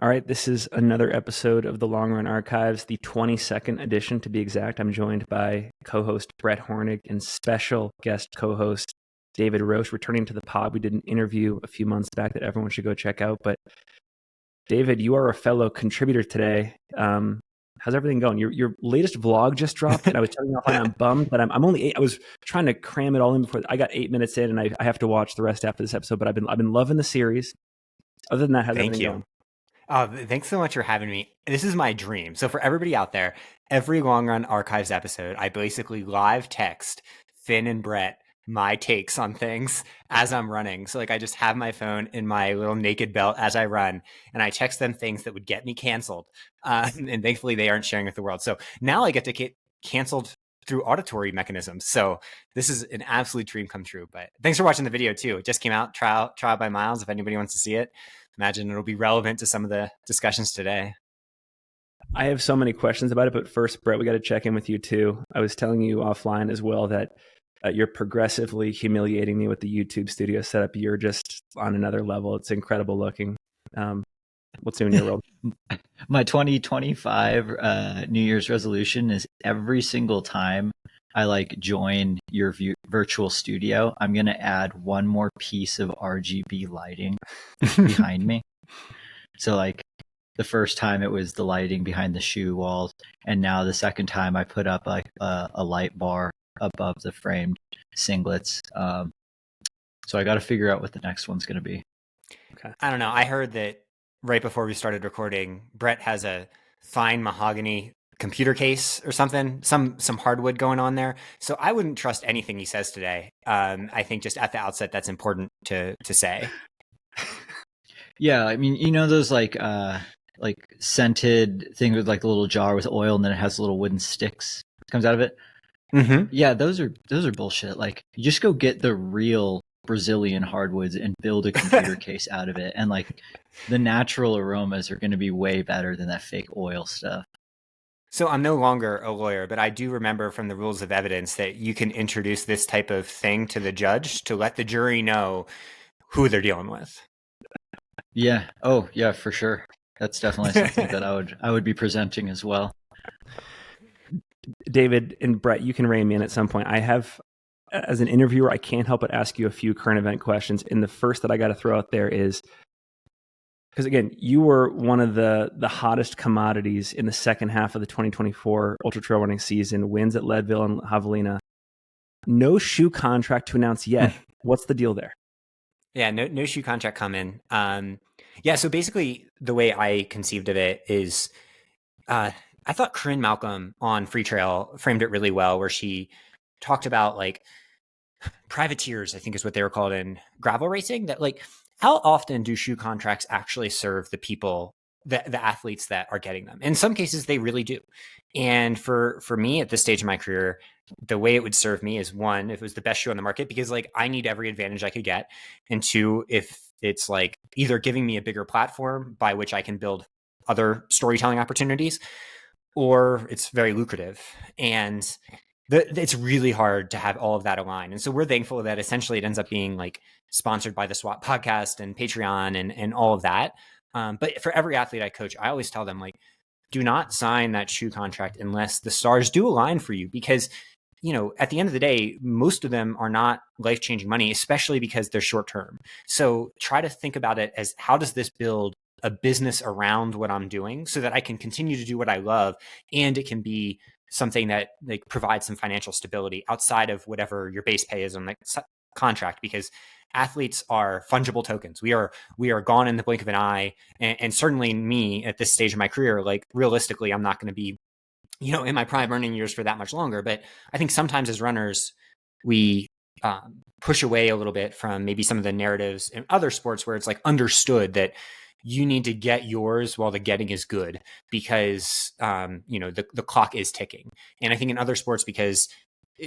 All right, this is another episode of the Long Run Archives, the 22nd edition to be exact. I'm joined by co-host Brett Hornig and special guest co-host David Roche, returning to the pod. We did an interview a few months back that everyone should go check out. But David, you are a fellow contributor today. How's everything going? Your latest vlog just dropped, and I was telling you offline I'm bummed, but I'm only eight. I was trying to cram it all in before I got 8 minutes in, and I have to watch the rest after this episode. But I've been loving the series. Other than that, how's Thank everything you. going? Thanks so much for having me. This is my dream. So for everybody out there, every Long Run Archives episode, I basically live text Finn and Brett my takes on things as I'm running. So like I just have my phone in my little naked belt as I run, and I text them things that would get me canceled. And thankfully they aren't sharing with the world. So now I get to get canceled through auditory mechanisms. So this is an absolute dream come true. But thanks for watching the video too. It just came out, trial by miles. If anybody wants to see it, imagine it'll be relevant to some of the discussions today. I have so many questions about it, but first, Brett, we got to check in with you too. I was telling you offline as well that you're progressively humiliating me with the YouTube studio setup. You're just on another level. It's incredible looking. What's new in your world? My 2025 New Year's resolution is every single time I join your virtual studio, I'm going to add one more piece of RGB lighting behind me. So the first time it was the lighting behind the shoe walls, and now the second time I put up a light bar above the framed singlets. So I got to figure out what the next one's going to be. Okay. I don't know. I heard that right before we started recording, Brett has a fine mahogany computer case or something, some hardwood going on there. So I wouldn't trust anything he says today. I think just at the outset, that's important to say. Yeah, I mean, those scented thing with the little jar with oil, and then it has little wooden sticks comes out of it. Mm-hmm. Yeah, those are bullshit. You just go get the real Brazilian hardwoods and build a computer case out of it, and the natural aromas are going to be way better than that fake oil stuff. So I'm no longer a lawyer, but I do remember from the rules of evidence that you can introduce this type of thing to the judge to let the jury know who they're dealing with. Yeah. Oh, yeah, for sure. That's definitely something that I would be presenting as well. David and Brett, you can rein me in at some point. I have, as an interviewer, I can't help but ask you a few current event questions. And the first that I got to throw out there is, because again, you were one of the hottest commodities in the second half of the 2024 Ultra Trail running season, wins at Leadville and Javelina. No shoe contract to announce yet. What's the deal there? Yeah, no shoe contract coming. Yeah, so basically the way I conceived of it is I thought Corinne Malcolm on Free Trail framed it really well, where she talked about privateers, I think is what they were called in gravel racing, that how often do shoe contracts actually serve the people, the athletes that are getting them? In some cases, they really do. And for me at this stage of my career, the way it would serve me is, one, if it was the best shoe on the market, because I need every advantage I could get. And two, if it's either giving me a bigger platform by which I can build other storytelling opportunities, or it's very lucrative. And it's really hard to have all of that aligned. And so we're thankful that essentially it ends up being sponsored by the SWAT podcast and Patreon and all of that. But for every athlete I coach, I always tell them, do not sign that shoe contract unless the stars do align for you, because at the end of the day, most of them are not life-changing money, especially because they're short-term. So try to think about it as, how does this build a business around what I'm doing so that I can continue to do what I love, and it can be something that provides some financial stability outside of whatever your base pay is on the contract, because athletes are fungible tokens. We are gone in the blink of an eye. And certainly me at this stage of my career, realistically, I'm not going to be, in my prime earning years for that much longer. But I think sometimes as runners, we push away a little bit from maybe some of the narratives in other sports where it's understood that you need to get yours while the getting is good, because the clock is ticking. And I think in other sports, because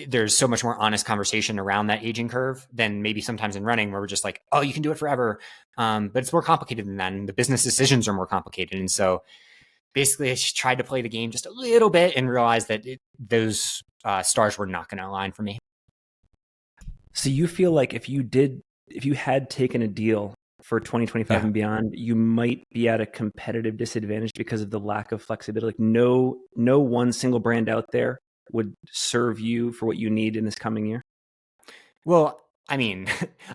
there's so much more honest conversation around that aging curve than maybe sometimes in running, where we're just oh, you can do it forever. But it's more complicated than that, and the business decisions are more complicated. And so basically I just tried to play the game just a little bit and realized that those stars were not going to align for me. So you feel if you had taken a deal for 2025 Yeah. and beyond, you might be at a competitive disadvantage because of the lack of flexibility. Like no one single brand out there would serve you for what you need in this coming year. Well, I mean,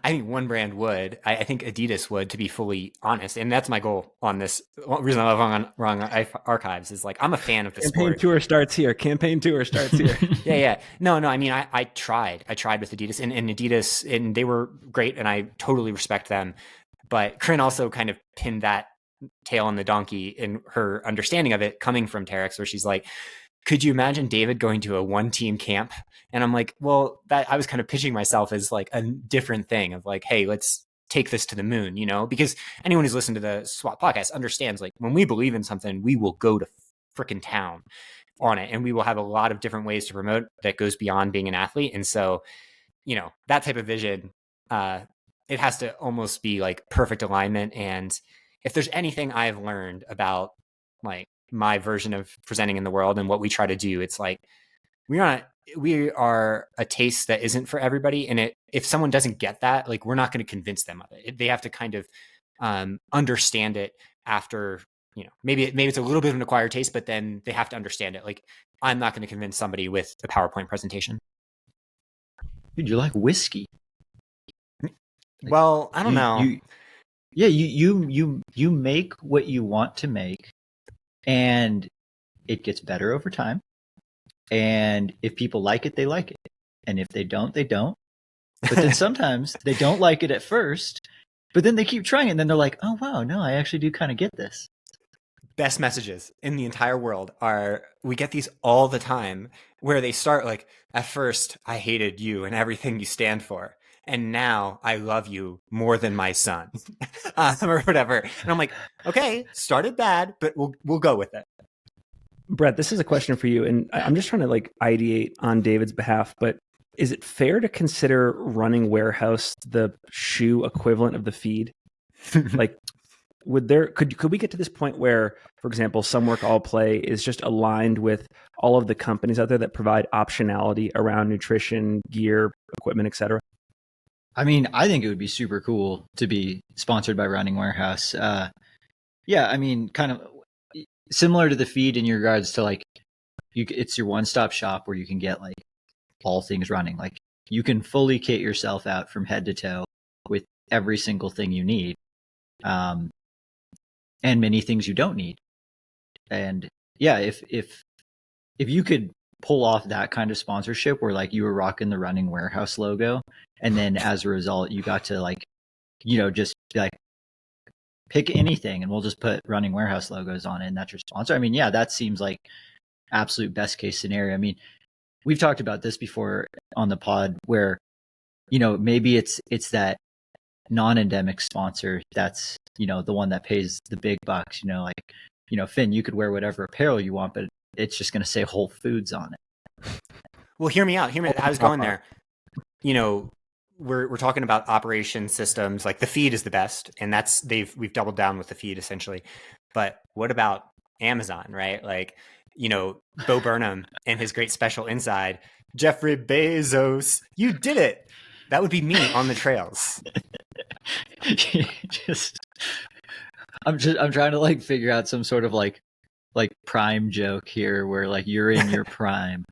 I think one brand would. I think Adidas would, to be fully honest, and that's my goal on this. One reason I love wrong archives is like I'm a fan of the Campaign sport. tour starts here. Campaign tour starts here. Yeah. No. I mean, I tried. I tried with Adidas and Adidas, and they were great, and I totally respect them. But Corinne also kind of pinned that tail on the donkey in her understanding of it, coming from Terex, where she's like, could you imagine David going to a one-team camp? And I'm like, well, that I was kind of pitching myself as like a different thing of like, hey, let's take this to the moon, because anyone who's listened to the SWAT podcast understands like when we believe in something, we will go to frickin' town on it, and we will have a lot of different ways to promote that goes beyond being an athlete. And so, that type of vision, it has to almost be like perfect alignment. And if there's anything I've learned about like my version of presenting in the world and what we try to do, it's like we are a taste that isn't for everybody. And if someone doesn't get that, like we're not going to convince them of it. They have to kind of understand it after, maybe it's a little bit of an acquired taste, but then they have to understand it. Like I'm not going to convince somebody with a PowerPoint presentation. Dude, you like whiskey? Like, well, I don't know. You make what you want to make, and it gets better over time. And if people like it, they like it. And if they don't, they don't. But then sometimes they don't like it at first, but then they keep trying it, and then they're like, oh, wow, no, I actually do kind of get this. Best messages in the entire world we get these all the time, where they start like, at first, I hated you and everything you stand for. And now I love you more than my son, or whatever. And I'm like, okay, started bad, but we'll go with it. Brett, this is a question for you, and I'm just trying to like ideate on David's behalf, but is it fair to consider running warehouse the shoe equivalent of the feed? Like, could we get to this point where, for example, Some Work All Play is just aligned with all of the companies out there that provide optionality around nutrition, gear, equipment, etc.? I mean, I think it would be super cool to be sponsored by Running Warehouse. Yeah, I mean, kind of similar to the feed in regards to like, it's your one-stop shop where you can get like all things running. Like you can fully kit yourself out from head to toe with every single thing you need, and many things you don't need. And yeah, if you could pull off that kind of sponsorship where like you were rocking the Running Warehouse logo, and then as a result you got to like, just like pick anything and we'll just put Running Warehouse logos on it and that's your sponsor. I mean, yeah, that seems like absolute best case scenario. I mean, we've talked about this before on the pod where, maybe it's that non-endemic sponsor that's, the one that pays the big bucks, like, Finn, you could wear whatever apparel you want, but it's just going to say Whole Foods on it. Well, hear me out. I was going there. We're talking about operation systems. Like the feed is the best, and we've doubled down with the feed essentially. But what about Amazon, right? Like, Bo Burnham and his great special inside, Jeffrey Bezos, you did it. That would be me on the trails. I'm trying to like figure out some sort of like prime joke here where like you're in your prime.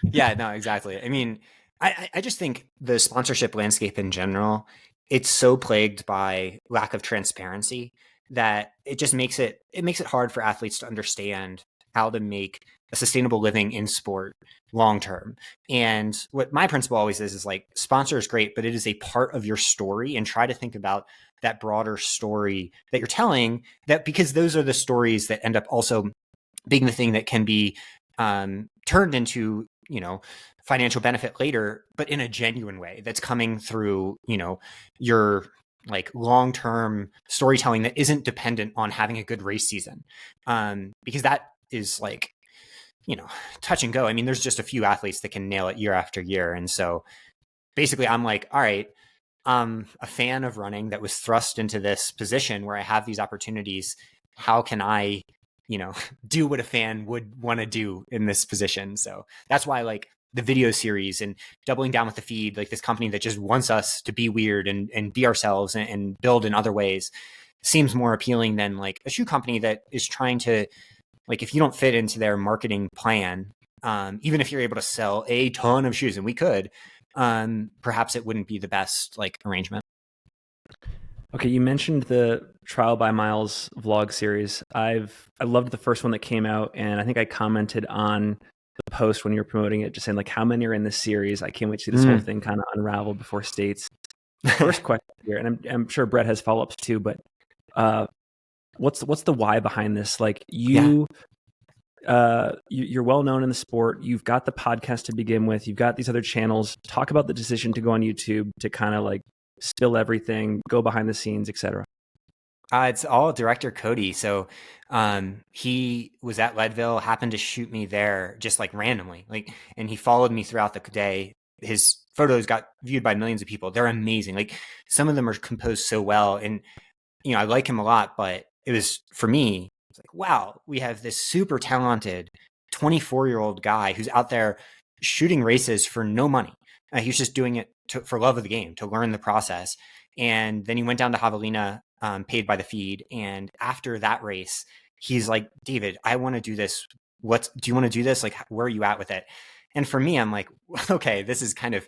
Yeah, no, exactly. I mean, I just think the sponsorship landscape in general, it's so plagued by lack of transparency that it just makes it hard for athletes to understand how to make a sustainable living in sport long term. And what my principle always is like, sponsor is great, but it is a part of your story, and try to think about that broader story that you're telling, that because those are the stories that end up also being the thing that can be turned into, financial benefit later, but in a genuine way that's coming through, your like long-term storytelling that isn't dependent on having a good race season. Because that is like, touch and go. I mean, there's just a few athletes that can nail it year after year. And so basically I'm like, all right, I'm a fan of running that was thrust into this position where I have these opportunities. How can I, do what a fan would want to do in this position? So that's why like the video series and doubling down with the feed, like this company that just wants us to be weird and be ourselves and build in other ways, seems more appealing than like a shoe company that is trying to, like, if you don't fit into their marketing plan, even if you're able to sell a ton of shoes, and we could, perhaps it wouldn't be the best like arrangement. Okay, you mentioned the Trial by Miles vlog series. I loved the first one that came out, and I think I commented on the post when you were promoting it, just saying like, how many are in this series? I can't wait to see this whole thing kind of unravel before States. First question here, and I'm sure Brett has follow-ups too, but what's the why behind this? Like you're well known in the sport. You've got the podcast to begin with. You've got these other channels. Talk about the decision to go on YouTube to kind of like spill everything, go behind the scenes, etc. It's all director Cody. So he was at Leadville, happened to shoot me there just like randomly, like, and he followed me throughout the day. His photos got viewed by millions of people. They're amazing. Like some of them are composed so well, and you know I like him a lot. But it was, for me, it's like, wow, we have this super talented 24-year-old guy who's out there shooting races for no money. He was just doing it for love of the game, to learn the process. And then he went down to Javelina, paid by the feed. And after that race, he's like, David, I want to do this. Do you want to do this? Like, where are you at with it? And for me, I'm like, okay, this is kind of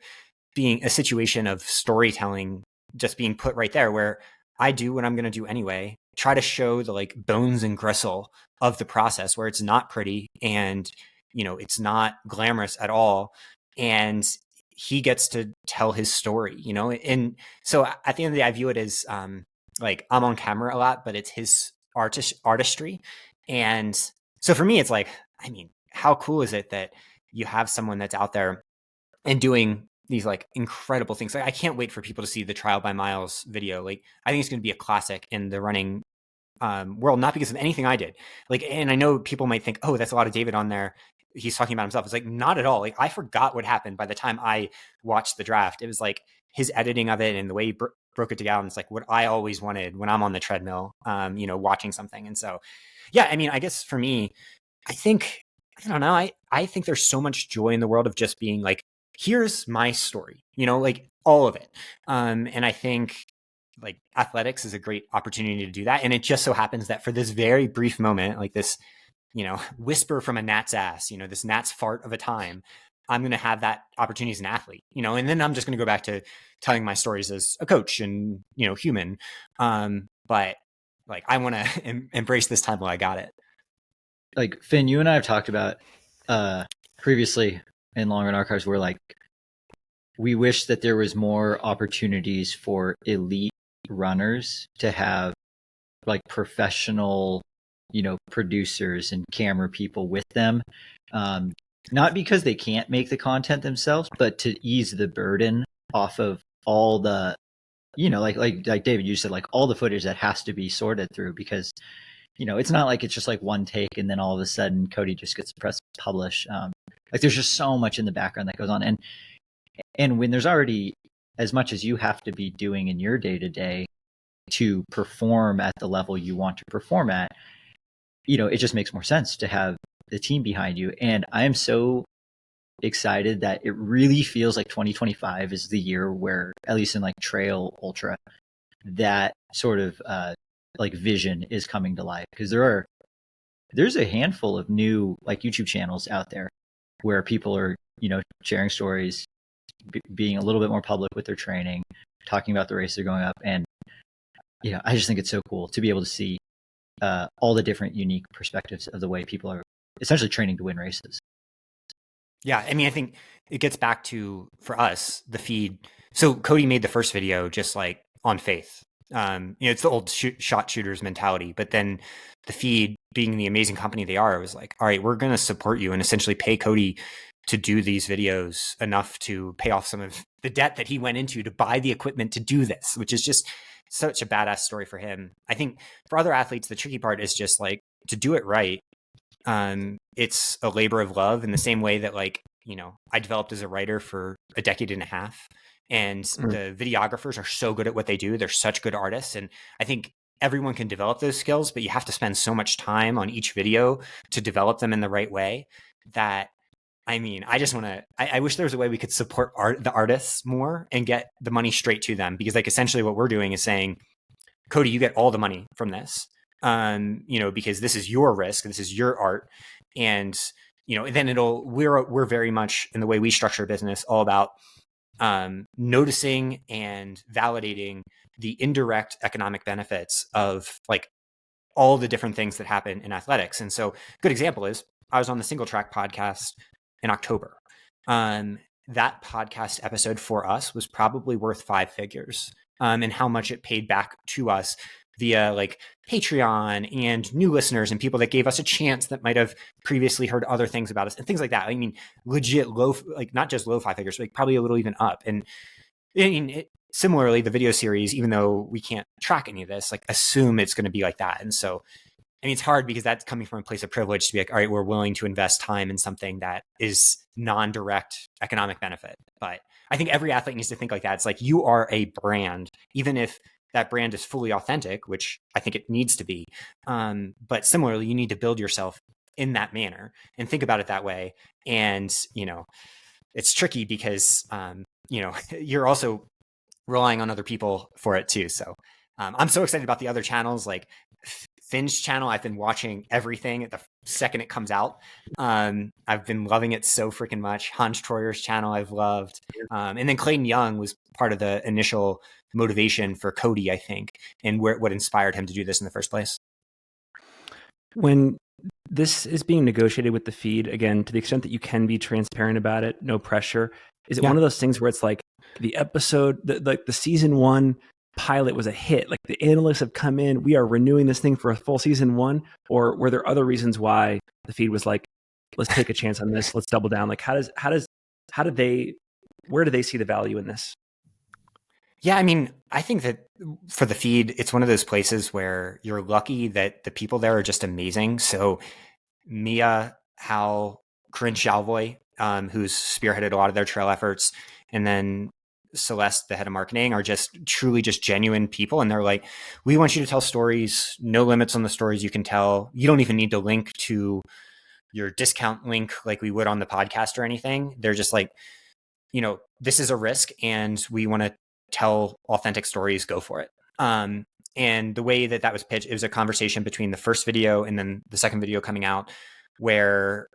being a situation of storytelling just being put right there, where I do what I'm going to do anyway, try to show the like bones and gristle of the process, where it's not pretty and, you know, it's not glamorous at all. And he gets to tell his story, you know? And so at the end of the day, I view it as like I'm on camera a lot, but it's his artistry. And so for me, it's like, I mean, how cool is it that you have someone that's out there and doing these like incredible things? Like, I can't wait for people to see the Trial by Miles video. Like, I think it's going to be a classic in the running world, not because of anything I did. Like, and I know people might think, oh, that's a lot of David on there, he's talking about himself. It's like, not at all. Like, I forgot what happened by the time I watched the draft. It was like his editing of it and the way he broke it down. It's like what I always wanted when I'm on the treadmill, you know, watching something. And so, yeah, I mean, I guess for me, I think, I don't know, I think there's so much joy in the world of just being like, here's my story, you know, like all of it. And I think like athletics is a great opportunity to do that. And it just so happens that for this very brief moment, like this, you know, whisper from a gnat's ass, you know, this gnat's fart of a time, I'm going to have that opportunity as an athlete, you know, and then I'm just going to go back to telling my stories as a coach and, you know, human. But like, I want to embrace this time while I got it. Like Finn, you and I have talked about previously in Long Run Archives, where like we wish that there was more opportunities for elite runners to have like professional, you know, producers and camera people with them. Not because they can't make the content themselves, but to ease the burden off of all the, you know, like David, you said, like all the footage that has to be sorted through, because, you know, it's not like it's just like one take and then all of a sudden Cody just gets press publish. Like there's just so much in the background that goes on. And when there's already as much as you have to be doing in your day to day to perform at the level you want to perform at, you know, it just makes more sense to have the team behind you. And I am so excited that it really feels like 2025 is the year where, at least in like trail ultra, that sort of like vision is coming to life, because there's a handful of new like YouTube channels out there where people are, you know, sharing stories, being a little bit more public with their training, talking about the race they're going up. And you know, I just think it's so cool to be able to see all the different unique perspectives of the way people are essentially training to win races. Yeah, I mean, I think it gets back to, for us, the feed. So Cody made the first video just like on faith. You know, it's the old shot shooters mentality. But then the feed, being the amazing company they are, was like, all right, we're going to support you and essentially pay Cody to do these videos enough to pay off some of the debt that he went into to buy the equipment to do this, which is just such a badass story for him. I think for other athletes, the tricky part is just like to do it right. It's a labor of love, in the same way that, like, you know, I developed as a writer for a decade and a half, and the videographers are so good at what they do. They're such good artists. And I think everyone can develop those skills, but you have to spend so much time on each video to develop them in the right way, that I mean, I just want to. I wish there was a way we could support the artists more and get the money straight to them, because like essentially what we're doing is saying, Cody, you get all the money from this, because this is your risk, this is your art, and then we're very much in the way we structure business all about noticing and validating the indirect economic benefits of like all the different things that happen in athletics. And so, good example is I was on the Singletrack podcast in October. That podcast episode for us was probably worth 5 figures, and how much it paid back to us via like Patreon and new listeners and people that gave us a chance that might have previously heard other things about us and things like that. I mean, legit low, like not just low 5 figures, like probably a little even up. And I mean, similarly, the video series, even though we can't track any of this, like assume it's going to be like that. And so, I mean, it's hard because that's coming from a place of privilege to be like, all right, we're willing to invest time in something that is non-direct economic benefit. But I think every athlete needs to think like that. It's like, you are a brand, even if that brand is fully authentic, which I think it needs to be. But similarly, you need to build yourself in that manner and think about it that way. And, it's tricky because, you're also relying on other people for it too. So I'm so excited about the other channels, like Finn's channel. I've been watching everything at the second it comes out. I've been loving it so freaking much. Hans Troyer's channel I've loved. And then Clayton Young was part of the initial motivation for Cody, I think, and what inspired him to do this in the first place. When this is being negotiated with the feed, again, to the extent that you can be transparent about it, no pressure, is it one of those things where it's like the episode, the season 1 pilot was a hit, like the analysts have come in, we are renewing this thing for a full season 1? Or were there other reasons why the feed was like, let's take a chance on this, let's double down? Like where do they see the value in this? Yeah, I mean, I think that for the feed, it's one of those places where you're lucky that the people there are just amazing. So Mia, Hal, Corinne Chalvoy, who's spearheaded a lot of their trail efforts, and then Celeste, the head of marketing, are just truly just genuine people. And they're like, we want you to tell stories, no limits on the stories you can tell. You don't even need to link to your discount link like we would on the podcast or anything. They're just like, this is a risk and we want to tell authentic stories, go for it. And the way that was pitched, it was a conversation between the first video and then the second video coming out, where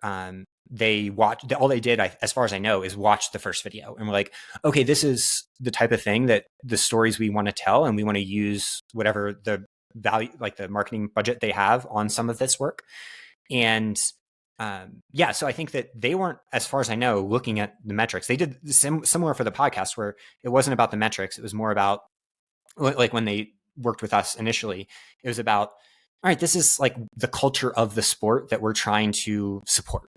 they watched, all they did, as far as I know, is watch the first video. And we're like, okay, this is the type of thing that the stories we want to tell, and we want to use whatever the value, like the marketing budget they have on some of this work. And so I think that they weren't, as far as I know, looking at the metrics. They did similar for the podcast, where it wasn't about the metrics. It was more about, like when they worked with us initially, it was about, all right, this is like the culture of the sport that we're trying to support.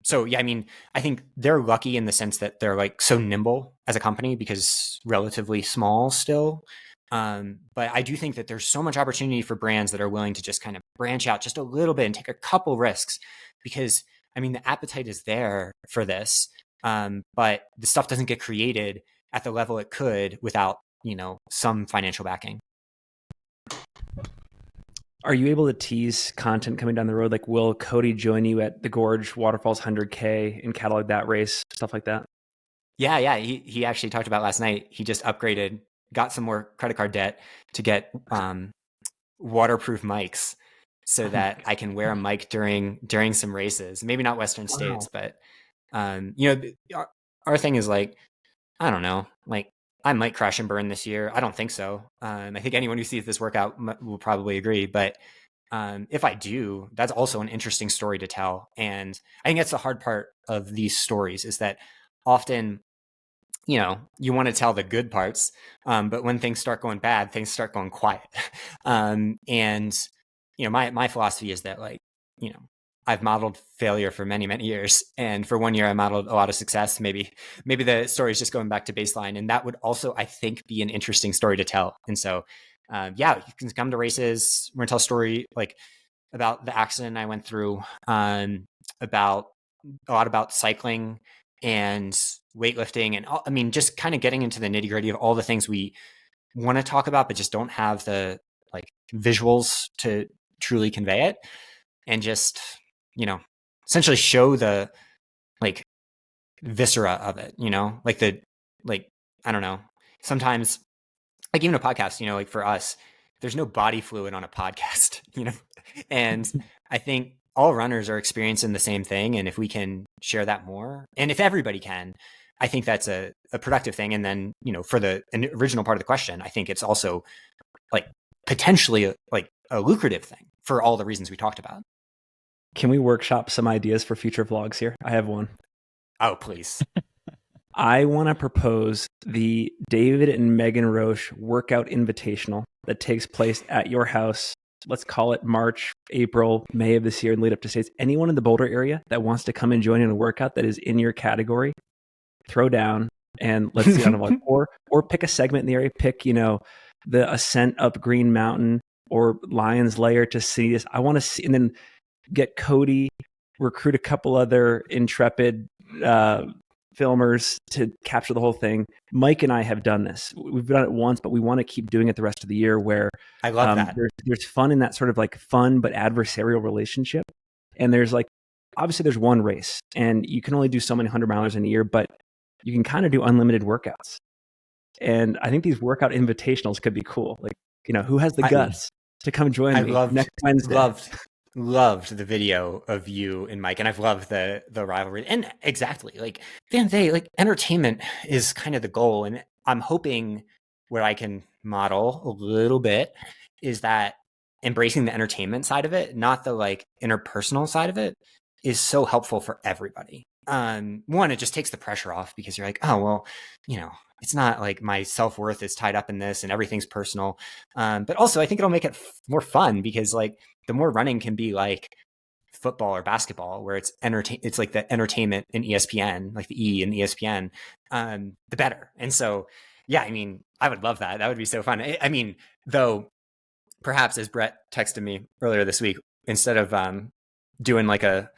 So yeah, I mean, I think they're lucky in the sense that they're like so nimble as a company because relatively small still. But I do think that there's so much opportunity for brands that are willing to just kind of branch out just a little bit and take a couple risks, because I mean, the appetite is there for this. But the stuff doesn't get created at the level it could without, some financial backing. Are you able to tease content coming down the road? Like, will Cody join you at the Gorge Waterfalls 100K and catalog that race, stuff like that? Yeah. He actually talked about last night. He just upgraded, got some more credit card debt to get waterproof mics so that I can wear a mic during some races. Maybe not Western States, but our thing is like, I don't know, like I might crash and burn this year. I don't think so. I think anyone who sees this workout will probably agree. But if I do, that's also an interesting story to tell. And I think that's the hard part of these stories, is that often, you want to tell the good parts, but when things start going bad, things start going quiet. And my philosophy is that, like, I've modeled failure for many, many years. And for 1 year, I modeled a lot of success. Maybe the story is just going back to baseline. And that would also, I think, be an interesting story to tell. And so, you can come to races. We're going to tell a story like about the accident I went through, about a lot about cycling and weightlifting. And I mean, just kind of getting into the nitty gritty of all the things we want to talk about, but just don't have the like visuals to truly convey it. And just, essentially show the like viscera of it, you know, like I don't know, sometimes like even a podcast, you know, like for us, there's no body fluid on a podcast, you know, and I think all runners are experiencing the same thing. And if we can share that more, and if everybody can, I think that's a productive thing. And then, you know, for the original part of the question, I think it's also like potentially like a lucrative thing for all the reasons we talked about. Can we workshop some ideas for future vlogs here? I have one. Oh, please. I want to propose the David and Megan Roche workout invitational that takes place at your house. Let's call it March, April, May of this year and lead up to states. Anyone in the Boulder area that wants to come and join in a workout that is in your category, throw down and let's see on a vlog. Or pick a segment in the area. Pick, you know, the ascent up Green Mountain or Lion's Lair to see this. I want to see, and then get Cody, recruit a couple other intrepid filmers to capture the whole thing. Mike and I have done this. We've done it once, but we want to keep doing it the rest of the year where I love that. There's fun in that sort of like fun but adversarial relationship. And there's like, obviously there's one race and you can only do so many 100-milers in a year, but you can kind of do unlimited workouts. And I think these workout invitationals could be cool. Like, you know, who has the guts to come join me next Wednesday? Loved the video of you and Mike, and I've loved the rivalry. And exactly, like at the end of the day, like entertainment is kind of the goal. And I'm hoping what I can model a little bit is that embracing the entertainment side of it, not the like interpersonal side of it, is so helpful for everybody. One, it just takes the pressure off because you're like, oh, well, you know, it's not like my self-worth is tied up in this and everything's personal. But also I think it'll make it more fun because like the more running can be like football or basketball where it's it's like the entertainment in ESPN, like the E in ESPN, the better. And so, yeah, I mean, I would love that. That would be so fun. I mean, though, perhaps as Brett texted me earlier this week, instead of doing like a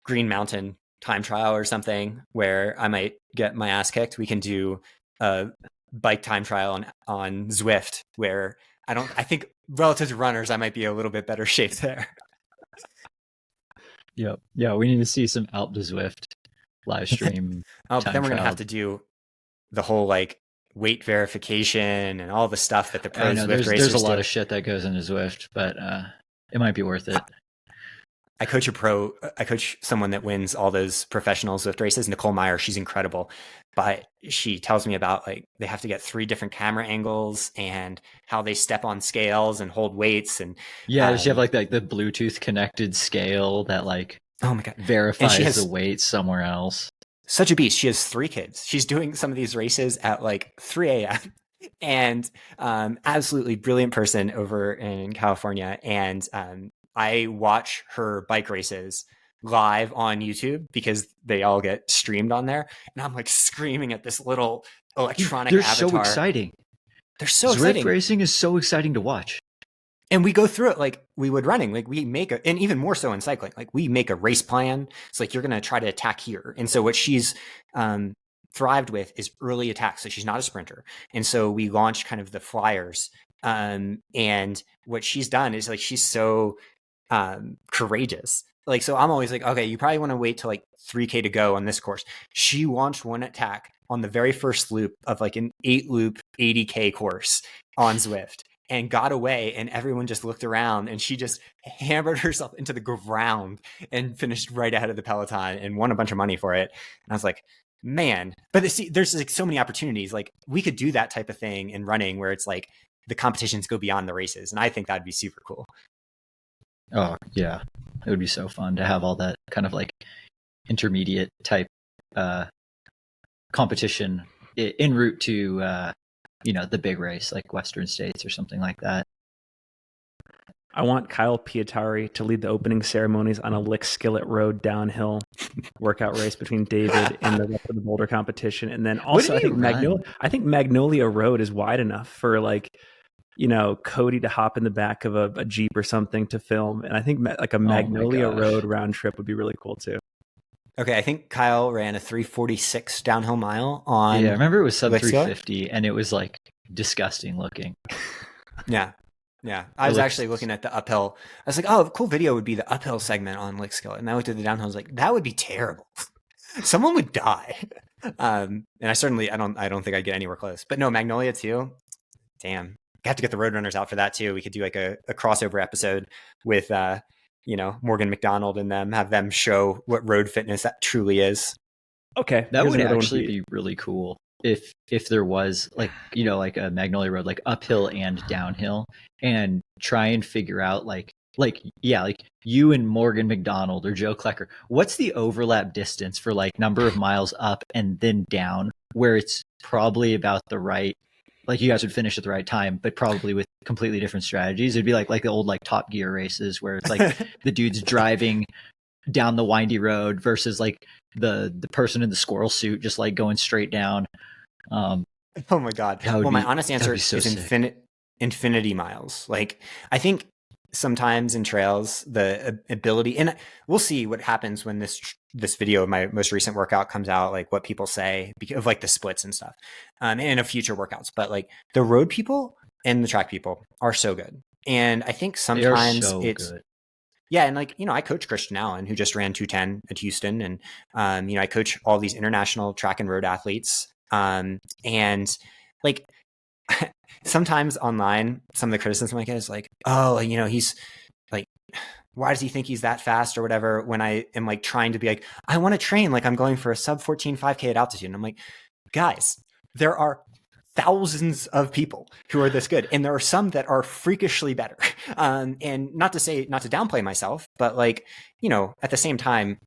Green Mountain time trial or something where I might get my ass kicked, we can do a bike time trial on Zwift where I think relative to runners, I might be a little bit better shape there. Yep. Yeah, we need to see some Alp to Zwift live stream. But then we're going to have to do the whole like weight verification and all the stuff that the pro Zwift racers there's a lot of shit that goes into Zwift, but it might be worth it. I coach someone that wins all those professional Zwift races, Nicole Meyer. She's incredible, but she tells me about like they have to get 3 different camera angles and how they step on scales and hold weights. And yeah, does she have like the Bluetooth connected scale that like oh my God verifies the weight somewhere else? Such a beast. She has 3 kids. She's doing some of these races at like 3 a.m. and absolutely brilliant person over in California. And I watch her bike races live on YouTube because they all get streamed on there. And I'm like screaming at this little electronic avatar. They're so exciting. They're so Zwift exciting. Racing is so exciting to watch. And we go through it like we would running. Like we make and even more so in cycling, like we make a race plan. It's like, you're going to try to attack here. And so what she's thrived with is early attacks. So she's not a sprinter. And so we launched kind of the flyers. And what she's done is like, she's so courageous. Like, so I'm always like, okay, you probably want to wait till like 3K to go on this course. She launched one attack on the very first loop of like an 8 loop 80K course on Zwift and got away, and everyone just looked around and she just hammered herself into the ground and finished right ahead of the peloton and won a bunch of money for it. And I was like, man, but see, there's like so many opportunities. Like we could do that type of thing in running where it's like the competitions go beyond the races. And I think that'd be super cool. Oh yeah, it would be so fun to have all that kind of like intermediate type competition en route to the big race like Western States or something like that. I want Kyle Pietari to lead the opening ceremonies on a Lick Skillet Road downhill workout race between David and the rest of the Boulder competition. And then also I think Magnolia Road is wide enough for like, Cody to hop in the back of a Jeep or something to film. And I think like a Magnolia Road round trip would be really cool too. Okay, I think Kyle ran a 3:46 downhill mile on. Yeah, I remember it was sub 3:50, and it was like disgusting looking. Yeah. I was actually looking at the uphill. I was like, oh, a cool video would be the uphill segment on Lick Skillet. And I looked at the downhill. I was like, that would be terrible. Someone would die. And I don't think I'd get anywhere close. But no, Magnolia too. Damn. I have to get the Roadrunners out for that too. We could do like a crossover episode with Morgan McDonald and them, have them show what road fitness that truly is. Okay. That would actually be really cool if there was like a Magnolia Road, like uphill and downhill, and try and figure out like you and Morgan McDonald or Joe Klecker, what's the overlap distance for like number of miles up and then down where it's probably about the right, like you guys would finish at the right time, but probably with completely different strategies. It'd be like the old like Top Gear races where it's like the dude's driving down the windy road versus like the person in the squirrel suit just like going straight down. Oh my God. Well, my honest answer is infinity miles. Like, I think sometimes in trails, the ability, and we'll see what happens when this video of my most recent workout comes out, like what people say of like the splits and stuff, and of future workouts. But like the road people and the track people are so good. And I think sometimes good. Yeah. And like, I coach Christian Allen, who just ran 2:10 at Houston. And, I coach all these international track and road athletes. And like, sometimes online, some of the criticism I get is like, oh, he's like, why does he think he's that fast or whatever? When I am like trying to be like, I want to train like I'm going for a sub 14 5K at altitude. And I'm like, guys, there are thousands of people who are this good, and there are some that are freakishly better. And not to downplay myself, but like, at the same time,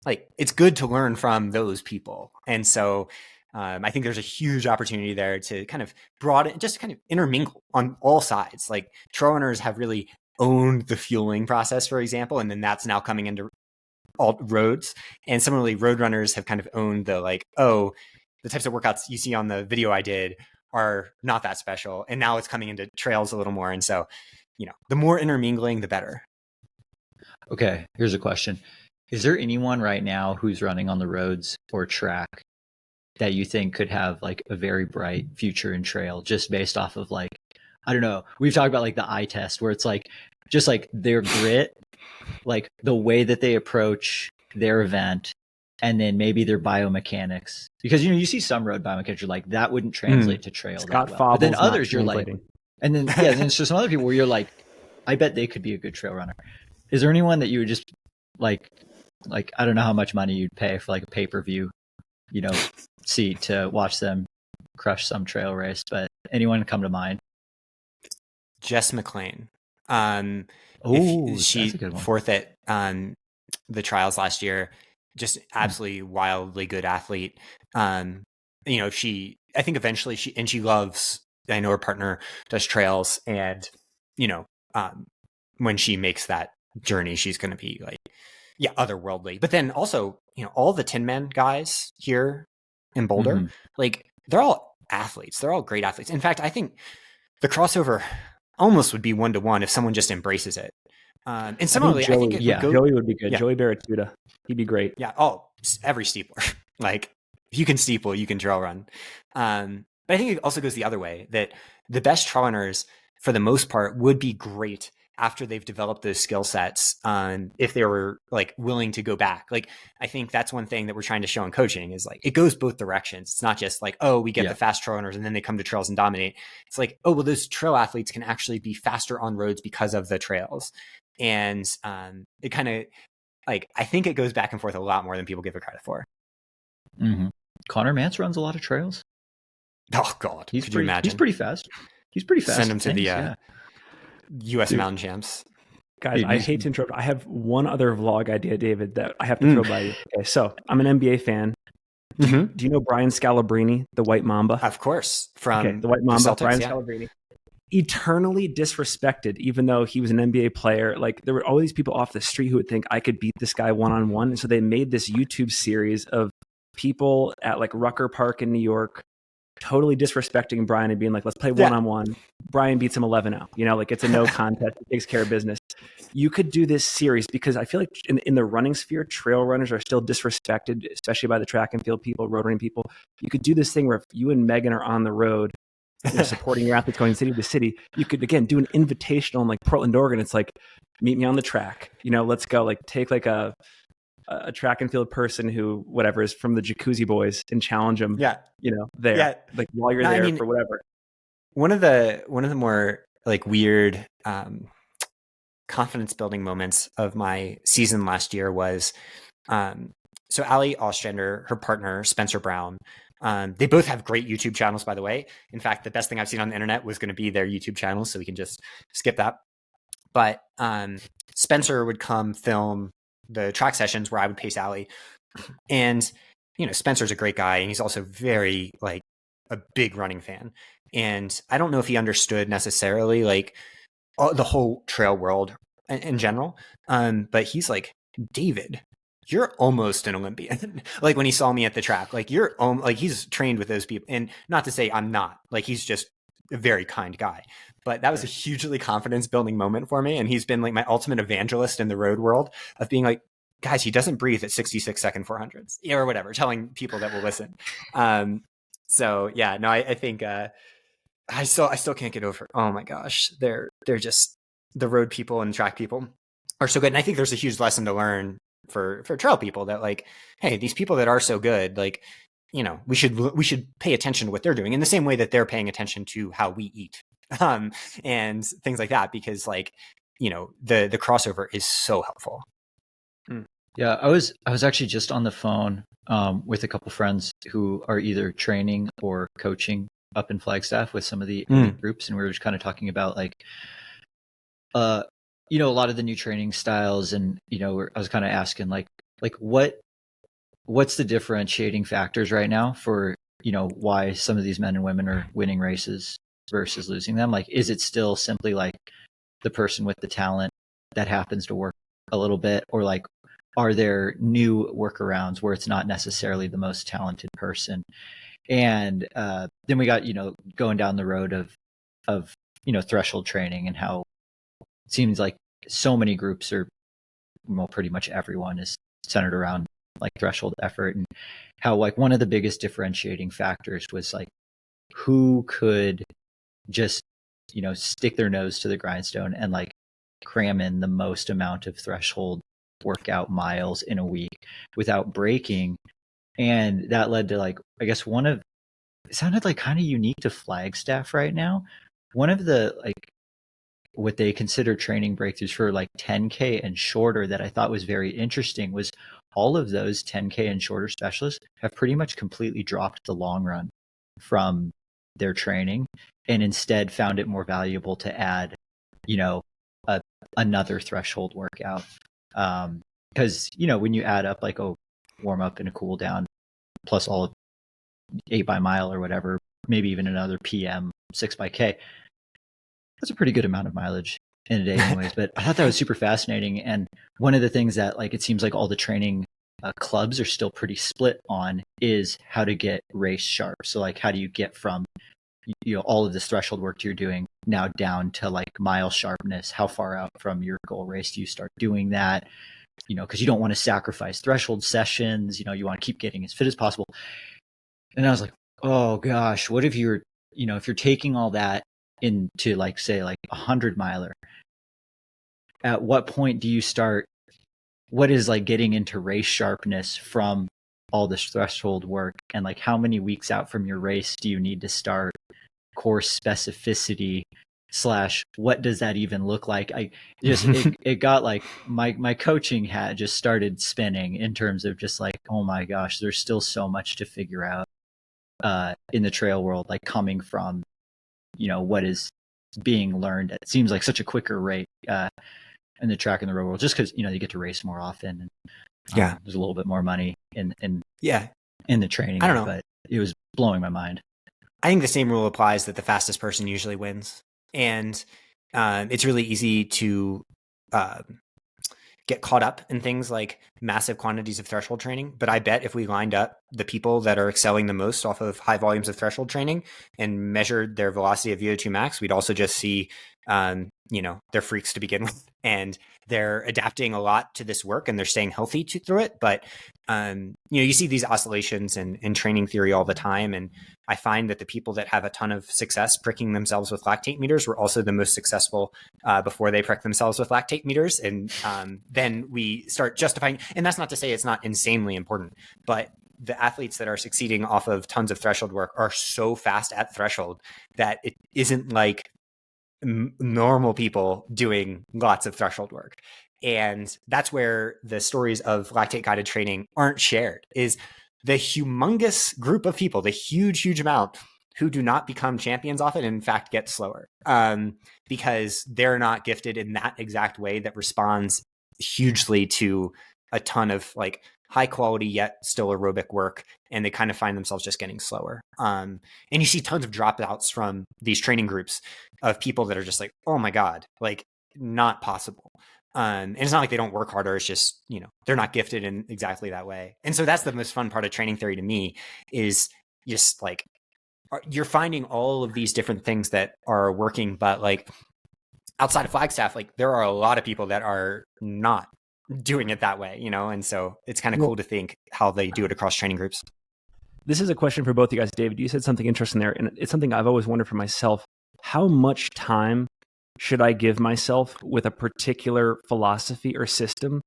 like it's good to learn from those people. And so I think there's a huge opportunity there to kind of broaden, just kind of intermingle on all sides. Like trail runners have really owned the fueling process, for example, and then that's now coming into all roads. And similarly, road runners have kind of owned the like, oh, the types of workouts you see on the video I did are not that special. And now it's coming into trails a little more. And so, the more intermingling, the better. Okay, here's a question. Is there anyone right now who's running on the roads or track that you think could have like a very bright future in trail, just based off of like, I don't know, we've talked about like the eye test where it's like, just like their grit, like the way that they approach their event, and then maybe their biomechanics, because you see some road biomechanics, you're like, that wouldn't translate to trail that well. But then others you're like, and then then there's some other people where you're like, I bet they could be a good trail runner. Is there anyone that you would just like I don't know how much money you'd pay for like a pay-per-view seat to watch them crush some trail race, but anyone come to mind? Jess McLean. She fourth at the trials last year, just absolutely wildly good athlete. I think eventually she loves, I know her partner does trails, and when she makes that journey, she's going to be like, otherworldly. But then also, all the Tin Man guys here in Boulder, like they're all athletes. They're all great athletes. In fact, I think the crossover almost would be 1-to-1 if someone just embraces it. And similarly, I think Joey would be good. Yeah. Joey Baratuda, he'd be great. Yeah. Oh, every steepler. Like if you can steeple, you can trail run. But I think it also goes the other way, that the best trail runners, for the most part, would be great after they've developed those skill sets, if they were like willing to go back. Like, I think that's one thing that we're trying to show in coaching is like, it goes both directions. It's not just like, oh, we get the fast trail runners and then they come to trails and dominate. It's like, oh, well, those trail athletes can actually be faster on roads because of the trails. And it kind of like, I think it goes back and forth a lot more than people give it credit for. Mm-hmm. Connor Mance runs a lot of trails. Oh God. Could you imagine? He's pretty fast. Send him to the U.S. Mountain Champs. Guys, I hate to interrupt. I have one other vlog idea, David, that I have to throw by you. Okay, so I'm an NBA fan. Do you know Brian Scalabrine, the White Mamba? Of course. From the White Mamba, Celtics, Brian Scalabrine. Eternally disrespected, even though he was an NBA player. Like, there were all these people off the street who would think I could beat this guy one-on-one. And so they made this YouTube series of people at like Rucker Park in New York totally disrespecting Brian and being like, let's play one-on-one. Brian beats him 11-0. Like it's a no contest. He takes care of business. You could do this series because I feel like in the running sphere, trail runners are still disrespected, especially by the track and field people, road running people. You could do this thing where if you and Megan are on the road, supporting your athletes going city to city, you could, again, do an invitational in like Portland, Oregon. It's like, meet me on the track. Let's go. Like take like a a track and field person who, whatever, is from the Jacuzzi Boys and challenge them, Yeah. there, Yeah. like while you're No, there for whatever. One of the more like weird confidence building moments of my season last year was so Ali Ostrander, her partner Spencer Brown. They both have great YouTube channels, by the way. In fact, the best thing I've seen on the internet was going to be their YouTube channels, so we can just skip that. But Spencer would come film the track sessions where I would pace Ali, and Spencer's a great guy, and he's also very like a big running fan. And I don't know if he understood necessarily like the whole trail world in general, but he's like, David, you're almost an Olympian. Like when he saw me at the track, like like he's trained with those people, and not to say I'm not. Like he's just a very kind guy. But that was a hugely confidence building moment for me, and he's been like my ultimate evangelist in the road world of being like, guys, he doesn't breathe at 66-second 400s, or whatever, telling people that will listen. So yeah, no, I think I still can't get over. Oh my gosh, they're just the road people and track people are so good, and I think there's a huge lesson to learn for trail people that like, hey, these people that are so good, like, we should pay attention to what they're doing in the same way that they're paying attention to how we eat, and things like that, because like, the crossover is so helpful. Yeah, I was actually just on the phone with a couple friends who are either training or coaching up in Flagstaff with some of the groups, and we were just kind of talking about like, a lot of the new training styles, and I was kind of asking like what's the differentiating factors right now for why some of these men and women are winning races versus losing them? Like, is it still simply like the person with the talent that happens to work a little bit, or like are there new workarounds where it's not necessarily the most talented person? And then we got going down the road of threshold training, and how it seems like so many groups are, well, pretty much everyone is centered around like threshold effort, and how like one of the biggest differentiating factors was like who could just stick their nose to the grindstone and like cram in the most amount of threshold workout miles in a week without breaking. And that led to like, I guess it sounded like kind of unique to Flagstaff right now. One of the like what they consider training breakthroughs for like 10K and shorter that I thought was very interesting was all of those 10K and shorter specialists have pretty much completely dropped the long run from their training, and instead found it more valuable to add, another threshold workout. Because, when you add up like a warm up and a cool down plus all of 8 by mile or whatever, maybe even another PM 6 by K, that's a pretty good amount of mileage in a day anyways. But I thought that was super fascinating. And one of the things that like it seems like all the training clubs are still pretty split on is how to get race sharp. So like how do you get from all of this threshold work you're doing now down to like mile sharpness? How far out from your goal race do you start doing that? Because you don't want to sacrifice threshold sessions. You want to keep getting as fit as possible. And I was like, oh gosh, what if you're if you're taking all that into like say like 100-miler, at what point do you start? What is like getting into race sharpness from all this threshold work, and like how many weeks out from your race do you need to start course specificity / what does that even look like? I just it got like my coaching hat just started spinning in terms of just like, oh my gosh, there's still so much to figure out in the trail world, like coming from what is being learned at seems like such a quicker rate in the track and the road world, just because you get to race more often, and there's a little bit more money in the training. I don't know, but it was blowing my mind. I think the same rule applies, that the fastest person usually wins, and it's really easy to get caught up in things like massive quantities of threshold training. But I bet if we lined up the people that are excelling the most off of high volumes of threshold training and measured their velocity of VO2 max, we'd also just see they're freaks to begin with, and they're adapting a lot to this work, and they're staying healthy through it. But you see these oscillations in training theory all the time, and I find that the people that have a ton of success pricking themselves with lactate meters were also the most successful before they prick themselves with lactate meters. And then we start justifying, and that's not to say it's not insanely important, but the athletes that are succeeding off of tons of threshold work are so fast at threshold that it isn't like normal people doing lots of threshold work. And that's where the stories of lactate guided training aren't shared, is the humongous group of people, the huge amount who do not become champions often, and in fact get slower because they're not gifted in that exact way that responds hugely to a ton of like high quality yet still aerobic work, and they kind of find themselves just getting slower. And you see tons of dropouts from these training groups of people that are just like, oh my God, like not possible. And it's not like they don't work harder. It's just, they're not gifted in exactly that way. And so that's the most fun part of training theory to me, is just like, you're finding all of these different things that are working, but like outside of Flagstaff, like there are a lot of people that are not doing it that way, and so it's kind of cool to think how they do it across training groups. This is a question for both you guys. David, you said something interesting there, and it's something I've always wondered for myself. How much time should I give myself with a particular philosophy or system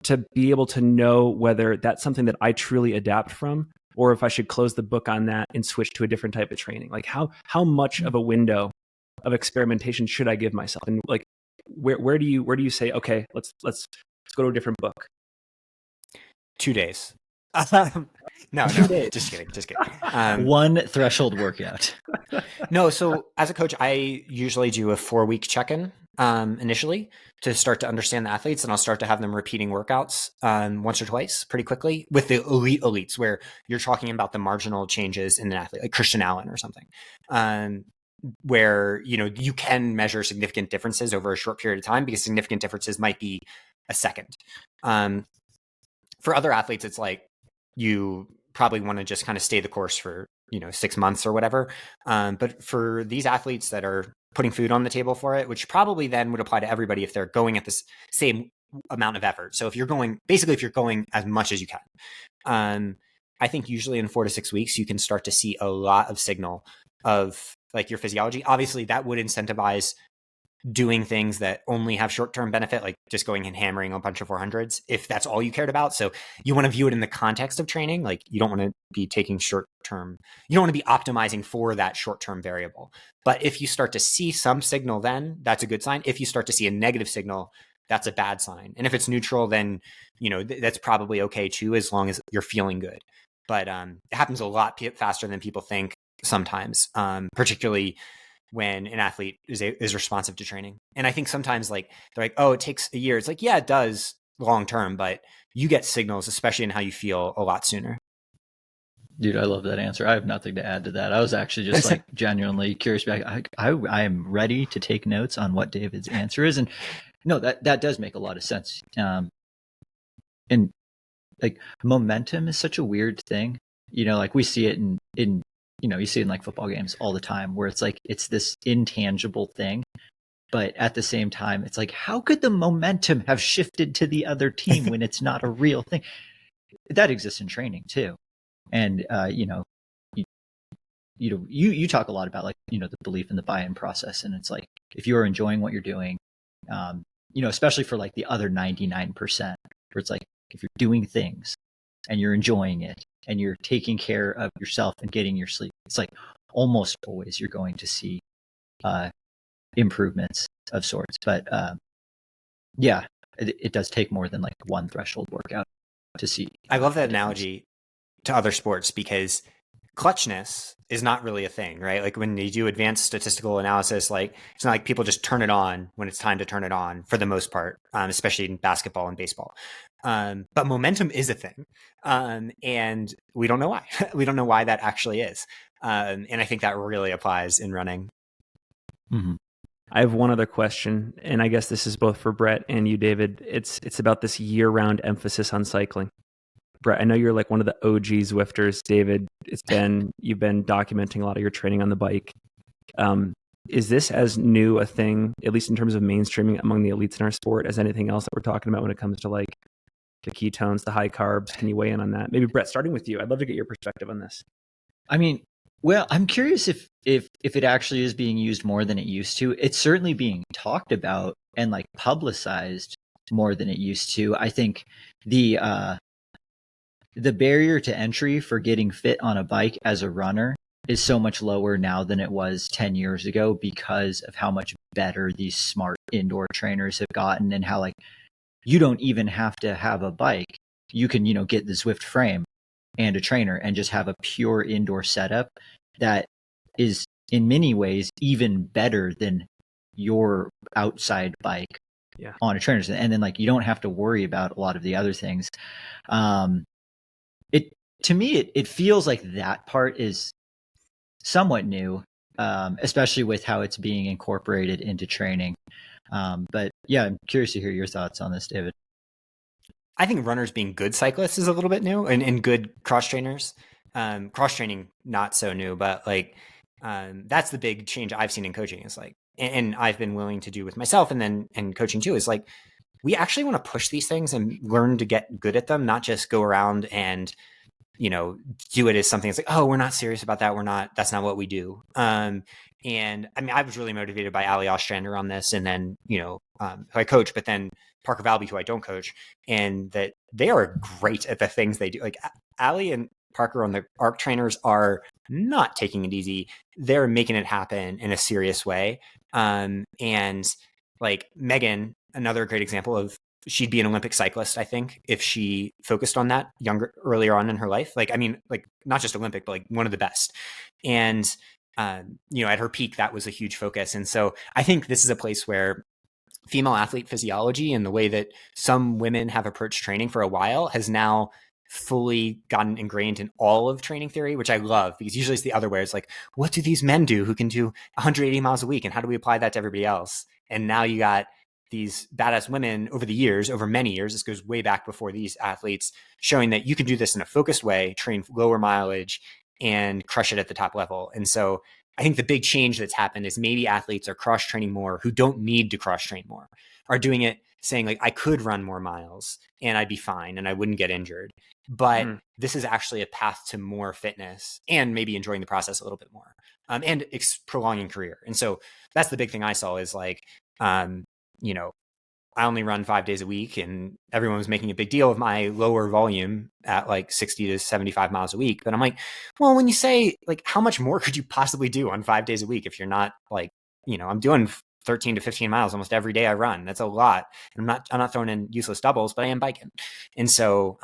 to be able to know whether that's something that I truly adapt from, or if I should close the book on that and switch to a different type of training? Like how much of a window of experimentation should I give myself? And like where do you say, okay, let's go to a different book? 2 days. No, just kidding. One threshold workout. No, so as a coach, I usually do a 4-week check-in initially to start to understand the athletes, and I'll start to have them repeating workouts once or twice pretty quickly with the elites, where you're talking about the marginal changes in an athlete, like Christian Allen or something, where you can measure significant differences over a short period of time, because significant differences might be a second. For other athletes, it's like you probably want to just kind of stay the course for 6 months or whatever. But for these athletes that are putting food on the table for it, which probably then would apply to everybody if they're going at this same amount of effort. So if you're going as much as you can, I think usually in 4 to 6 weeks, you can start to see a lot of signal of like your physiology. Obviously, that would incentivize doing things that only have short-term benefit, like just going and hammering a bunch of 400s, if that's all you cared about. So you want to view it in the context of training. Like you don't want to be taking short-term, you don't want to be optimizing for that short-term variable. But if you start to see some signal, then that's a good sign. If you start to see a negative signal, that's a bad sign. And if it's neutral, then, that's probably okay too, as long as you're feeling good. But it happens a lot faster than people think sometimes, particularly when an athlete is responsive to training. And I think sometimes like they're like, oh, it takes a year. It's like, yeah, it does long term, but you get signals, especially in how you feel, a lot sooner. Dude, I love that answer. I have nothing to add to that. I was actually just like genuinely curious. I am ready to take notes on what David's answer is. And no, that does make a lot of sense. And like momentum is such a weird thing. Like we see it in you see it in like football games all the time, where it's like, it's this intangible thing. But at the same time, it's like, how could the momentum have shifted to the other team when it's not a real thing? That exists in training too. And, you talk a lot about like, the belief in the buy-in process. And it's like, if you are enjoying what you're doing, especially for like the other 99%, where it's like, if you're doing things and you're enjoying it and you're taking care of yourself and getting your sleep, it's like almost always you're going to see improvements of sorts. But yeah, it does take more than like one threshold workout to see. I love that analogy to other sports, because clutchness is not really a thing, right? Like when you do advanced statistical analysis, like it's not like people just turn it on when it's time to turn it on for the most part, especially in basketball and baseball. But momentum is a thing. And we don't know why. We don't know why that actually is. And I think that really applies in running. Mm-hmm. I have one other question, and I guess this is both for Brett and you, David. It's about this year-round emphasis on cycling. Brett, I know you're like one of the OG Zwifters. David, you've been documenting a lot of your training on the bike. is this as new a thing, at least in terms of mainstreaming among the elites in our sport, as anything else that we're talking about when it comes to like the ketones, the high carbs? Can you weigh in on that? Maybe Brett, starting with you. I'd love to get your perspective on this. I mean, well, I'm curious if it actually is being used more than it used to. It's certainly being talked about and like publicized more than it used to. I think the barrier to entry for getting fit on a bike as a runner is so much lower now than it was 10 years ago because of how much better these smart indoor trainers have gotten, and how like you don't even have to have a bike. You can, get the Zwift frame and a trainer and just have a pure indoor setup that is in many ways even better than your outside bike on a trainer. And then like you don't have to worry about a lot of the other things. To me, it feels like that part is somewhat new, especially with how it's being incorporated into training. But yeah, I'm curious to hear your thoughts on this, David. I think runners being good cyclists is a little bit new, and good cross trainers. Cross training, not so new, but like that's the big change I've seen in coaching is like, and I've been willing to do with myself and coaching too, is like, we actually want to push these things and learn to get good at them, not just go around and, do it as something that's like, oh, we're not serious about that. That's not what we do. And I mean, I was really motivated by Ali Ostrander on this, and then, who I coach, but then Parker Valby, who I don't coach, and that they are great at the things they do. Like Ali and Parker on the ARC trainers are not taking it easy. They're making it happen in a serious way. And like Megan, another great example of, she'd be an Olympic cyclist, I think, if she focused on that earlier on in her life. Like, I mean, like not just Olympic, but like one of the best. And, at her peak, that was a huge focus. And so I think this is a place where female athlete physiology and the way that some women have approached training for a while has now fully gotten ingrained in all of training theory, which I love, because usually it's the other way. It's like, what do these men do who can do 180 miles a week? And how do we apply that to everybody else? And now you got these badass women over the years, over many years, this goes way back before these athletes, showing that you can do this in a focused way, train lower mileage, and crush it at the top level. And so I think the big change that's happened is maybe athletes are cross training more who don't need to cross train more, are doing it saying like, I could run more miles and I'd be fine and I wouldn't get injured. But this is actually a path to more fitness and maybe enjoying the process a little bit more, and prolonging career. And so that's the big thing I saw is like, I only run 5 days a week, and everyone was making a big deal of my lower volume at like 60 to 75 miles a week. But I'm like, well, when you say like, how much more could you possibly do on 5 days a week if you're not like, I'm doing 13 to 15 miles almost every day I run. That's a lot. And I'm not throwing in useless doubles, but I am biking. And so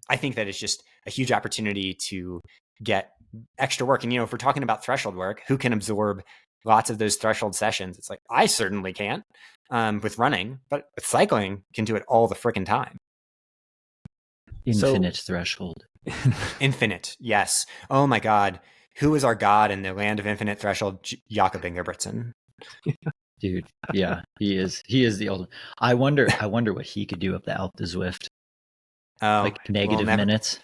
I think that it's just a huge opportunity to get extra work. And, if we're talking about threshold work, who can absorb lots of those threshold sessions? It's like, I certainly can't with running, but with cycling, can do it all the freaking time. Infinite threshold. Infinite, yes. Oh my God. Who is our God in the land of infinite threshold? Jakob Ingebrigtsen. Dude, yeah, he is the ultimate. I wonder what he could do up the Alpe Zwift. Like negative minutes.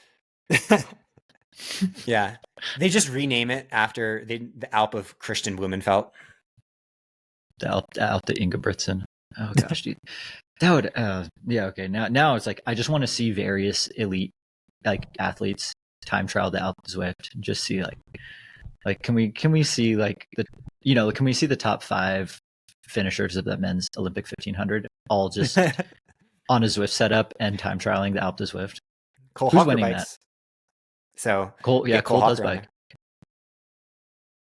Yeah. They just rename it after the Alp of Christian Blumenfeld. The Alpe Ingebrigtsen. Oh gosh, dude. That would yeah, okay. Now it's like I just want to see various elite like athletes time trial the Alpe Zwift and just see like can we see like the can we see the top 5 finishers of that men's Olympic 1500 all just on a Zwift setup and time trialing the Alpe Zwift? Cole Who's Hawker winning bikes. that? So Cole does bike.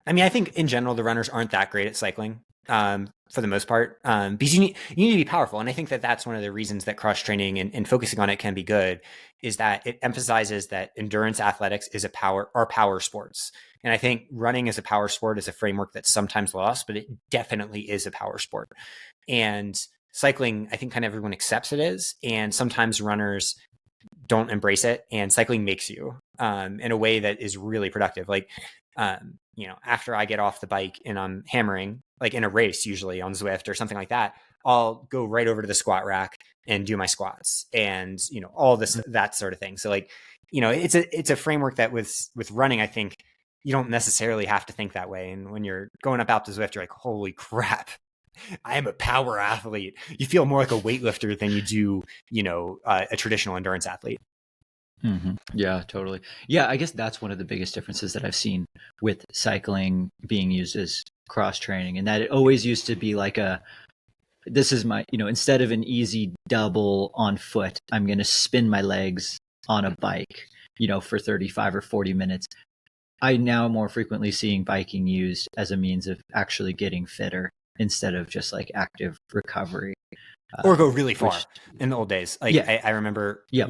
I mean, I think in general the runners aren't that great at cycling for the most part, because you need to be powerful. And I think that that's one of the reasons that cross training and focusing on it can be good, is that it emphasizes that endurance athletics are power sports. And I think running as a power sport is a framework that's sometimes lost, but it definitely is a power sport. And cycling, I think kind of everyone accepts it is. And sometimes runners don't embrace it, and cycling makes you in a way that is really productive. Like, after I get off the bike and I'm hammering, like in a race, usually on Zwift or something like that, I'll go right over to the squat rack and do my squats and, all this, that sort of thing. So like, it's a framework that with running, I think you don't necessarily have to think that way. And when you're going up Alpe d'Huez, you're like, holy crap, I am a power athlete. You feel more like a weightlifter than you do, a traditional endurance athlete. Mm-hmm. Yeah, totally. Yeah, I guess that's one of the biggest differences that I've seen with cycling being used as cross training, and that it always used to be like this is my, instead of an easy double on foot, I'm going to spin my legs on a bike, for 35 or 40 minutes. I now more frequently seeing biking used as a means of actually getting fitter instead of just like active recovery. Or go really far in the old days. Like yeah. I remember, Yep.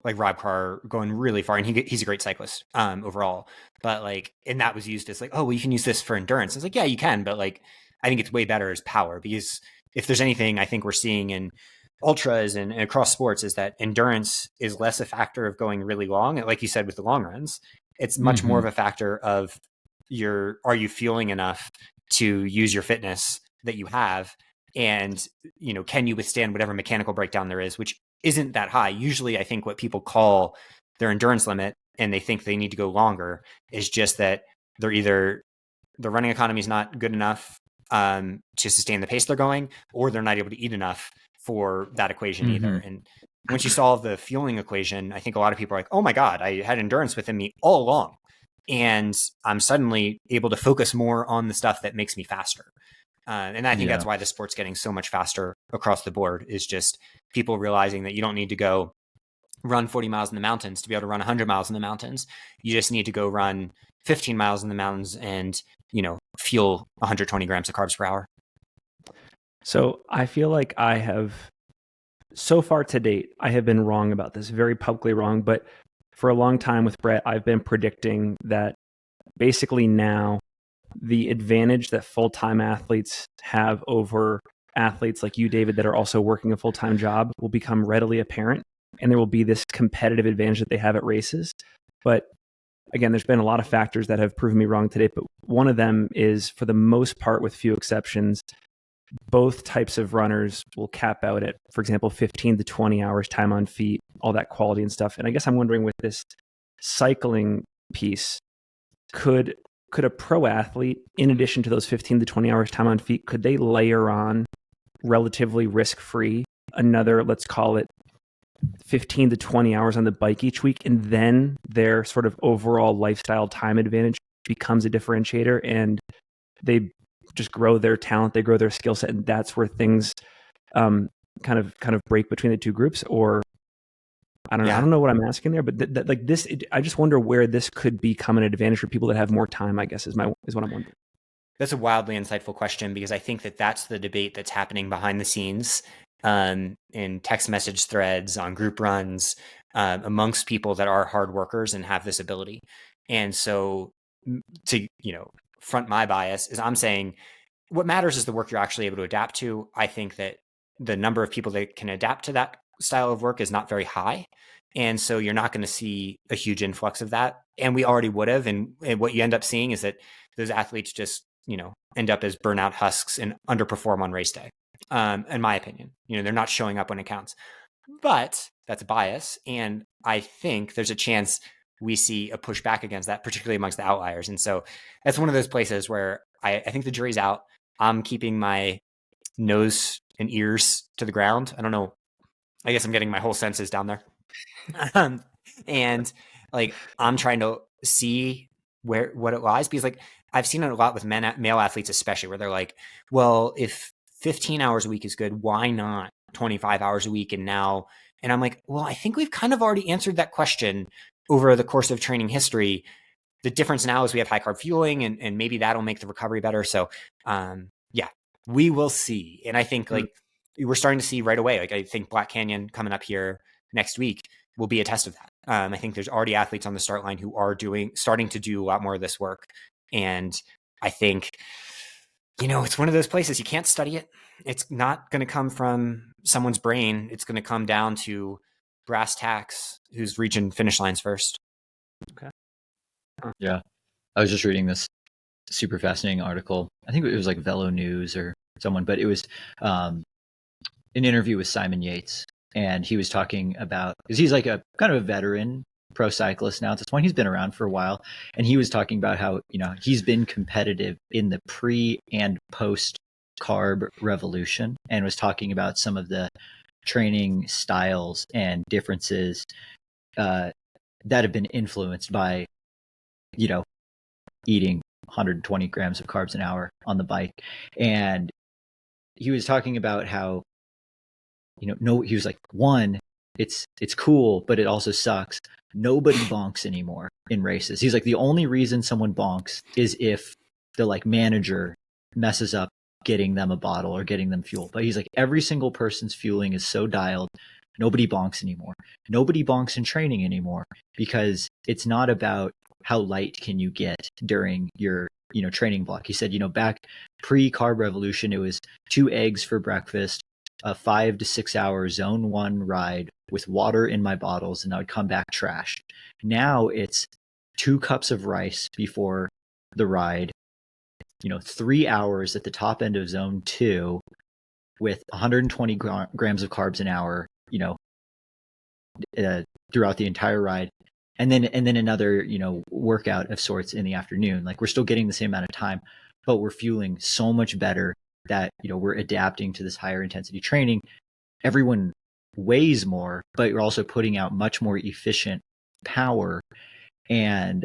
like Rob Carr going really far, and he's a great cyclist overall. But and that was used as like, oh, well, you can use this for endurance. It's like, yeah, you can, but like, I think it's way better as power, because if there's anything I think we're seeing in ultras and across sports is that endurance is less a factor of going really long. And like you said, with the long runs, it's much more of a factor of are you feeling enough to use your fitness that you have, and can you withstand whatever mechanical breakdown there is, which isn't that high. Usually I think what people call their endurance limit, and they think they need to go longer, is just that the running economy is not good enough to sustain the pace they're going, or they're not able to eat enough for that equation either. And once you solve the fueling equation, I think a lot of people are like, oh my God, I had endurance within me all along, and I'm suddenly able to focus more on the stuff that makes me faster. And I think that's why the sport's getting so much faster across the board, is just people realizing that you don't need to go run 40 miles in the mountains to be able to run 100 miles in the mountains. You just need to go run 15 miles in the mountains and, fuel 120 grams of carbs per hour. So I feel like I have, so far to date, I have been wrong about this, very publicly wrong. But for a long time with Brett, I've been predicting that basically now the advantage that full-time athletes have over athletes like you, David, that are also working a full-time job will become readily apparent. And there will be this competitive advantage that they have at races. But again, there's been a lot of factors that have proven me wrong today. But one of them is, for the most part, with few exceptions, both types of runners will cap out at, for example, 15 to 20 hours time on feet, all that quality and stuff. And I guess I'm wondering, with this cycling piece, could a pro athlete, in addition to those 15 to 20 hours time on feet, could they layer on relatively risk-free another, let's call it 15 to 20 hours on the bike each week, and then their sort of overall lifestyle time advantage becomes a differentiator, and they just grow their talent, they grow their skill set, and that's where things kind of break between the two groups? Or I don't know what I'm asking there, but I just wonder where this could become an advantage for people that have more time, I guess, is what I'm wondering. That's a wildly insightful question, because I think that's the debate that's happening behind the scenes in text message threads, on group runs, amongst people that are hard workers and have this ability. And so to, front my bias, is I'm saying what matters is the work you're actually able to adapt to. I think that the number of people that can adapt to that style of work is not very high. And so you're not going to see a huge influx of that. And we already would have. And what you end up seeing is that those athletes just, end up as burnout husks and underperform on race day. In my opinion, they're not showing up when it counts. But that's a bias. And I think there's a chance we see a pushback against that, particularly amongst the outliers. And so that's one of those places where I think the jury's out. I'm keeping my nose and ears to the ground. I don't know. I guess I'm getting my whole senses down there. And like, I'm trying to see what it lies, because like I've seen it a lot with male athletes, especially, where they're like, well, if 15 hours a week is good, why not 25 hours a week? And I'm like, well, I think we've kind of already answered that question over the course of training history. The difference now is we have high carb fueling, and maybe that'll make the recovery better. So, we will see. And I think like we're starting to see right away, like I think Black Canyon coming up here next week will be a test of that. I think there's already athletes on the start line who are starting to do a lot more of this work. And I think, it's one of those places you can't study it. It's not going to come from someone's brain. It's going to come down to brass tacks, who's reaching finish lines first. Okay. Yeah. I was just reading this super fascinating article. I think it was like Velo News or someone, but it was an interview with Simon Yates. And he was talking about, because he's like a kind of a veteran pro cyclist now at this point. He's been around for a while, and he was talking about how, you know, he's been competitive in the pre and post carb revolution, and was talking about some of the training styles and differences that have been influenced by, you know, eating 120 grams of carbs an hour on the bike. And he was talking about how, you know, no, he was like, one, it's cool, but it also sucks. Nobody bonks anymore in races. He's like, the only reason someone bonks is if the like manager messes up getting them a bottle or getting them fuel. But he's like, every single person's fueling is so dialed. Nobody bonks anymore. Nobody bonks in training anymore, because it's not about how light can you get during your, you know, training block. He said, you know, back pre-carb revolution, it was 2 eggs for breakfast, a 5 to 6 hour zone 1 ride with water in my bottles, and I would come back trashed. Now it's 2 cups of rice before the ride, you know, 3 hours at the top end of zone 2 with 120 grams of carbs an hour, you know, throughout the entire ride. And then another, you know, workout of sorts in the afternoon. Like, we're still getting the same amount of time, but we're fueling so much better that, you know, we're adapting to this higher intensity training. Everyone weighs more, but you're also putting out much more efficient power. And,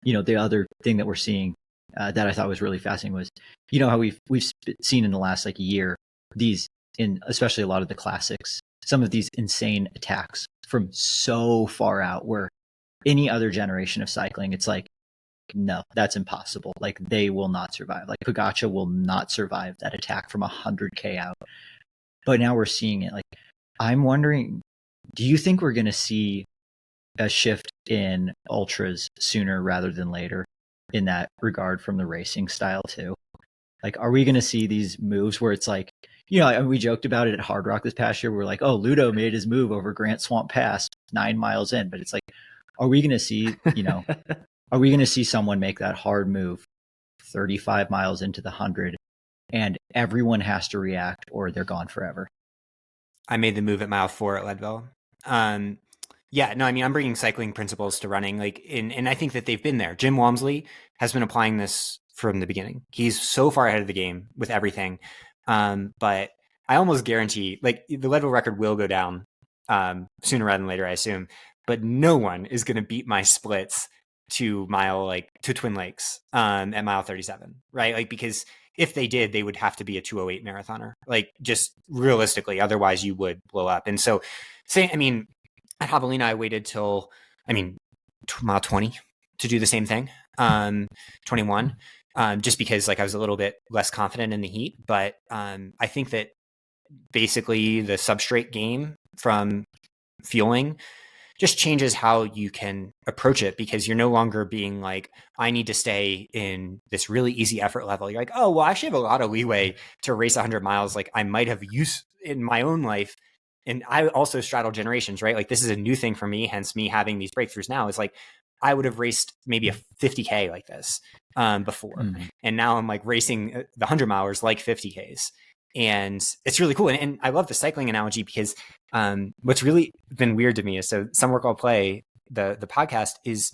you know, the other thing that we're seeing that I thought was really fascinating was, you know, how we've seen in the last like year, these, in especially a lot of the classics, some of these insane attacks from so far out, where any other generation of cycling, it's like, no, that's impossible. Like, they will not survive. Like, Pogacar will not survive that attack from 100K out. But now we're seeing it. Like, I'm wondering, do you think we're going to see a shift in ultras sooner rather than later in that regard from the racing style too? Like, are we going to see these moves where it's like, you know, and we joked about it at Hard Rock this past year. We're like, oh, Ludo made his move over Grant Swamp Pass 9 miles in. But it's like, are we going to see, you know, are we going to see someone make that hard move 35 miles into the 100 and everyone has to react, or they're gone forever? I made the move at mile 4 at Leadville. Yeah, no, I mean, I'm bringing cycling principles to running, like, and I think that they've been there. Jim Walmsley has been applying this from the beginning. He's so far ahead of the game with everything. But I almost guarantee, like, the Leadville record will go down sooner rather than later, I assume. But no one is going to beat my splits to Twin Lakes at mile 37, right? Like, because if they did, they would have to be a 2:08 marathoner, like, just realistically. Otherwise, you would blow up. And so, I mean, at Javelina, I waited till, mile 20 to do the same thing, 21, just because, like, I was a little bit less confident in the heat. But I think that basically the substrate game from fueling just changes how you can approach it, because you're no longer being like, I need to stay in this really easy effort level. You're like, oh, well, I actually have a lot of leeway to race 100 miles like I might have used in my own life. And I also straddle generations, right? Like, this is a new thing for me, hence me having these breakthroughs now. Is like, I would have raced maybe a 50K like this before. Mm-hmm. And now I'm like racing the 100 milers like 50Ks. And it's really cool. And I love the cycling analogy, because what's really been weird to me is, so Some Work I'll Play, the podcast, is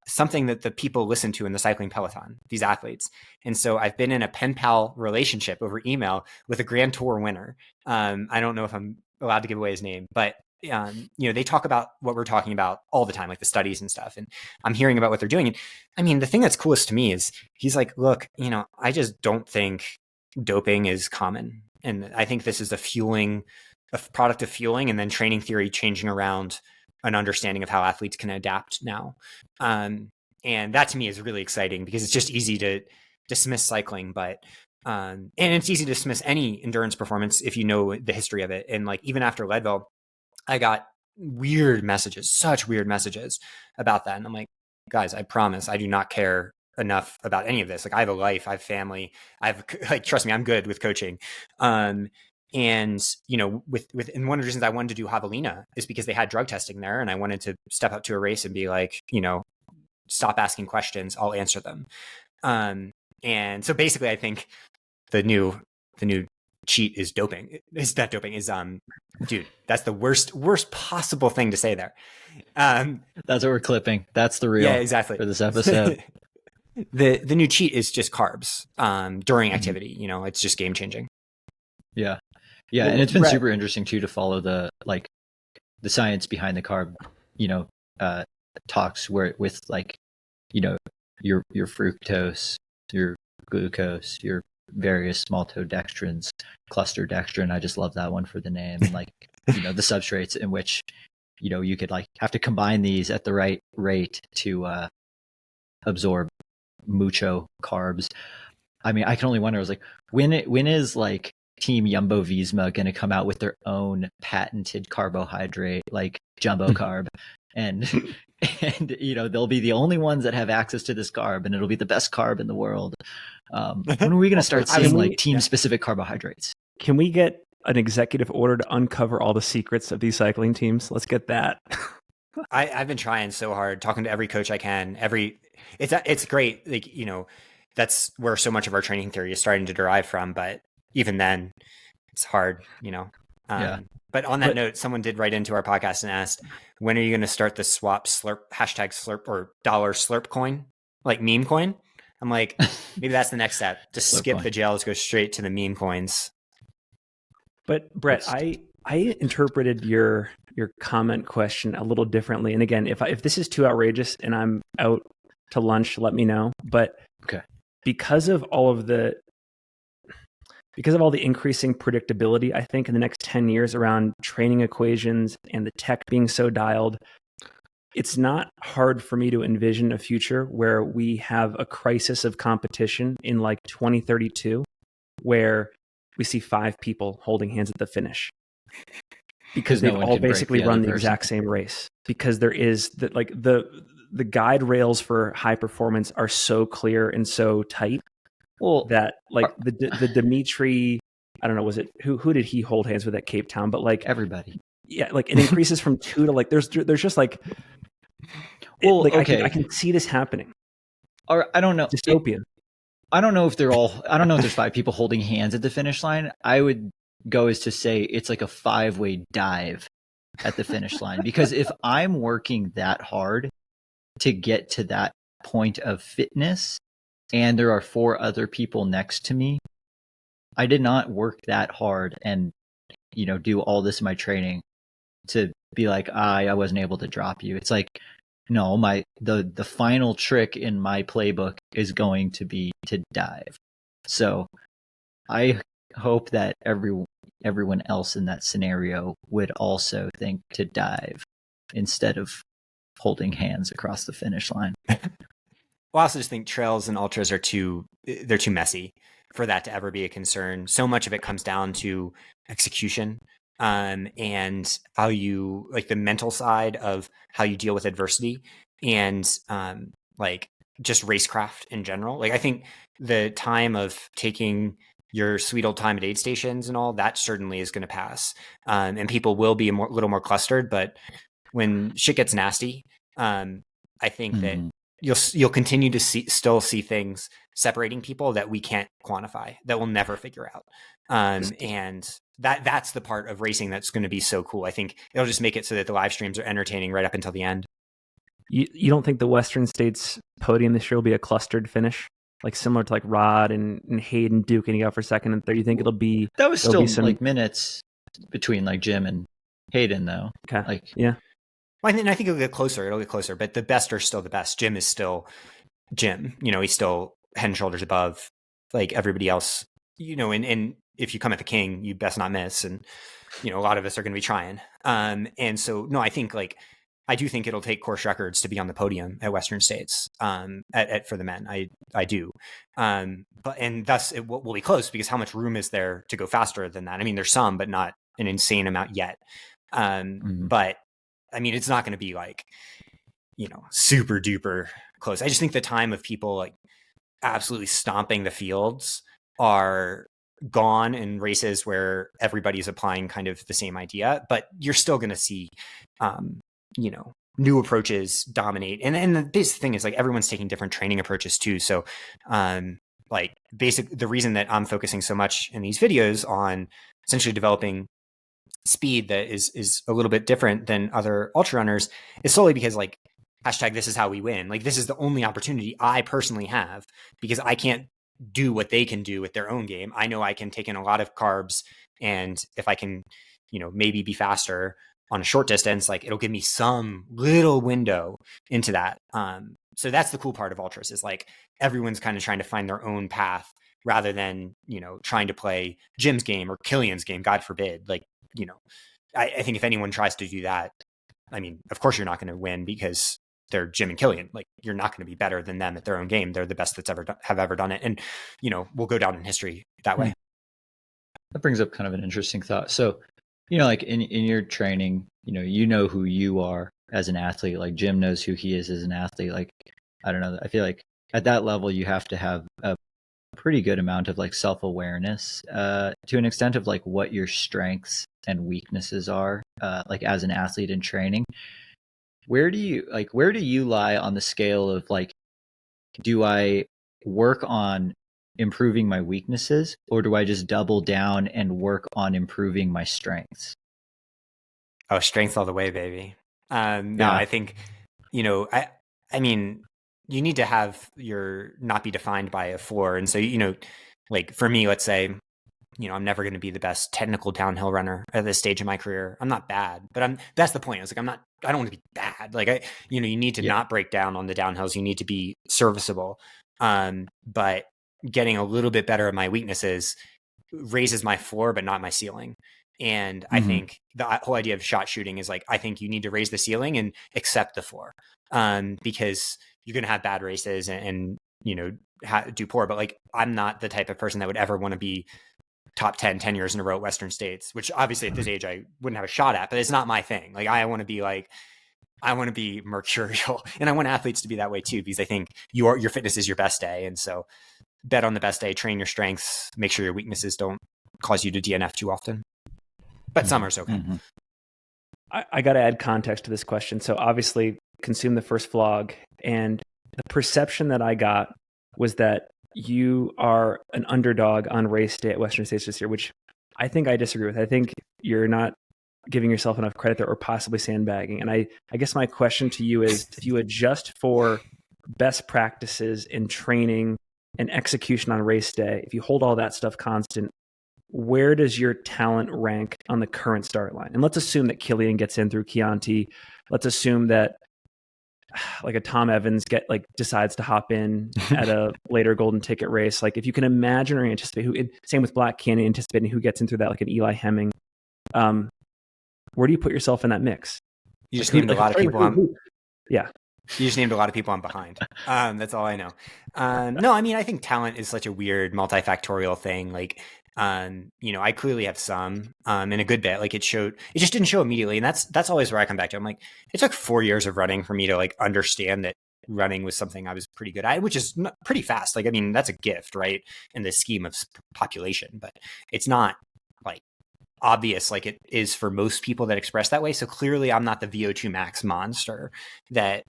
something that the people listen to in the cycling peloton, these athletes. And so I've been in a pen pal relationship over email with a Grand Tour winner. I don't know if I'm allowed to give away his name, but you know, they talk about what we're talking about all the time, like the studies and stuff. And I'm hearing about what they're doing. And I mean, the thing that's coolest to me is he's like, look, you know, I just don't think doping is common. And I think this is a product of fueling, and then training theory changing around an understanding of how athletes can adapt now. And that to me is really exciting, because it's just easy to dismiss cycling, but and it's easy to dismiss any endurance performance if you know the history of it. And like, even after Leadville, I got such weird messages about that. And I'm like, guys, I promise I do not care enough about any of this. Like, I have a life, I have family, trust me, I'm good with coaching. And you know, and one of the reasons I wanted to do Javelina is because they had drug testing there, and I wanted to step up to a race and be like, you know, stop asking questions, I'll answer them. And so basically, I think the new cheat is doping. Is that doping is Dude, that's the worst possible thing to say there. That's what we're clipping. That's the real. Yeah, exactly. For this episode. The new cheat is just carbs during activity. It's just game changing. Yeah. Yeah. Well, and it's been Brett, super interesting too to follow the science behind the carb, talks where with your fructose, your glucose, your various maltodextrins, cluster dextrin. I just love that one for the name. And the substrates in which, you could have to combine these at the right rate to absorb mucho carbs. I mean, I can only wonder, I was like, when is Team Jumbo Visma going to come out with their own patented carbohydrate, jumbo carb? And they'll be the only ones that have access to this carb, and it'll be the best carb in the world. When are we going to start seeing team specific carbohydrates? Can we get an executive order to uncover all the secrets of these cycling teams? Let's get that. I've been trying so hard, talking to every coach I can. It's great. That's where so much of our training theory is starting to derive from. But even then, it's hard. Yeah. But on that note, someone did write into our podcast and asked, when are you going to start the swap slurp #slurp or $slurp coin, like meme coin? I'm like, maybe that's the next step. Just skip coin. the gels, go straight to the meme coins. But Brett, I interpreted your comment question a little differently. And again, if this is too outrageous and I'm out to lunch, let me know. But okay, because of all the increasing predictability, I think in the next 10 years around training equations and the tech being so dialed, it's not hard for me to envision a future where we have a crisis of competition in 2032, where we see 5 people holding hands at the finish because they've all basically run the exact same race. Because there is the guide rails for high performance are so clear and so tight. Well, that the Dimitri, I don't know, was it who did he hold hands with at Cape Town? But everybody, yeah, it increases from 2 to there's just okay, I can see this happening. Or I don't know, dystopian. I don't know if I don't know if there's 5 people holding hands at the finish line. I would go as to say it's like a 5-way dive at the finish line, because if I'm working that hard to get to that point of fitness, and there are 4 other people next to me, I did not work that hard and, do all this in my training to be like, I wasn't able to drop you. It's like, no, the final trick in my playbook is going to be to dive. So I hope that everyone else in that scenario would also think to dive instead of holding hands across the finish line. Well, I also just think trails and ultras are too messy for that to ever be a concern. So much of it comes down to execution, and how you the mental side of how you deal with adversity, and just racecraft in general. I think the time of taking your sweet old time at aid stations and all that certainly is going to pass, and people will be a little more clustered. But when shit gets nasty, I think that you'll continue to still see things separating people that we can't quantify, that we'll never figure out. And that's the part of racing that's going to be so cool. I think it'll just make it so that the live streams are entertaining right up until the end. You don't think the Western States podium this year will be a clustered finish, similar to Rod and Hayden duking out for second and third? You think it'll be that was still minutes between Jim and Hayden though? Okay, yeah. Well, I think it'll get closer, but the best are still the best. Jim is still Jim. He's still head and shoulders above everybody else. And if you come at the king, you best not miss. And a lot of us are going to be trying. And so no, I think I do think it'll take course records to be on the podium at Western States for the men. I do. And thus it will be close, because how much room is there to go faster than that? I mean, there's some, but not an insane amount yet. But I mean, it's not going to be super duper close. I just think the time of people absolutely stomping the fields are gone in races where everybody's applying kind of the same idea, but you're still going to see, new approaches dominate. And the basic thing is everyone's taking different training approaches too. So, the reason that I'm focusing so much in these videos on essentially developing speed that is a little bit different than other ultra runners is solely because like hashtag this is how we win. Like this is the only opportunity I personally have because I can't do what they can do with their own game. I know I can take in a lot of carbs, and if I can, maybe be faster on a short distance, like it'll give me some little window into that. So that's the cool part of ultras is like everyone's kind of trying to find their own path rather than, trying to play Jim's game or Killian's game, God forbid. Like, I think if anyone tries to do that, I mean, of course you're not going to win because they're Jim and Killian. Like you're not going to be better than them at their own game. They're the best that's have ever done it. And, we'll go down in history that way. That brings up kind of an interesting thought. So, like in your training, you know who you are as an athlete. Like Jim knows who he is as an athlete. Like, I don't know. I feel like at that level, you have to have a pretty good amount of like self-awareness to an extent of like what your strengths and weaknesses are, like as an athlete in training. Where do you lie on the scale of like, do I work on improving my weaknesses or do I just double down and work on improving my strengths? Oh, strength all the way, baby. No, Yeah. I think, I mean, you need to have not be defined by a floor. And so, like for me, let's say, I'm never going to be the best technical downhill runner at this stage of my career. I'm not bad, but that's the point. It's like, I don't want to be bad. Like you need to not break down on the downhills. You need to be serviceable. But getting a little bit better at my weaknesses raises my floor, but not my ceiling. And I think the whole idea of shot shooting is like, I think you need to raise the ceiling and accept the floor, because you're going to have bad races and do poor. But like, I'm not the type of person that would ever want to be top 10 years in a row at Western States, which obviously at this age I wouldn't have a shot at, but it's not my thing. Like I want to be mercurial, and I want athletes to be that way too, because I think your fitness is your best day. And so bet on the best day, train your strengths, make sure your weaknesses don't cause you to DNF too often. But summer's okay. I got to add context to this question. So obviously consume the first vlog, and the perception that I got was that you are an underdog on race day at Western States this year, which I think I disagree with. I think you're not giving yourself enough credit there, or possibly sandbagging. And I guess my question to you is, if you adjust for best practices in training and execution on race day, if you hold all that stuff constant, where does your talent rank on the current start line? And let's assume that Killian gets in through Chianti. Let's assume that like a Tom Evans decides to hop in at a later golden ticket race. Like if you can imagine or anticipate same with Black Canyon, anticipating who gets in through that, like an Eli Hemming, where do you put yourself in that mix? You just named a lot of people. Yeah. You just named a lot of people I'm behind. That's all I know. No, I mean, I think talent is such a weird multifactorial thing. Like, I clearly have some, in a good bit. Like it just didn't show immediately. And that's always where I come back to. I'm like, it took 4 years of running for me to like understand that running was something I was pretty good at, which is pretty fast. Like, I mean, that's a gift, right? In the scheme of population, but it's not like obvious like it is for most people that express that way. So clearly I'm not the VO2 max monster that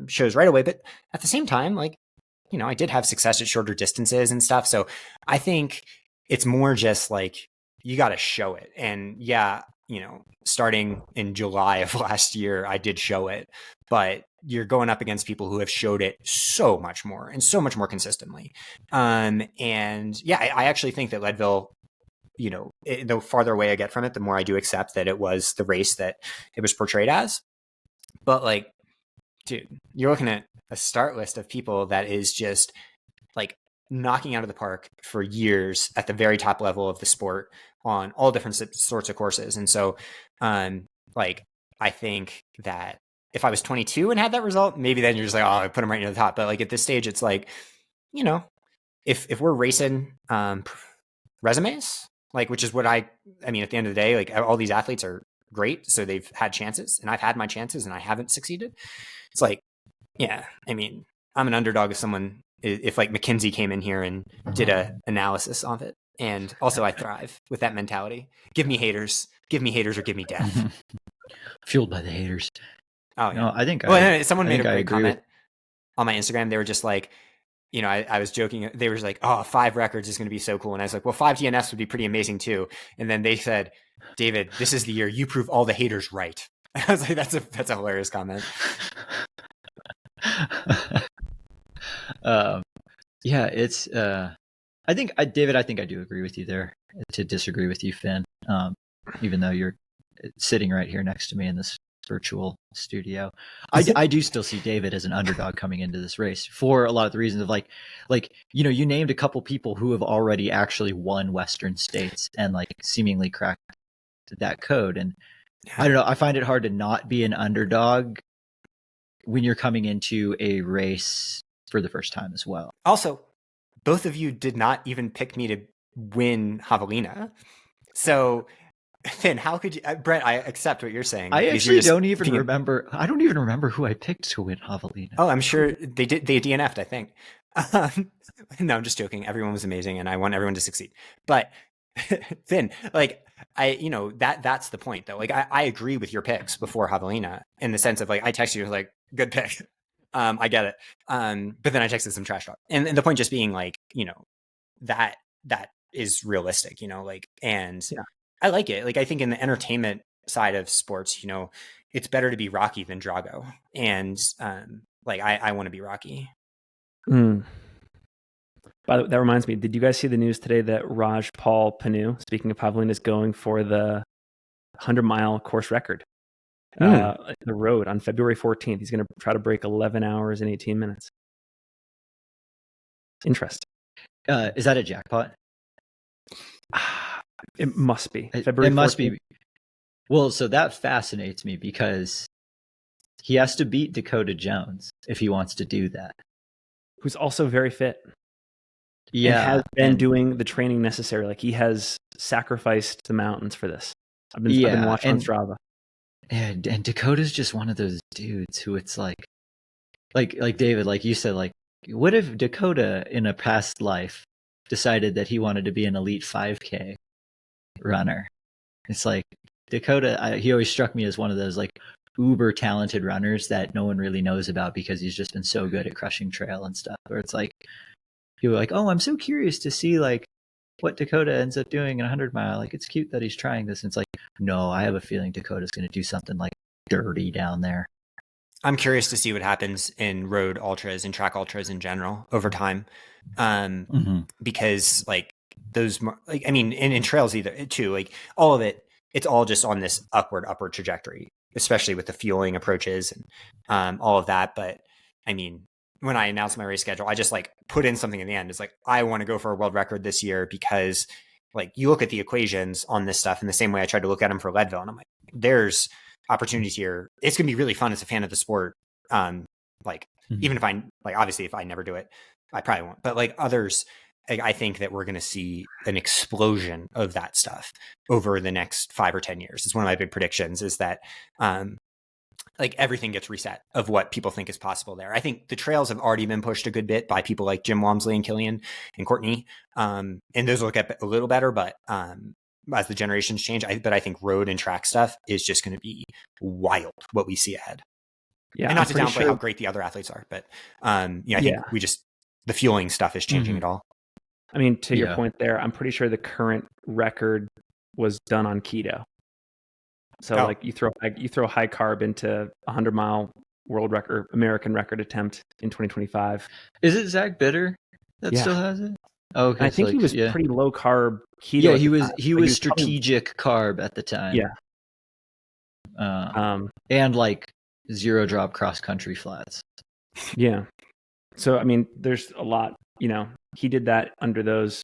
shows right away. But at the same time, like, I did have success at shorter distances and stuff. So I think it's more just like, you got to show it. And yeah, starting in July of last year, I did show it, but you're going up against people who have showed it so much more and so much more consistently. And yeah, I actually think that Leadville, the farther away I get from it, the more I do accept that it was the race that it was portrayed as. But like, dude, you're looking at a start list of people that is just like knocking out of the park for years at the very top level of the sport on all different sorts of courses. And so, like, I think that if I was 22 and had that result, maybe then you're just like, oh, I put him right near the top. But like at this stage, it's like, if we're racing resumes, like, which is what I mean, at the end of the day, like all these athletes are great. So they've had chances and I've had my chances and I haven't succeeded. It's like, yeah, I mean, I'm an underdog if like McKinsey came in here and did a analysis of it. And also I thrive with that mentality. Give me haters or give me death. Fueled by the haters. Oh yeah. No, I think someone made a great comment on my Instagram. They were just like, I was joking. They were like, "Oh, 5 records is going to be so cool," and I was like, "Well, 5 DNFs would be pretty amazing too." And then they said, "David, this is the year you prove all the haters right." I was like, "That's a hilarious comment." Yeah, it's. David, I think I do agree with you there. To disagree with you, Finn, even though you're sitting right here next to me in this virtual studio, I do still see David as an underdog coming into this race for a lot of the reasons of like you named a couple people who have already actually won Western states and like seemingly cracked that code, and I don't know. I find it hard to not be an underdog when you're coming into a race for the first time as well. Also, both of you did not even pick me to win Javelina. So, Finn, how could you, Brett? I accept what you're saying. I actually don't even remember. I don't even remember who I picked to win Javelina. Oh, I'm sure they did. They DNF'd, I think. No, I'm just joking. Everyone was amazing, and I want everyone to succeed. But Finn, like that's the point, though. Like I agree with your picks before Javelina in the sense of like I texted you like good pick. I get it. But then I texted some trash talk, and the point just being like that is realistic, like, and I like it. Like I think in the entertainment side of sports, it's better to be Rocky than Drago, and like I want to be Rocky. By the way, that reminds me, did you guys see the news today that Raj Paul Panu, speaking of Javelin, is going for the 100-mile course record? The road on February 14th. He's going to try to break 11 hours and 18 minutes. Interesting. Is that a jackpot? It must be. February 14th. It must be. Well, so that fascinates me because he has to beat Dakota Jones if he wants to do that. Who's also very fit. Yeah. And has been doing the training necessary. Like he has sacrificed the mountains for this. I've been watching on Strava. And Dakota's just one of those dudes who it's like David, like you said, like what if Dakota in a past life decided that he wanted to be an elite 5K runner? It's like Dakota, he always struck me as one of those like uber talented runners that no one really knows about because he's just been so good at crushing trail and stuff. Or it's like people are like, oh, I'm so curious to see like what Dakota ends up doing in 100-mile. Like it's cute that he's trying this. And it's like, no, I have a feeling Dakota's going to do something like dirty down there. I'm curious to see what happens in road ultras and track ultras in general over time. Because like those, like, I mean, in trails either too, like all of it, it's all just on this upward trajectory, especially with the fueling approaches and all of that. But I mean, when I announced my race schedule, I just like put in something in the end. It's like, I want to go for a world record this year because like you look at the equations on this stuff in the same way I tried to look at them for Leadville. And I'm like, there's opportunities here. It's going to be really fun as a fan of the sport. Even if I, like, obviously if I never do it, I probably won't, but like others, I think that we're going to see an explosion of that stuff over the next 5 or 10 years. It's one of my big predictions is that, like everything gets reset of what people think is possible there. I think the trails have already been pushed a good bit by people like Jim Walmsley and Killian and Courtney. And those will get a little better, but as the generations change, but I think road and track stuff is just going to be wild what we see ahead. Yeah, and not to downplay how great the other athletes are, but I think the fueling stuff is changing it all. I mean, to your point there, I'm pretty sure the current record was done on keto. So like you throw high carb into 100-mile world record, American record attempt in 2025. Is it Zach Bitter that still has it? Oh, okay. I think he was pretty low carb keto. Yeah, he was strategic carb at the time. Yeah. And like 0 drop cross country flats. Yeah. So I mean, there's a lot. He did that under those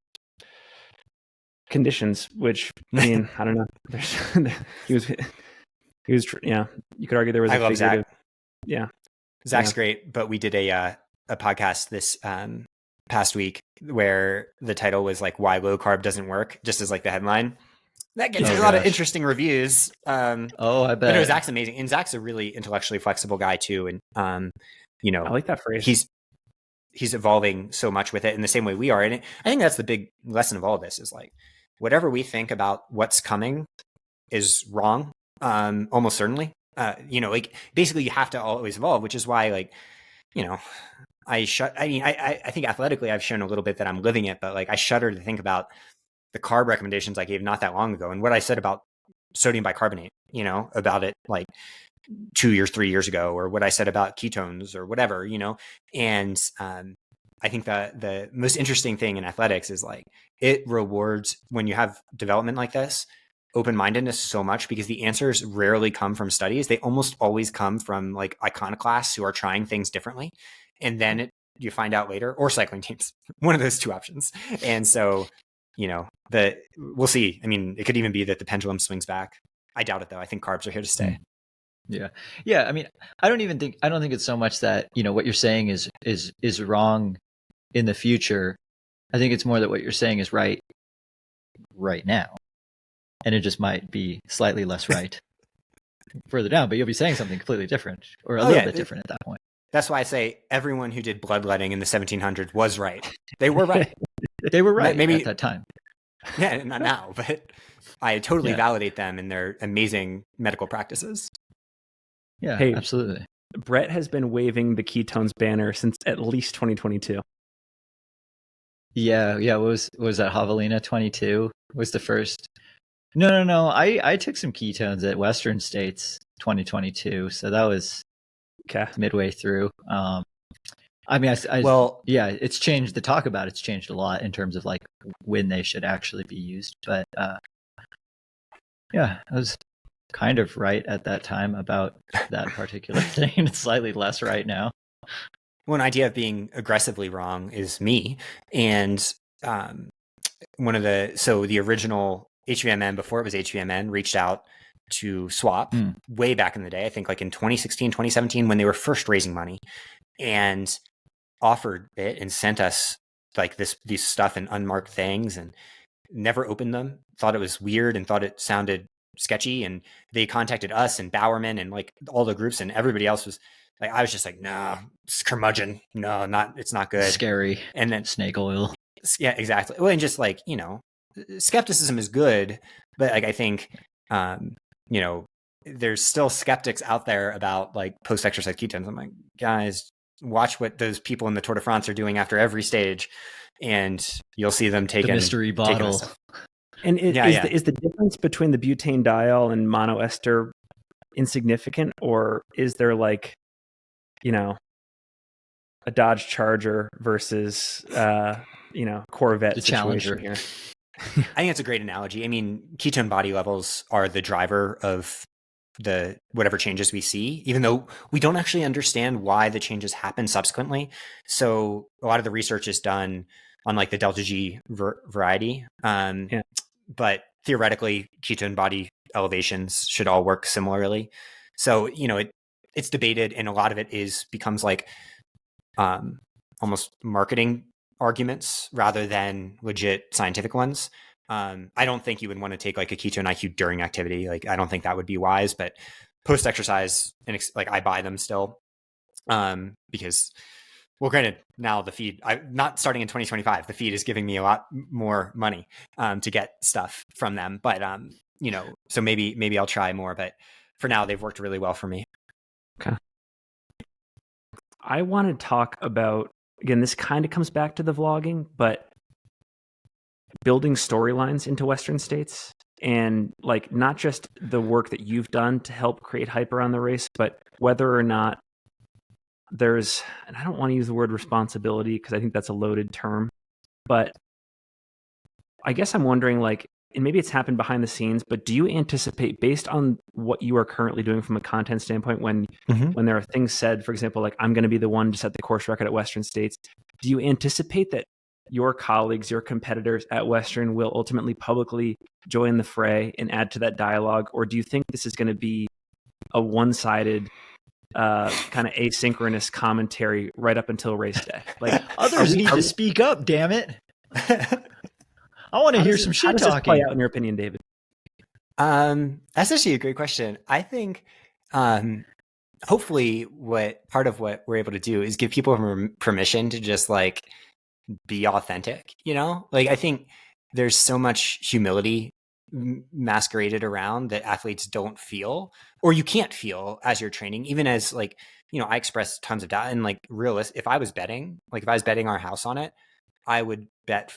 conditions, which I mean, I don't know. he was. Yeah, you could argue there was. I love Zach. Yeah, Zach's great, but we did a podcast this past week where the title was like "Why Low Carb Doesn't Work," just as like the headline. That gets a lot of interesting reviews. I bet. But Zach's amazing, and Zach's a really intellectually flexible guy too, and I like that phrase. He's evolving so much with it in the same way we are, and I think that's the big lesson of all of this is like whatever we think about what's coming is wrong. Almost certainly, like basically you have to always evolve, which is why like, I think athletically I've shown a little bit that I'm living it, but like I shudder to think about the carb recommendations I gave not that long ago and what I said about sodium bicarbonate, about it like 2 years, 3 years ago, or what I said about ketones or whatever, and I think that the most interesting thing in athletics is like it rewards when you have development like this, open-mindedness so much, because the answers rarely come from studies. They almost always come from like iconoclasts who are trying things differently. And then you find out later, or cycling teams, one of those two options. And so, we'll see. I mean, it could even be that the pendulum swings back. I doubt it though. I think carbs are here to stay. Yeah. I mean, I don't think it's so much that, what you're saying is wrong in the future. I think it's more that what you're saying is right now. And it just might be slightly less right further down, but you'll be saying something completely different or a little bit different at that point. That's why I say everyone who did bloodletting in the 1700s was right. They were right. They were right maybe at that time. Yeah, not now, but I totally validate them in their amazing medical practices. Yeah, hey, absolutely. Brett has been waving the ketones banner since at least 2022. Yeah. What was that? Javelina 22 was the first. No. I took some ketones at Western States 2022, so that was midway through. I mean, it's changed. The talk about it's changed a lot in terms of like when they should actually be used. But I was kind of right at that time about that particular thing. It's slightly less right now. One idea of being aggressively wrong is me, and the original HVMN before it was HVMN reached out to Swap way back in the day. I think like in 2016, 2017 when they were first raising money, and offered it and sent us like these stuff in unmarked things, and never opened them. Thought it was weird and thought it sounded sketchy. And they contacted us and Bowerman and like all the groups, and everybody else was like, I was just like, nah, it's curmudgeon. No, it's not good. Scary. And then snake oil. Yeah, exactly. Well, and just like, skepticism is good, but like, I think, there's still skeptics out there about like post-exercise ketones. I'm like, guys, watch what those people in the Tour de France are doing after every stage, and you'll see them taking the mystery bottle. And is the difference between the butanediol and monoester insignificant, or is there like, a Dodge Charger versus Corvette the situation Challenger here? I think it's a great analogy. I mean, ketone body levels are the driver of the whatever changes we see, even though we don't actually understand why the changes happen subsequently. So a lot of the research is done on like the delta G variety. But theoretically, ketone body elevations should all work similarly. So, it's debated, and a lot of it becomes like almost marketing arguments rather than legit scientific ones. I don't think you would want to take like a ketone IQ during activity. Like, I don't think that would be wise, but post exercise, and like I buy them still, because, well, granted, now the feed, not starting in 2025, the feed is giving me a lot more money to get stuff from them. But so maybe I'll try more. But for now, they've worked really well for me. Okay. I want to talk about, again, this kind of comes back to the vlogging, but building storylines into Western States, and like not just the work that you've done to help create hype around the race, but whether or not there's, and I don't want to use the word responsibility because I think that's a loaded term, but I guess I'm wondering, like, and maybe it's happened behind the scenes, but do you anticipate, based on what you are currently doing from a content standpoint, when there are things said, for example, like I'm going to be the one to set the course record at Western States, do you anticipate that your colleagues, your competitors at Western will ultimately publicly join the fray and add to that dialogue? Or do you think this is going to be a one-sided kind of asynchronous commentary right up until race day? Like, others need to speak up, damn it. I want to hear some shit talking. How does this play out in your opinion, David? That's actually a great question. I think hopefully part of what we're able to do is give people permission to just like be authentic, Like, I think there's so much humility masqueraded around that athletes don't feel, or you can't feel as you're training, even as like, I express tons of doubt and like realist. If I was betting our house on it, I would bet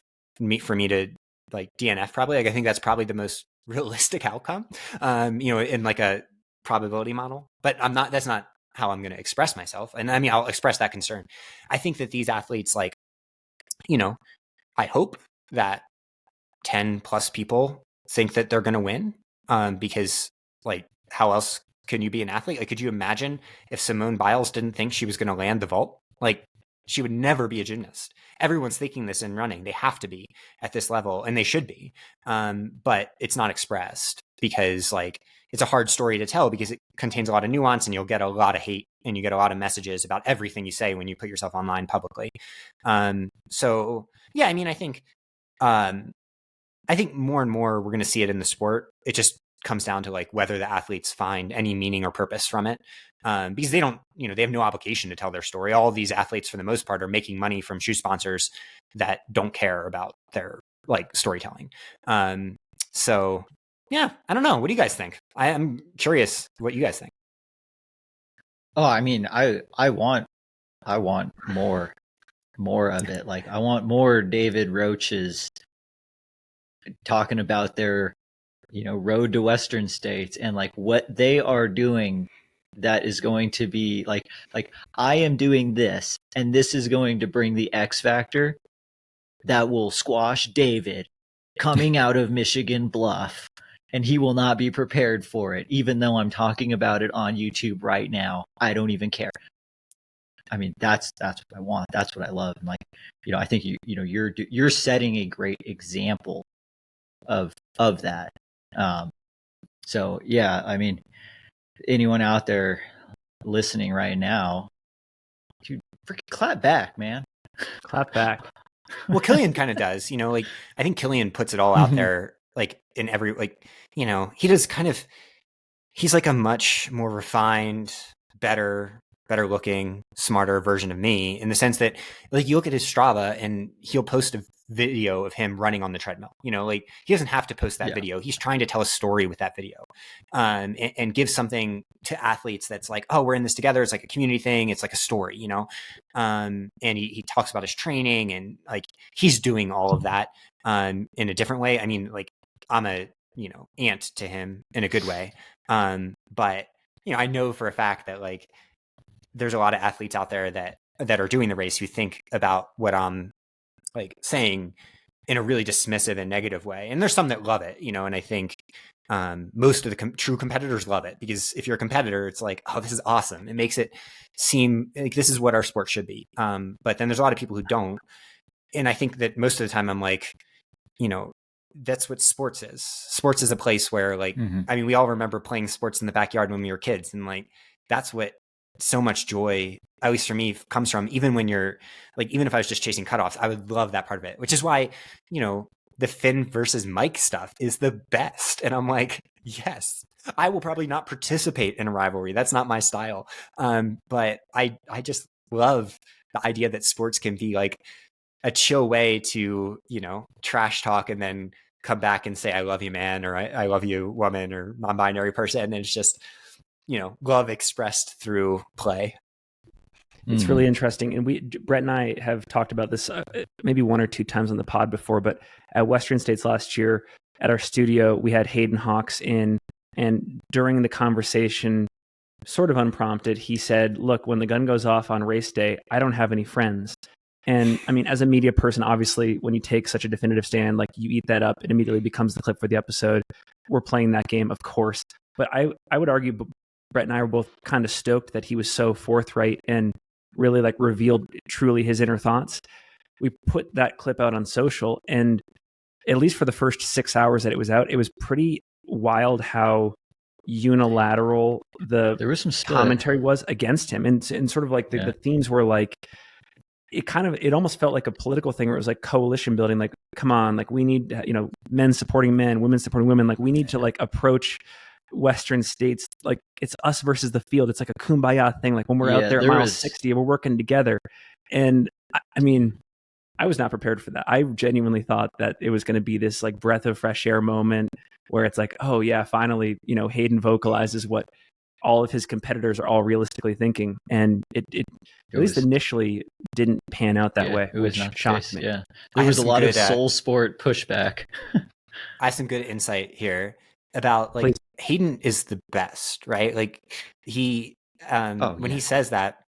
for me to like DNF probably. Like I think that's probably the most realistic outcome, in like a probability model. But that's not how I'm going to express myself. And I mean, I'll express that concern. I think that these athletes, like, I hope that 10 plus people think that they're going to win, because like, how else can you be an athlete? Like, could you imagine if Simone Biles didn't think she was going to land the vault? Like, she would never be a gymnast. Everyone's thinking this in running. They have to be at this level, and they should be. But it's not expressed because like it's a hard story to tell because it contains a lot of nuance, and you'll get a lot of hate and you get a lot of messages about everything you say when you put yourself online publicly. So yeah, I mean, I think more and more we're going to see it in the sport. It just comes down to like whether the athletes find any meaning or purpose from it, because they don't, they have no obligation to tell their story. All of these athletes, for the most part, are making money from shoe sponsors that don't care about their like storytelling. So yeah, I don't know. What do you guys think? I'm curious what you guys think. Oh, I mean, I want more of it. Like I want more David Roaches talking about their road to Western States and like what they are doing that is going to be like I am doing this and this is going to bring the X factor that will squash David coming out of Michigan Bluff, and he will not be prepared for it even though I'm talking about it on YouTube right now. I don't even care. I mean, that's what I want. That's what I love. And like, I think you're setting a great example of that. So yeah, I mean, anyone out there listening right now, dude, freaking clap back, man. Clap back. Well, Killian kind of does, like I think Killian puts it all out there, like in every, like, he does he's like a much more refined, better looking, smarter version of me, in the sense that like you look at his Strava and he'll post a video of him running on the treadmill, like he doesn't have to post that video. He's trying to tell a story with that video, and give something to athletes that's like, oh, we're in this together. It's like a community thing. It's like a story, and he talks about his training, and like he's doing all of that in a different way. I mean, like I'm a aunt to him in a good way, but I know for a fact that like there's a lot of athletes out there that are doing the race who think about what I'm like saying in a really dismissive and negative way. And there's some that love it, and I think most of the true competitors love it, because if you're a competitor, it's like, oh, this is awesome. It makes it seem like this is what our sport should be. But then there's a lot of people who don't. And I think that most of the time I'm like, that's what sports is. Sports is a place where like, I mean, we all remember playing sports in the backyard when we were kids. And like, that's what so much joy, at least for me, comes from. Even when you're like, even if I was just chasing cutoffs, I would love that part of it, which is why, the Finn versus Mike stuff is the best. And I'm like, yes, I will probably not participate in a rivalry. That's not my style. But I just love the idea that sports can be like a chill way to, trash talk and then come back and say, I love you, man, or I love you, woman, or non-binary person. And it's just, love expressed through play. It's really interesting. And Brett and I have talked about this maybe one or two times on the pod before, but at Western States last year at our studio, we had Hayden Hawks in, and during the conversation, sort of unprompted, he said, look, when the gun goes off on race day, I don't have any friends. And I mean, as a media person, obviously, when you take such a definitive stand, like you eat that up, it immediately becomes the clip for the episode. We're playing that game, of course. But I would argue Brett and I were both kind of stoked that he was so forthright and really like revealed truly his inner thoughts. We put that clip out on social, and at least for the first 6 hours that it was out, it was pretty wild how unilateral there was some commentary was against him. And sort of like the themes were like, it almost felt like a political thing where it was like coalition building, like, come on, like we need, men supporting men, women supporting women. Like we need to like approach Western States like it's us versus the field. It's like a kumbaya thing. Like when we're out there at mile 60, we're working together. And I mean, I was not prepared for that. I genuinely thought that it was going to be this like breath of fresh air moment. where it's like, oh yeah, finally, Hayden vocalizes what all of his competitors are all realistically thinking, and it at least initially didn't pan out that way, which shocked me. Yeah, there was a lot of soul sport pushback. I have some good insight here about like Hayden is the best, right? Like he when he says that,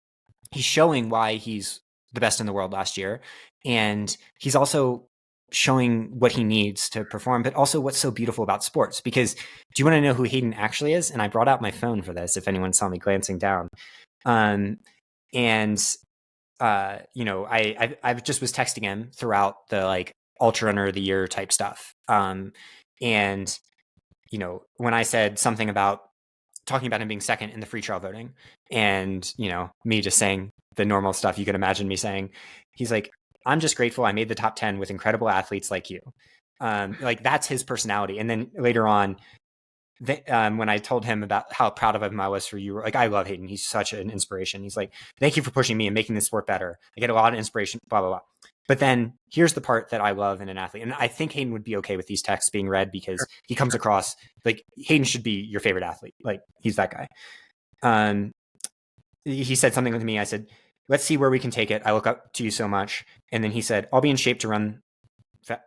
he's showing why he's the best in the world last year, and he's also showing what he needs to perform, but also what's so beautiful about sports. Because do you want to know who Hayden actually is? And I brought out my phone for this if anyone saw me glancing down. I just was texting him throughout the like ultra runner of the year type stuff. And when I said something about talking about him being second in the free trial voting, and me just saying the normal stuff you could imagine me saying, he's like, I'm just grateful I made the top 10 with incredible athletes like you. Like that's his personality. And then later on, when I told him about how proud of him I was for you, like I love Hayden. He's such an inspiration. He's like, thank you for pushing me and making this sport better. I get a lot of inspiration, blah, blah, blah. But then here's the part that I love in an athlete. And I think Hayden would be okay with these texts being read because he comes across like Hayden should be your favorite athlete. Like he's that guy. He said something to me. I said, let's see where we can take it. I look up to you so much. And then he said, I'll be in shape to run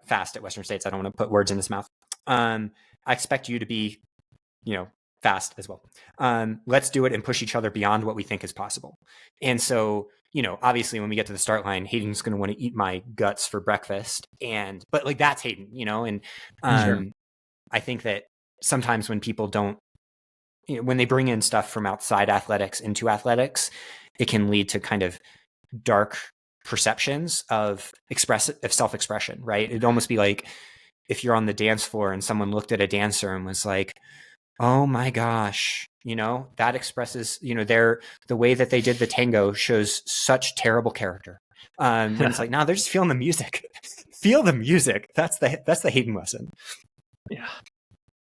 fast at Western States. I don't want to put words in his mouth. I expect you to be, fast as well. Let's do it and push each other beyond what we think is possible. And so, obviously when we get to the start line, Hayden's going to want to eat my guts for breakfast. But like, that's Hayden, and Sure. I think that sometimes when people don't, when they bring in stuff from outside athletics into athletics, it can lead to kind of dark perceptions of self-expression, right? It'd almost be like if you're on the dance floor and someone looked at a dancer and was like, oh my gosh, that expresses, the way that they did the tango shows such terrible character. When it's like, no, they're just feeling the music. Feel the music. That's the Hayden lesson. Yeah.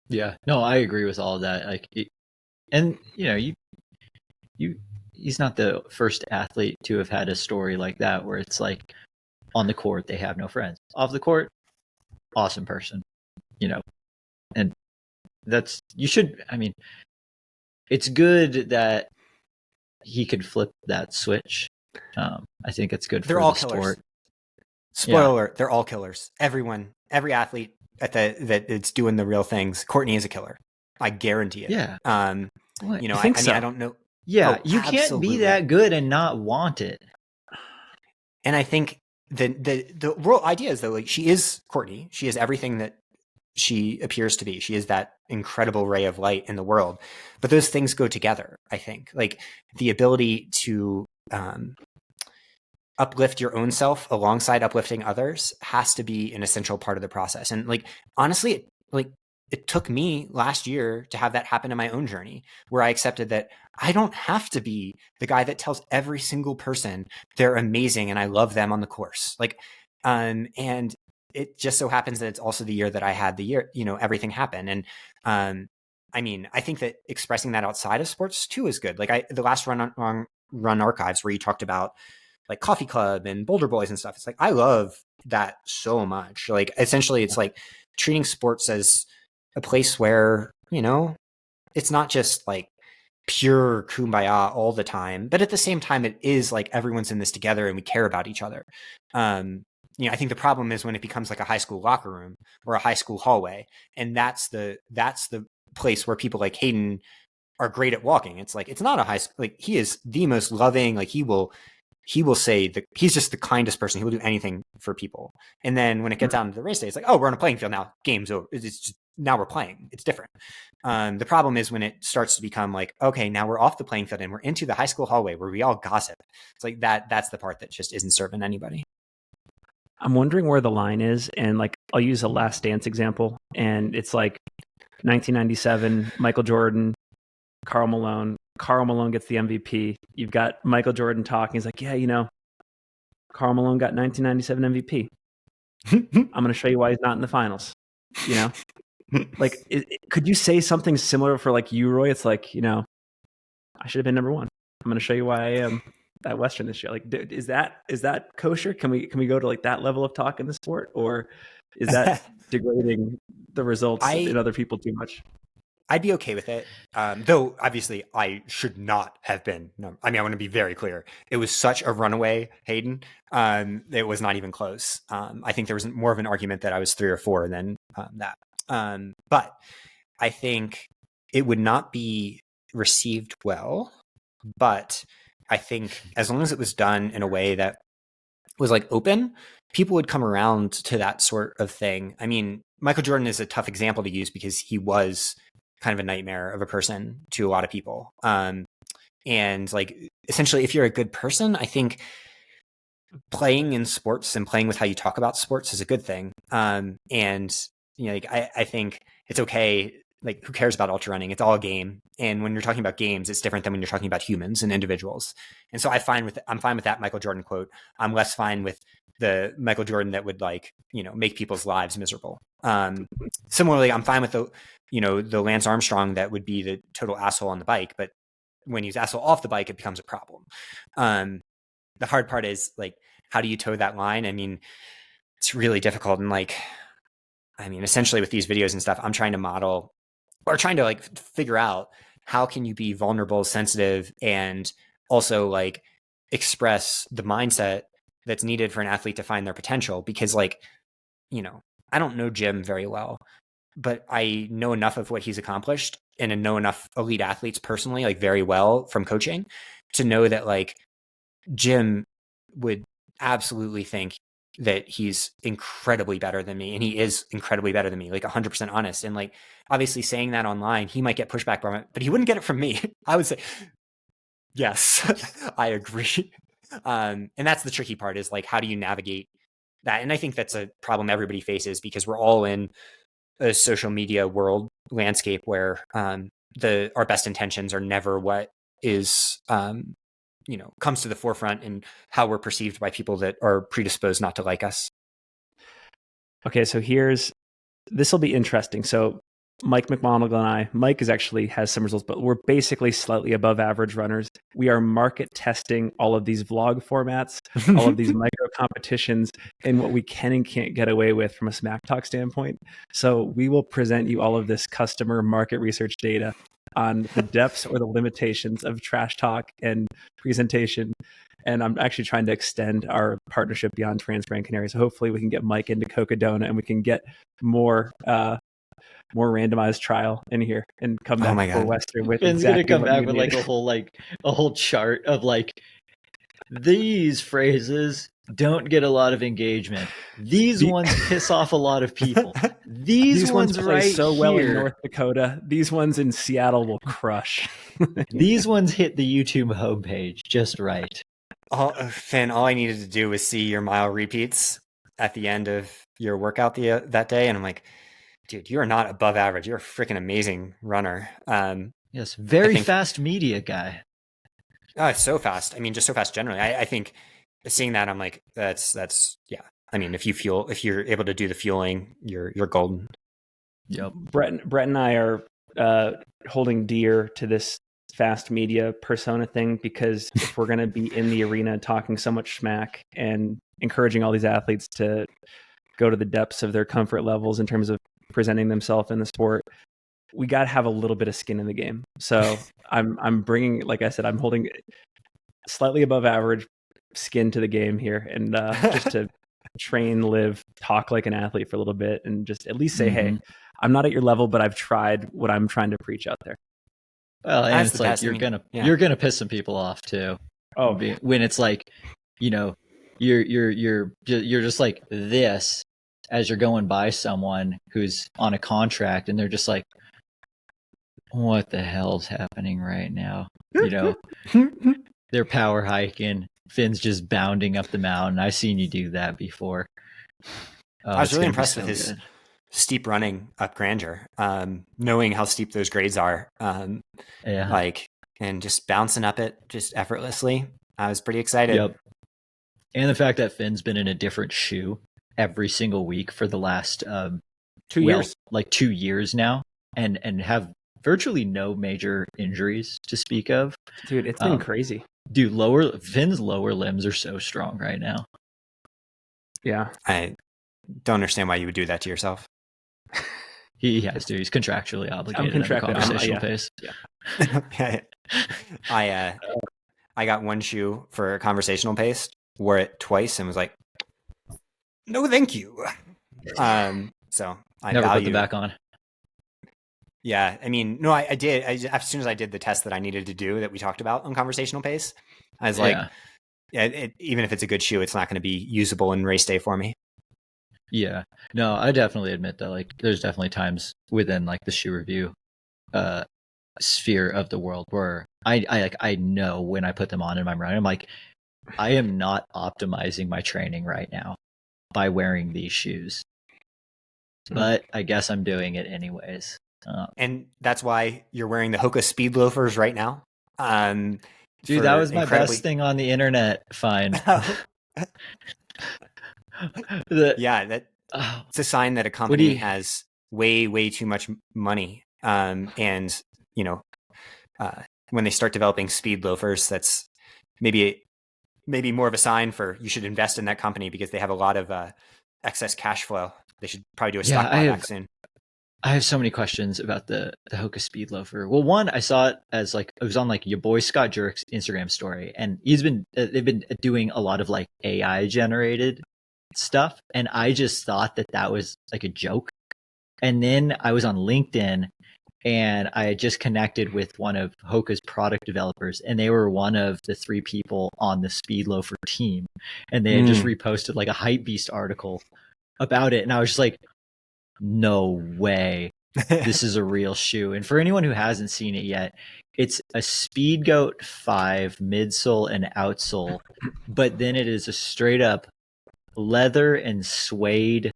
Yeah. No, I agree with all of that. Like, he's not the first athlete to have had a story like that, where it's like on the court, they have no friends. Off the court, awesome person, and it's good that he could flip that switch. I think it's good for the sport. Spoiler alert, they're all killers. Every athlete that it's doing the real things. Courtney is a killer. I guarantee it. Yeah. I don't know. Yeah, you can't be that good and not want it. And I think the real idea is though, like she is Courtney. She is everything that she appears to be. She is that incredible ray of light in the world. But those things go together, I think. Like the ability to uplift your own self alongside uplifting others has to be an essential part of the process. And like honestly, it took me last year to have that happen in my own journey, where I accepted that I don't have to be the guy that tells every single person they're amazing and I love them on the course. Like, and it just so happens that it's also the year that I had the year, everything happen. And, I think that expressing that outside of sports too is good. Like the last run archives where you talked about like Coffee Club and Boulder Boys and stuff. It's like, I love that so much. Like essentially it's like treating sports as a place where, it's not just like pure kumbaya all the time, but at the same time, it is like everyone's in this together and we care about each other. I think the problem is when it becomes like a high school locker room or a high school hallway. And that's the place where people like Hayden are great at walking. It's like, it's not a high school, like he is the most loving, like he will say that he's just the kindest person. He will do anything for people. And then when it gets down to the race day, it's like, oh, we're on a playing field now. Game's over. It's just, now we're playing. It's different. The problem is when it starts to become like, okay, now we're off the playing field and we're into the high school hallway where we all gossip. It's like that's the part that just isn't serving anybody. I'm wondering where the line is. And like, I'll use a Last Dance example. And it's like 1997, Michael Jordan, Karl Malone. Karl Malone gets the MVP. You've got Michael Jordan talking. He's like, yeah, Karl Malone got 1997 MVP. I'm going to show you why he's not in the finals. Like, could you say something similar for like you, Roy? It's like, I should have been number one. I'm going to show you why I am at Western this year. Like, is that kosher? Can we go to like that level of talk in the sport? Or Is that degrading the results in other people too much? I'd be okay with it. Though obviously I should not have been. No, I mean, I want to be very clear. It was such a runaway, Hayden. It was not even close. I think there was more of an argument that I was 3 or 4 than that. But I think it would not be received well. But I think as long as it was done in a way that was like open, people would come around to that sort of thing. I mean, Michael Jordan is a tough example to use because he was kind of a nightmare of a person to a lot of people. And like, essentially, if you're a good person, I think playing in sports and playing with how you talk about sports is a good thing. And, you know, like, I think it's okay. Like, who cares about ultra running? It's all a game. And when you're talking about games, it's different than when you're talking about humans and individuals. And so I'm fine with that Michael Jordan quote. I'm less fine with the Michael Jordan that would, like, you know, make people's lives miserable. Similarly, I'm fine with the Lance Armstrong that would be the total asshole on the bike, but when he's asshole off the bike, it becomes a problem. The hard part is, like, how do you toe that line? I mean, it's really difficult. And, like, I mean, essentially with these videos and stuff, I'm trying to model or trying to, like, figure out how can you be vulnerable, sensitive, and also, like, express the mindset that's needed for an athlete to find their potential. Because, like, you know, I don't know Jim very well, but I know enough of what he's accomplished and I know enough elite athletes personally, like, very well from coaching, to know that, like, Jim would absolutely think that he's incredibly better than me, and he is incredibly better than me, like 100% honest. And, like, obviously saying that online, he might get pushback from it, but he wouldn't get it from me. I would say, yes, I agree. And that's the tricky part, is, like, how do you navigate that? And I think that's a problem everybody faces, because we're all in a social media world landscape where our best intentions are never what is comes to the forefront in how we're perceived by people that are predisposed not to like us. Okay, so this will be interesting. So Mike McMonagall and Mike has some results, but we're basically slightly above average runners. We are market testing all of these vlog formats, all of these micro competitions, and what we can and can't get away with from a Smack Talk standpoint. So we will present you all of this customer market research data on the depths or the limitations of trash talk and presentation. And I'm actually trying to extend our partnership beyond Transparent Canary. So hopefully we can get Mike into Cocodona and we can get more randomized trial in here and come back for Western with Finn's exactly gonna come back with a whole chart of, like, these phrases don't get a lot of engagement. These ones piss off a lot of people. These ones play right so here, well in North Dakota. These ones in Seattle will crush. These ones hit the YouTube homepage just right. Finn, all I needed to do was see your mile repeats at the end of your workout that day, and I'm like, dude, you are not above average. You're a freaking amazing runner. Yes, very fast media guy. Oh, it's so fast. I mean, just so fast generally. I think seeing that, I'm like, that's yeah. I mean, if you're able to do the fueling, you're golden. Yep. Brett and I are holding dear to this fast media persona thing, because if we're going to be in the arena talking so much smack and encouraging all these athletes to go to the depths of their comfort levels in terms of presenting themselves in the sport, we got to have a little bit of skin in the game. So I'm bringing, like I said, I'm holding slightly above average skin to the game here, and just to train, live, talk like an athlete for a little bit, and just at least say, hey, I'm not at your level, but I've tried what I'm trying to preach out there. Well, and it's like, you're gonna piss some people off too. Oh, when it's like, you know, you're just like this as you're going by someone who's on a contract, and they're just like, what the hell's happening right now? You know, they're power hiking. Finn's just bounding up the mountain. I've seen you do that before. I was really impressed with his steep running up Grandeur, knowing how steep those grades are. Like, and just bouncing up it just effortlessly. I was pretty excited. Yep. And the fact that Finn's been in a different shoe every single week for the last 2 years, like 2 years now, and have virtually no major injuries to speak of. Dude, it's been crazy. Dude, Finn's lower limbs are so strong right now. Yeah. don't understand why you would do that to yourself. He has to. He's contractually obligated under contracted. conversational Yeah. pace. Okay. I got one shoe for conversational pace, wore it twice, and was like, no, thank you. So I Never value put them back on. Yeah, I mean, no, I did. As soon as I did the test that I needed to do that we talked about on conversational pace, I was like, even if it's a good shoe, it's not going to be usable in race day for me. Yeah, no, I definitely admit that. Like, there's definitely times within like the shoe review sphere of the world where I know when I put them on and I'm running, I'm like, I am not optimizing my training right now by wearing these shoes, but I guess I'm doing it anyways. And that's why you're wearing the Hoka speed loafers right now. Dude, that was my best thing on the internet find. It's a sign that a company has way too much money. And when they start developing speed loafers, that's maybe more of a sign for you should invest in that company because they have a lot of excess cash flow. They should probably do a stock buyback soon. I have so many questions about the Hoka Speed Loafer. Well, one, I saw it as like, it was on like your boy Scott Jurek's Instagram story, and they've been doing a lot of like AI generated stuff, and I just thought that was like a joke. And then I was on LinkedIn, and I had just connected with one of Hoka's product developers, and they were one of the 3 people on the Speed Loafer team, and they had just reposted like a Hypebeast article about it, and I was just like, no way, this is a real shoe. And for anyone who hasn't seen it yet, it's a Speedgoat 5 midsole and outsole, but then it is a straight up leather and suede,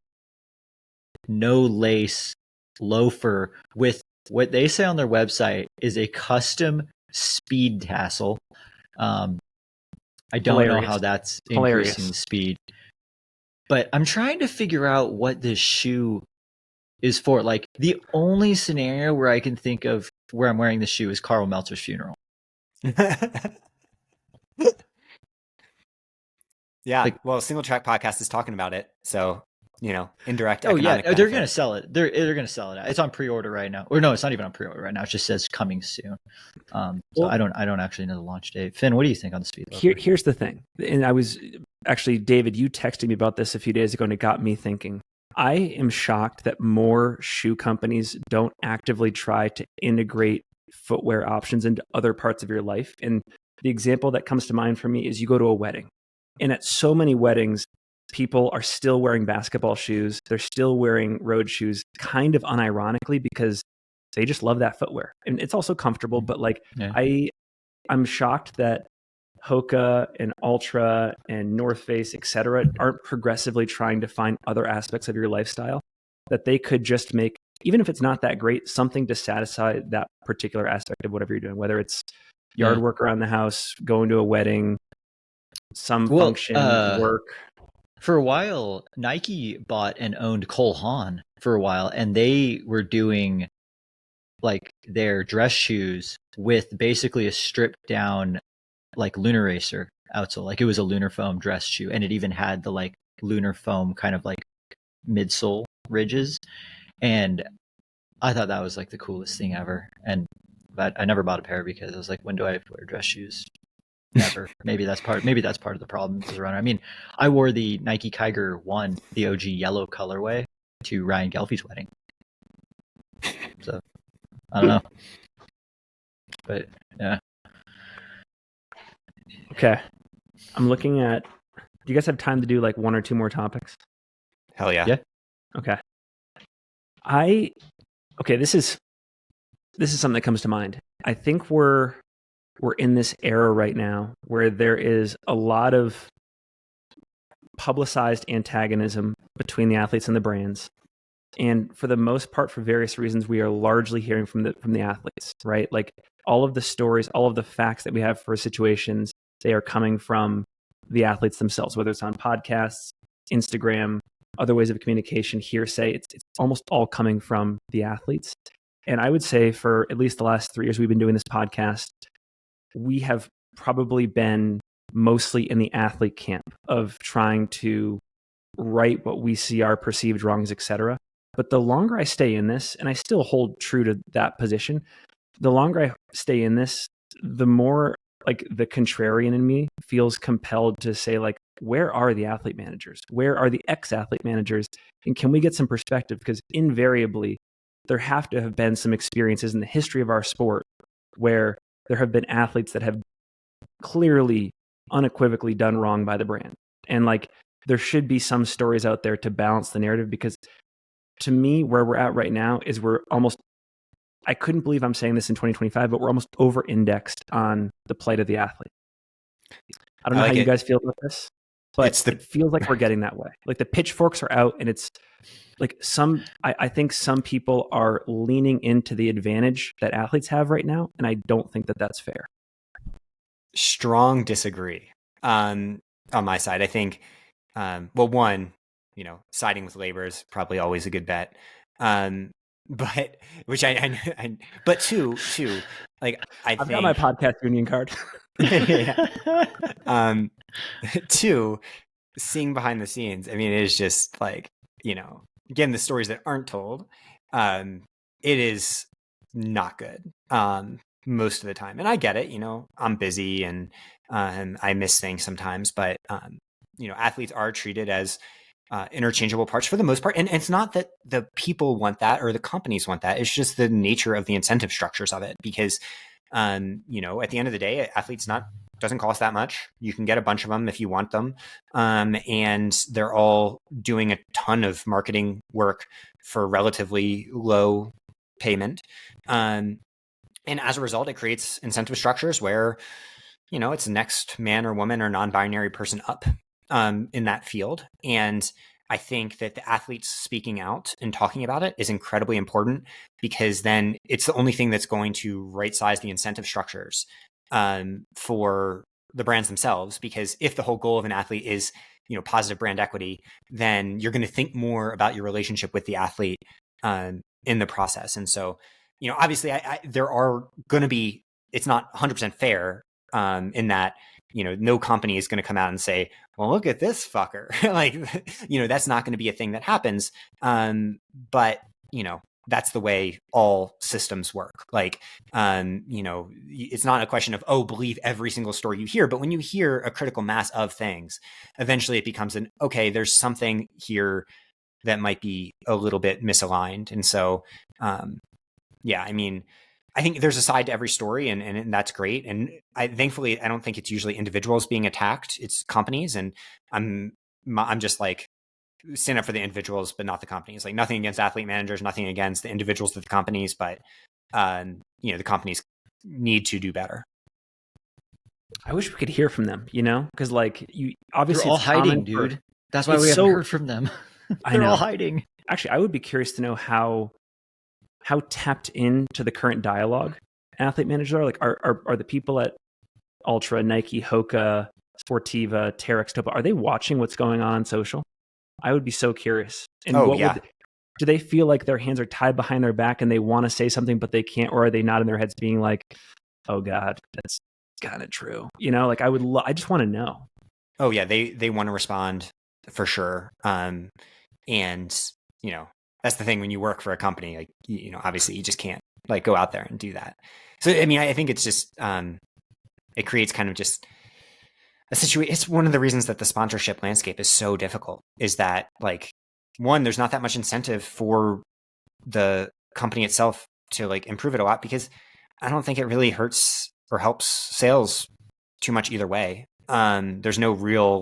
no lace loafer with what they say on their website is a custom speed tassel. I don't know how that's increasing speed, but I'm trying to figure out what this shoe is for. Like, the only scenario where I can think of where I'm wearing the shoe is Carl Meltzer's funeral. Yeah, like, well, Singletrack podcast is talking about it, so indirect. Oh yeah, they're gonna sell it. They're gonna sell it. It's on pre-order right now, or no, it's not even on pre-order right now. It just says coming soon. So I don't actually know the launch date. Finn, what do you think on the Speed Loafer? Here's the thing, and I was actually, David, you texted me about this a few days ago, and it got me thinking. I am shocked that more shoe companies don't actively try to integrate footwear options into other parts of your life. And the example that comes to mind for me is you go to a wedding, and at so many weddings, people are still wearing basketball shoes. They're still wearing road shoes, kind of unironically, because they just love that footwear. And it's also comfortable, but like, I'm shocked that Hoka and Ultra and North Face, etc., aren't progressively trying to find other aspects of your lifestyle that they could just make, even if it's not that great, something to satisfy that particular aspect of whatever you're doing, whether it's yard work around the house, going to a wedding, some function, work. For a while, Nike bought and owned Cole Haan for a while, and they were doing like their dress shoes with basically a stripped down like Lunar Racer outsole. Like, it was a Lunar Foam dress shoe, and it even had the like Lunar Foam kind of like midsole ridges. And I thought that was like the coolest thing ever. But I never bought a pair because I was like, when do I have to wear dress shoes? Never. Maybe that's part of the problem as a runner. I mean, I wore the Nike Kyger 1, the OG yellow colorway, to Ryan Gelfie's wedding. So I don't know. But yeah. Okay. I'm looking at, do you guys have time to do like 1 or 2 more topics? Hell yeah. Yeah. Okay. This is something that comes to mind. I think we're in this era right now where there is a lot of publicized antagonism between the athletes and the brands. And for the most part, for various reasons, we are largely hearing from the athletes, right? Like, all of the stories, all of the facts that we have for situations, they are coming from the athletes themselves, whether it's on podcasts, Instagram, other ways of communication, hearsay. It's almost all coming from the athletes. And I would say for at least the last 3 years we've been doing this podcast, we have probably been mostly in the athlete camp of trying to right what we see are perceived wrongs, etc. But the longer I stay in this, and I still hold true to that position, the longer I stay in this, the more like the contrarian in me feels compelled to say, like, where are the athlete managers? Where are the ex-athlete managers? And can we get some perspective? Because invariably, there have to have been some experiences in the history of our sport where there have been athletes that have clearly, unequivocally done wrong by the brand. And like, there should be some stories out there to balance the narrative, because to me, where we're at right now is we're almost, I couldn't believe I'm saying this in 2025, but we're almost over indexed on the plight of the athlete. I don't know how you guys feel about this, but it feels like we're getting that way. Like the pitchforks are out, and it's like I think some people are leaning into the advantage that athletes have right now. And I don't think that that's fair. Strong disagree on my side. I think, well, one, siding with labor is probably always a good bet. But which but two, like I've got my podcast union card. Two, seeing behind the scenes, I mean, it is just like, again, the stories that aren't told, it is not good most of the time. And I get it, I'm busy and I miss things sometimes, but athletes are treated as interchangeable parts for the most part. And it's not that the people want that or the companies want that. It's just the nature of the incentive structures of it. Because, at the end of the day, athletes doesn't cost that much. You can get a bunch of them if you want them. And they're all doing a ton of marketing work for relatively low payment. And as a result, it creates incentive structures where, it's next man or woman or non-binary person up in that field. And I think that the athletes speaking out and talking about it is incredibly important, because then it's the only thing that's going to right size the incentive structures for the brands themselves. Because if the whole goal of an athlete is, positive brand equity, then you're going to think more about your relationship with the athlete in the process. And so, obviously there are going to be, it's not 100% fair in that, no company is going to come out and say, well, look at this fucker. Like, that's not going to be a thing that happens. But, that's the way all systems work. Like, it's not a question of, believe every single story you hear. But when you hear a critical mass of things, eventually it becomes okay, there's something here that might be a little bit misaligned. And so, I mean, I think there's a side to every story, and that's great. And thankfully, I don't think it's usually individuals being attacked. It's companies. And I'm just like, stand up for the individuals, but not the companies. Like, nothing against athlete managers, nothing against the individuals of the companies, but the companies need to do better. I wish we could hear from them, because like you obviously they're all hiding, dude. That's why we haven't heard from them. They're all hiding. Actually, I would be curious to know how tapped into the current dialogue athlete managers are. Like, are the people at Ultra, Nike, Hoka, Sportiva, Terex, Topo, are they watching what's going on social? I would be so curious. And do they feel like their hands are tied behind their back and they want to say something, but they can't? Or are they not in their heads being like, oh God, that's kind of true. Like I just want to know. Oh yeah. They want to respond for sure. And that's the thing when you work for a company, like, obviously you just can't like go out there and do that. So, I mean, I think it's just, it creates kind of just a situation. It's one of the reasons that the sponsorship landscape is so difficult, is that, like, one, there's not that much incentive for the company itself to like improve it a lot, because I don't think it really hurts or helps sales too much either way. There's no real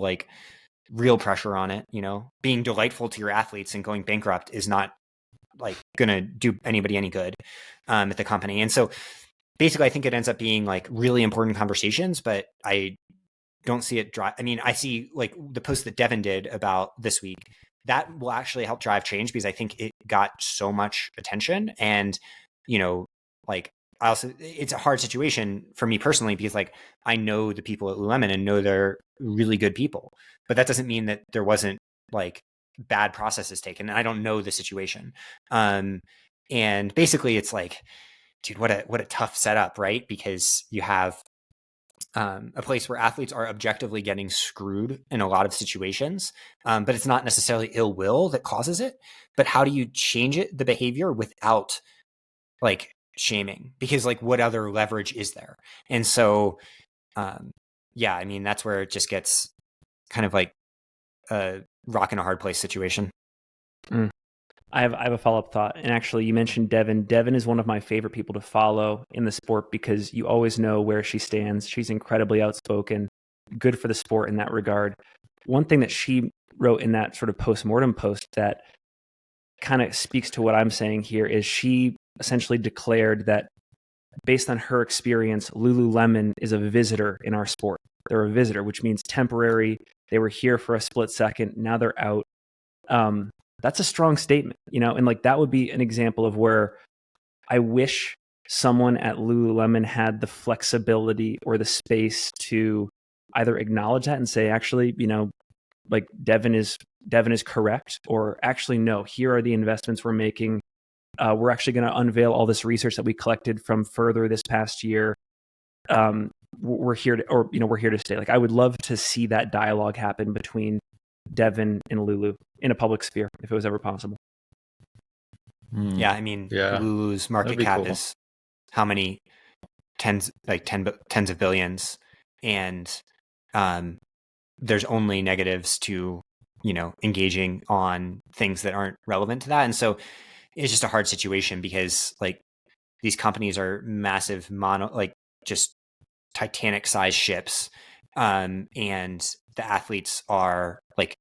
pressure on it. Being delightful to your athletes and going bankrupt is not like gonna do anybody any good at the company. And so basically I think it ends up being like really important conversations, but I don't see it drive. I mean, I see like the post that Devin did about this week, that will actually help drive change, because I think it got so much attention. And, like, it's a hard situation for me personally, because like I know the people at Lululemon and know they're really good people, but that doesn't mean that there wasn't like bad processes taken. And I don't know the situation. And basically it's like, dude, what a tough setup, right? Because you have a place where athletes are objectively getting screwed in a lot of situations, but it's not necessarily ill will that causes it. But how do you change the behavior without like shaming? Because like what other leverage is there? And so, yeah, I mean, that's where it just gets kind of like a rock and a hard place situation. I have a follow-up thought. And actually, you mentioned Devin. Devin is one of my favorite people to follow in the sport because you always know where she stands. She's incredibly outspoken, good for the sport in that regard. One thing that she wrote in that sort of post-mortem post that kind of speaks to what I'm saying here is she essentially declared that based on her experience, Lululemon is a visitor in our sport. They're a visitor, which means temporary. They were here for a split second. Now they're out. That's a strong statement, and like that would be an example of where I wish someone at Lululemon had the flexibility or the space to either acknowledge that and say, actually, like Devin is correct, or actually, no, here are the investments we're making. We're actually going to unveil all this research that we collected from further this past year. We're here to, we're here to stay. Like, I would love to see that dialogue happen between Devin and Lulu in a public sphere, if it was ever possible. Yeah, I mean, Lulu's market cap is how many tens of billions, and there's only negatives to engaging on things that aren't relevant to that, and so it's just a hard situation because like these companies are massive just Titanic sized ships, and the athletes are like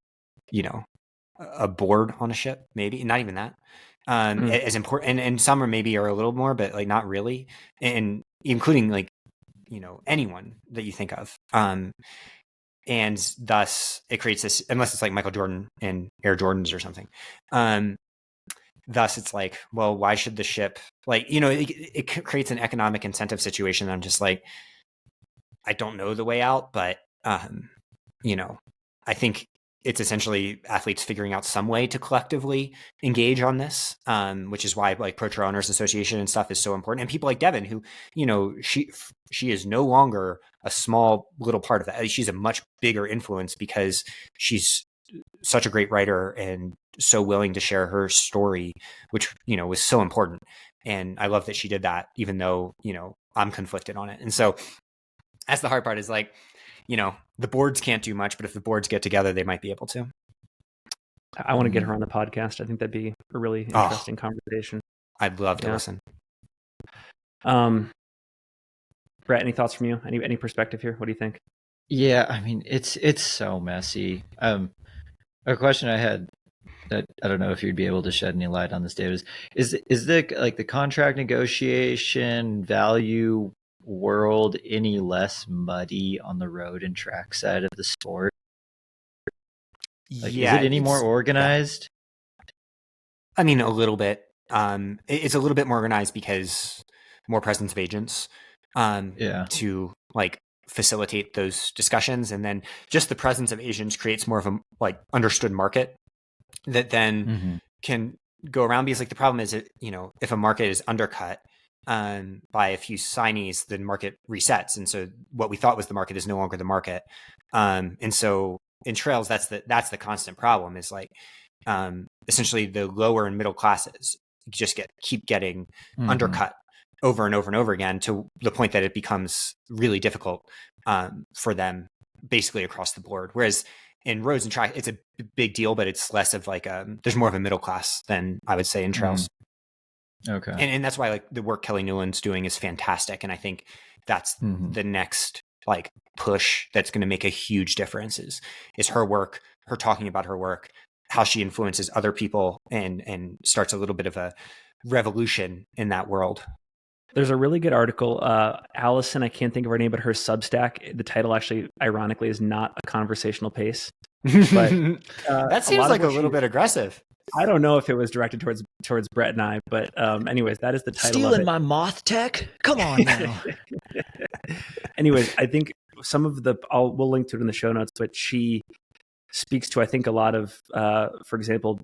a board on a ship, maybe not even that as important, and some are maybe are a little more, but like not really, and including like anyone that you think of, and thus it creates this, unless it's like Michael Jordan and Air Jordans or something, thus it's like, well, why should the ship it creates an economic incentive situation that I'm just like, I don't know the way out, but I think it's essentially athletes figuring out some way to collectively engage on this, which is why like Pro Tour Owners Association and stuff is so important. And people like Devin, who, she is no longer a small little part of that. She's a much bigger influence because she's such a great writer and so willing to share her story, which, was so important. And I love that she did that, even though, I'm conflicted on it. And so that's the hard part, is like, the boards can't do much, but if the boards get together, they might be able to. I want to get her on the podcast. I think that'd be a really interesting conversation. I'd love to listen. Brett, any thoughts from you? Any perspective here? What do you think? Yeah, I mean, it's so messy. A question I had that I don't know if you'd be able to shed any light on this, David, is the contract negotiation value world any less muddy on the road and track side of the sport? Is it any more organized? I mean, a little bit. It's a little bit more organized because more presence of agents to like facilitate those discussions, and then just the presence of agents creates more of a like understood market that then can go around, because like the problem is that, if a market is undercut by a few signees, the market resets, and so what we thought was the market is no longer the market, and so in trails that's the constant problem, is like essentially the lower and middle classes just keep getting undercut over and over and over again, to the point that it becomes really difficult for them basically across the board. Whereas in roads and track, it's a big deal, but it's less of like there's more of a middle class than I would say in trails. Okay. And that's why like the work Kelly Newland's doing is fantastic. And I think that's the next like push that's going to make a huge difference is her work, her talking about her work, how she influences other people and starts a little bit of a revolution in that world. There's a really good article. Allison, I can't think of her name, but her Substack, the title actually, ironically, is Not a Conversational Pace. But that seems like a little bit aggressive. I don't know if it was directed towards Brett and I, but anyways, that is the title. Stealing my moth tech? Come on now. Anyways, I think some of we'll link to it in the show notes, but she speaks to, I think, a lot of, for example,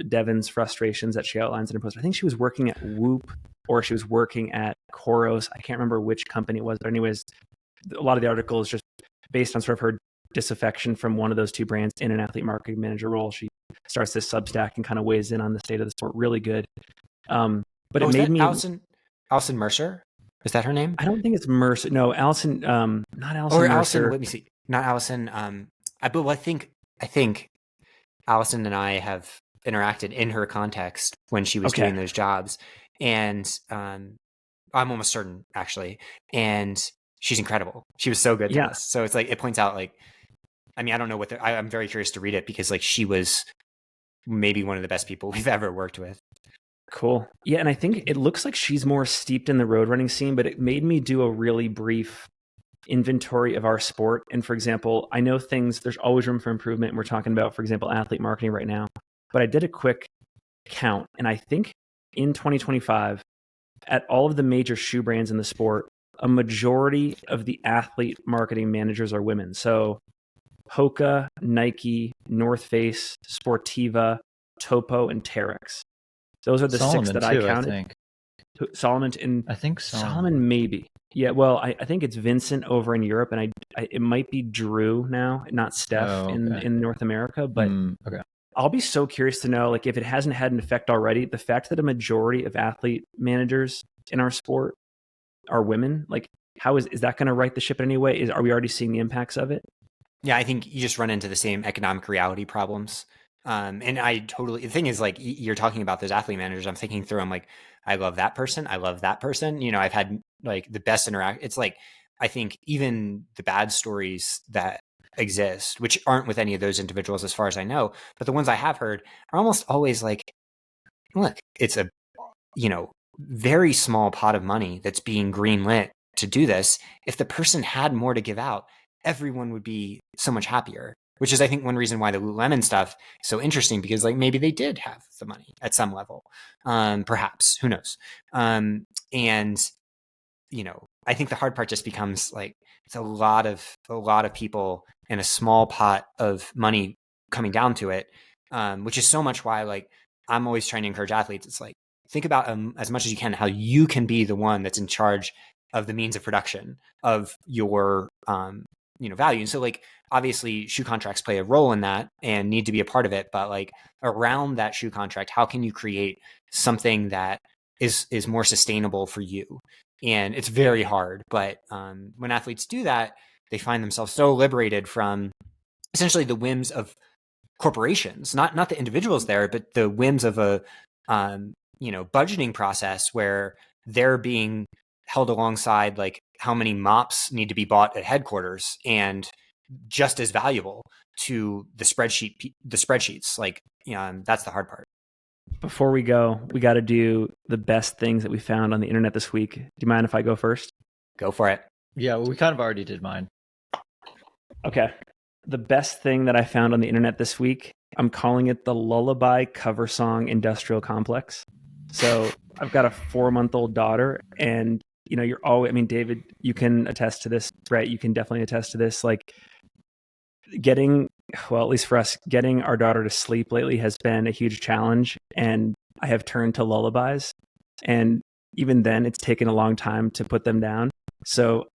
Devin's frustrations that she outlines in her post. I think she was working at Whoop, or she was working at Koros. I can't remember which company it was, but anyways, a lot of the article is just based on sort of her disaffection from one of those two brands in an athlete marketing manager role. She starts this Substack and kind of weighs in on the state of the sport. Really good. But it made me Allison Mercer. Is that her name? I don't think it's Mercer. No, Allison. Not Allison or Mercer. Allison. Let me see. Not Allison. I think Allison and I have interacted in her context when she was doing those jobs, and I'm almost certain actually. And she's incredible. She was so good to us. So it's like it points out like, I mean, I don't know what I'm very curious to read it because like she was maybe one of the best people we've ever worked with. Cool. Yeah, and I think it looks like she's more steeped in the road running scene, but it made me do a really brief inventory of our sport. And for example, I know there's always room for improvement. And we're talking about, for example, athlete marketing right now. But I did a quick count, and I think in 2025, at all of the major shoe brands in the sport, a majority of the athlete marketing managers are women. So Hoka, Nike, North Face, Sportiva, Topo, and Terex. Those are the Salomon six that too, I counted. I think. Solomon and I think Solomon maybe. Yeah, well, I think it's Vincent over in Europe, and it might be Drew now, not Steph in North America. But I'll be so curious to know, like, if it hasn't had an effect already, the fact that a majority of athlete managers in our sport are women, like, how is that going to right the ship in any way? Are we already seeing the impacts of it? Yeah, I think you just run into the same economic reality problems. And the thing is, like, you're talking about those athlete managers. I'm thinking through, I'm like, I love that person. I love that person. You know, I've had like the best interact. It's like, I think even the bad stories that exist, which aren't with any of those individuals, as far as I know, but the ones I have heard are almost always like, look, it's a, very small pot of money that's being greenlit to do this. If the person had more to give out, everyone would be so much happier. Which is, I think, one reason why the Lululemon stuff is so interesting, because like maybe they did have the money at some level, perhaps, who knows? And I think the hard part just becomes like it's a lot of people and a small pot of money coming down to it, which is so much why like I'm always trying to encourage athletes. It's like think about as much as you can how you can be the one that's in charge of the means of production of your value. And so like obviously shoe contracts play a role in that and need to be a part of it, but like around that shoe contract, how can you create something that is more sustainable for you? And it's very hard, but when athletes do that, they find themselves so liberated from essentially the whims of corporations, not the individuals there, but the whims of a budgeting process where they're being held alongside like how many mops need to be bought at headquarters, and just as valuable to the spreadsheets. Like, that's the hard part. Before we go, we got to do the best things that we found on the internet this week. Do you mind if I go first? Go for it. Yeah, well, we kind of already did mine. Okay. The best thing that I found on the internet this week, I'm calling it the Lullaby Cover Song Industrial Complex. So I've got a 4-month-old daughter, and you're always, I mean, David, you can attest to this, Brett, you can definitely attest to this. Like at least for us, getting our daughter to sleep lately has been a huge challenge. And I have turned to lullabies, and even then it's taken a long time to put them down. So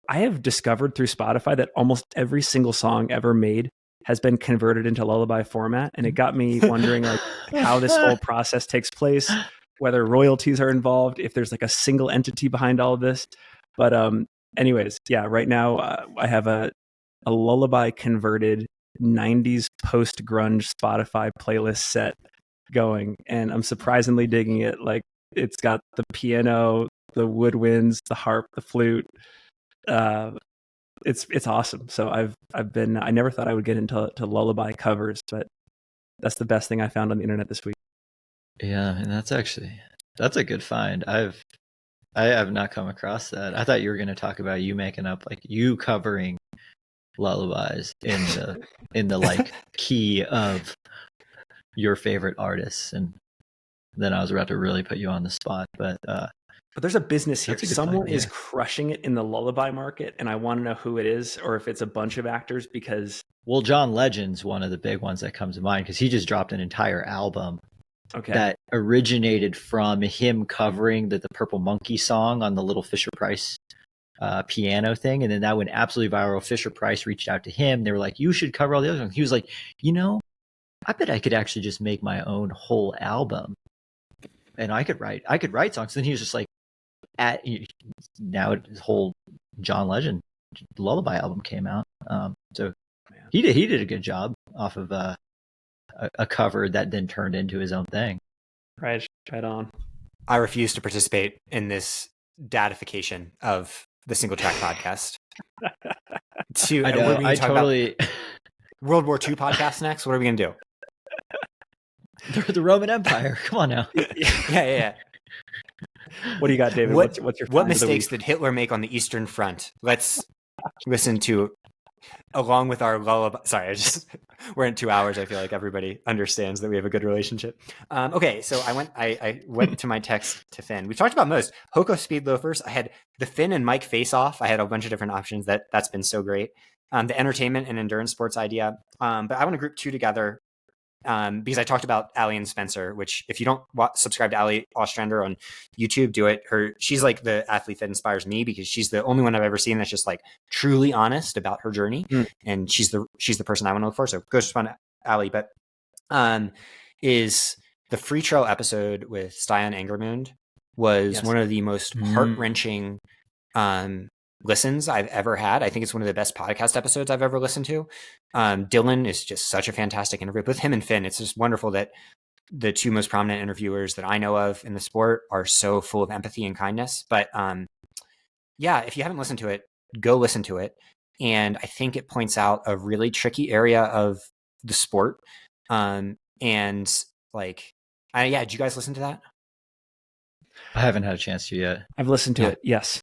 I have discovered through Spotify that almost every single song ever made has been converted into lullaby format. And it got me wondering like how this whole process takes place, whether royalties are involved, if there's like a single entity behind all of this. But anyways, yeah, right now I have a lullaby converted 90s post-grunge Spotify playlist set going, and I'm surprisingly digging it. Like it's got the piano, the woodwinds, the harp, the flute. It's awesome. So I never thought I would get into lullaby covers, but that's the best thing I found on the internet this week. Yeah, and that's a good find. I have not come across that. I thought you were going to talk about you making up like you covering lullabies in the like key of your favorite artists, and then I was about to really put you on the spot. But there's a business here. Someone point, yeah. is crushing it in the lullaby market, and I want to know who it is, or if it's a bunch of actors. Because John Legend's one of the big ones that comes to mind, because he just dropped an entire album that originated from him covering the Purple Monkey song on the Little Fisher Price piano thing, and then that went absolutely viral. Fisher Price reached out to him. They were like, "You should cover all the other ones." He was like, I bet I could actually just make my own whole album, and I could write songs. And he was just like, now his whole John Legend Lullaby album came out. So he did a good job off of a cover that then turned into his own thing. Right on. I refuse to participate in this dadification of the Singletrack podcast. I know. I totally. World War II podcast next. What are we gonna do? The Roman Empire. Come on now. Yeah. What do you got, David? What mistakes did Hitler make on the Eastern Front? Let's listen to, along with our lullaby. Sorry, we're in 2 hours. I feel like everybody understands that we have a good relationship. Okay, so I went to my text to Finn. We've talked about most. Hoka Speed Loafers. I had the Finn and Mike face off. I had a bunch of different options. That's been so great. The entertainment and endurance sports idea. But I want to group two together. Because I talked about Ali and Spencer, which if you don't subscribe to Ali Ostrander on YouTube, do it. She's like the athlete that inspires me because she's the only one I've ever seen that's just like truly honest about her journey, and she's the person I want to look for. So go respond to Ali. But is the free trail episode with Stian Angermund was one of the most heart-wrenching listens I've ever had. I think it's one of the best podcast episodes I've ever listened to. Dylan is just such a fantastic interview. With him and Finn, it's just wonderful that the two most prominent interviewers that I know of in the sport are so full of empathy and kindness. But if you haven't listened to it, go listen to it. And I think it points out a really tricky area of the sport. Did you guys listen to that? I haven't had a chance to yet. I've listened to it. Yes.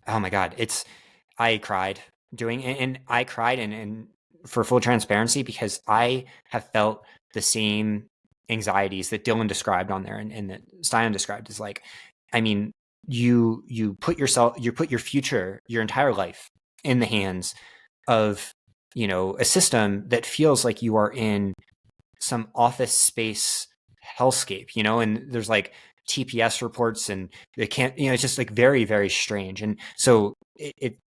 Oh my God. I cried doing it, and I cried and for full transparency, because I have felt the same anxieties that Dylan described on there and that Stian described. Is like, I mean, you put your future, your entire life in the hands of, a system that feels like you are in some office space hellscape, and there's like TPS reports and they can't, it's just like very, very strange. And so it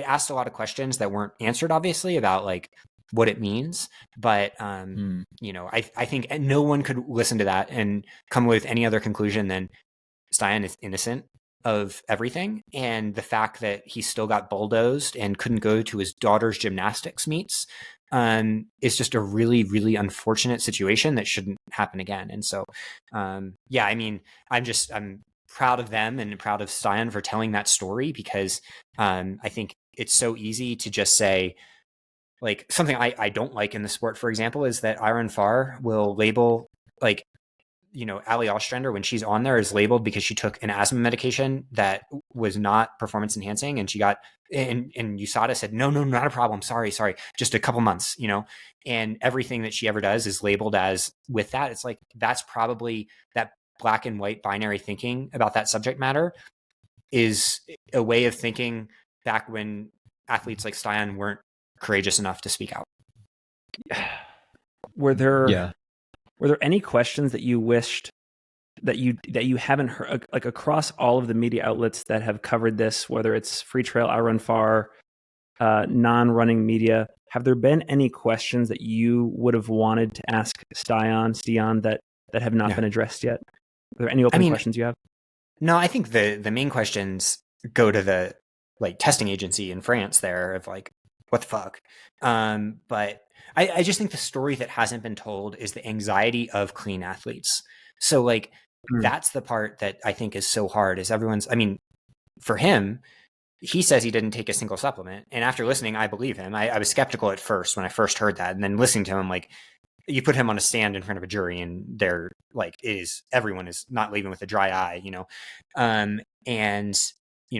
asked a lot of questions that weren't answered, obviously, about like what it means. But, I think no one could listen to that and come with any other conclusion than Stian is innocent of everything. And the fact that he still got bulldozed and couldn't go to his daughter's gymnastics meets is just a really, really unfortunate situation that shouldn't happen again. And so, I'm proud of them and proud of Stian for telling that story, because I think it's so easy to just say, like, something I don't like in the sport, for example, is that Iron Farr will label, like, Ali Ostrander, when she's on there, is labeled because she took an asthma medication that was not performance enhancing, and she got, and USADA said, no, not a problem. Sorry. Just a couple months, and everything that she ever does is labeled as with that. It's like, that's probably that black and white binary thinking about that subject matter is a way of thinking back when athletes like Stian weren't courageous enough to speak out. Were there any questions that you wished that you haven't heard, like across all of the media outlets that have covered this, whether it's Free Trail, Outrun Far, non-running media? Have there been any questions that you would have wanted to ask Stian that have not been addressed yet? Are there any open questions you have? No, I think the main questions go to the like testing agency in France there of like, what the fuck? But I just think the story that hasn't been told is the anxiety of clean athletes. So like, that's the part that I think is so hard, is for him, he says he didn't take a single supplement. And after listening, I believe him. I was skeptical at first when I first heard that. And then listening to him, like, you put him on a stand in front of a jury and they're like, everyone is not leaving with a dry eye,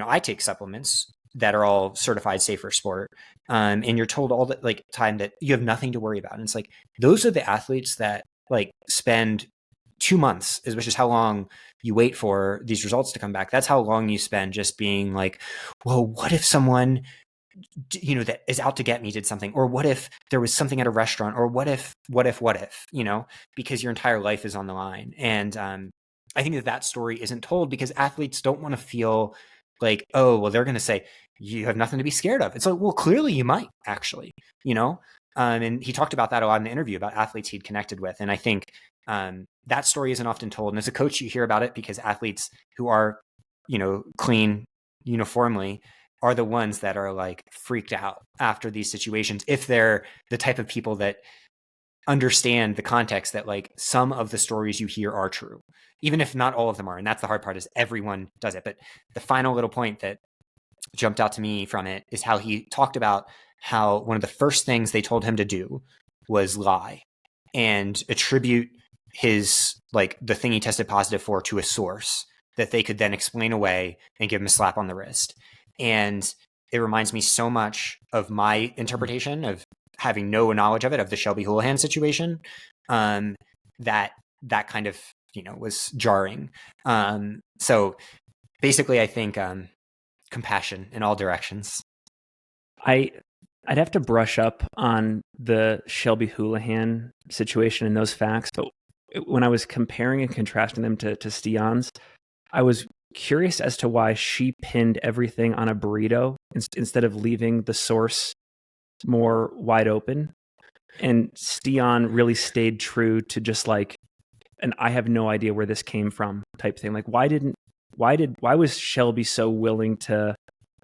I take supplements that are all certified safe for sport. And you're told all the like time that you have nothing to worry about. And it's like, those are the athletes that like spend 2 months, which is how long you wait for these results to come back. That's how long you spend just being like, well, what if someone, that is out to get me did something, or what if there was something at a restaurant, or what if, because your entire life is on the line. And I think that story isn't told because athletes don't want to feel like, oh, well, they're going to say, you have nothing to be scared of. It's like, well, clearly you might actually, and he talked about that a lot in the interview about athletes he'd connected with. And I think that story isn't often told. And as a coach, you hear about it because athletes who are, clean uniformly are the ones that are like freaked out after these situations. If they're the type of people that understand the context that like some of the stories you hear are true, even if not all of them are. And that's the hard part, is everyone does it. But the final little point that jumped out to me from it is how he talked about how one of the first things they told him to do was lie and attribute his, like, the thing he tested positive for to a source that they could then explain away and give him a slap on the wrist. And it reminds me so much of my interpretation of having no knowledge of it, of the Shelby Houlihan situation, that kind of, was jarring. So basically, I think compassion in all directions. I'd have to brush up on the Shelby Houlihan situation and those facts, but when I was comparing and contrasting them to Stian's, I was curious as to why she pinned everything on a burrito instead of leaving the source more wide open. And Stian really stayed true to just like, and I have no idea where this came from type thing. Like, why was Shelby so willing to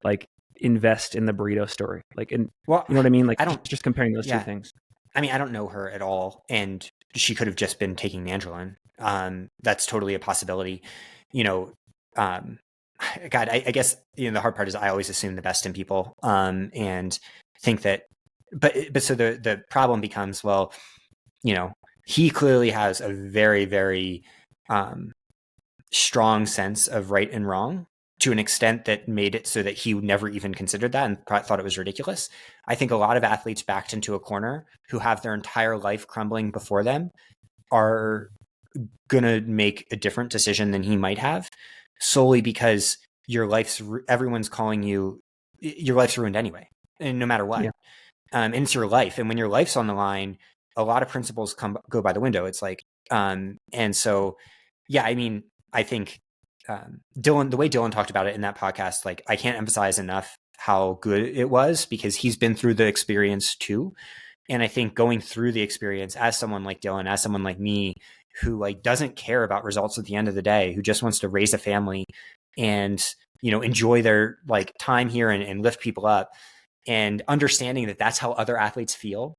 like invest in the burrito story? Like, and well, you know what I mean? Like, I don't just comparing those two things. I mean, I don't know her at all, and she could have just been taking Nandrolone. That's totally a possibility. God, I guess the hard part is I always assume the best in people, and think that. But so the problem becomes, well, he clearly has a very, very strong sense of right and wrong, to an extent that made it so that he never even considered that and thought it was ridiculous. I think a lot of athletes backed into a corner who have their entire life crumbling before them are going to make a different decision than he might have, solely because everyone's calling you, your life's ruined anyway, and no matter what. Yeah. And it's your life. And when your life's on the line, a lot of principles go by the window. It's like, and so, yeah, I mean, I think Dylan, the way Dylan talked about it in that podcast, like, I can't emphasize enough how good it was, because he's been through the experience too. And I think going through the experience as someone like Dylan, as someone like me, who like doesn't care about results at the end of the day, who just wants to raise a family and, enjoy their like time here and lift people up, and understanding that that's how other athletes feel,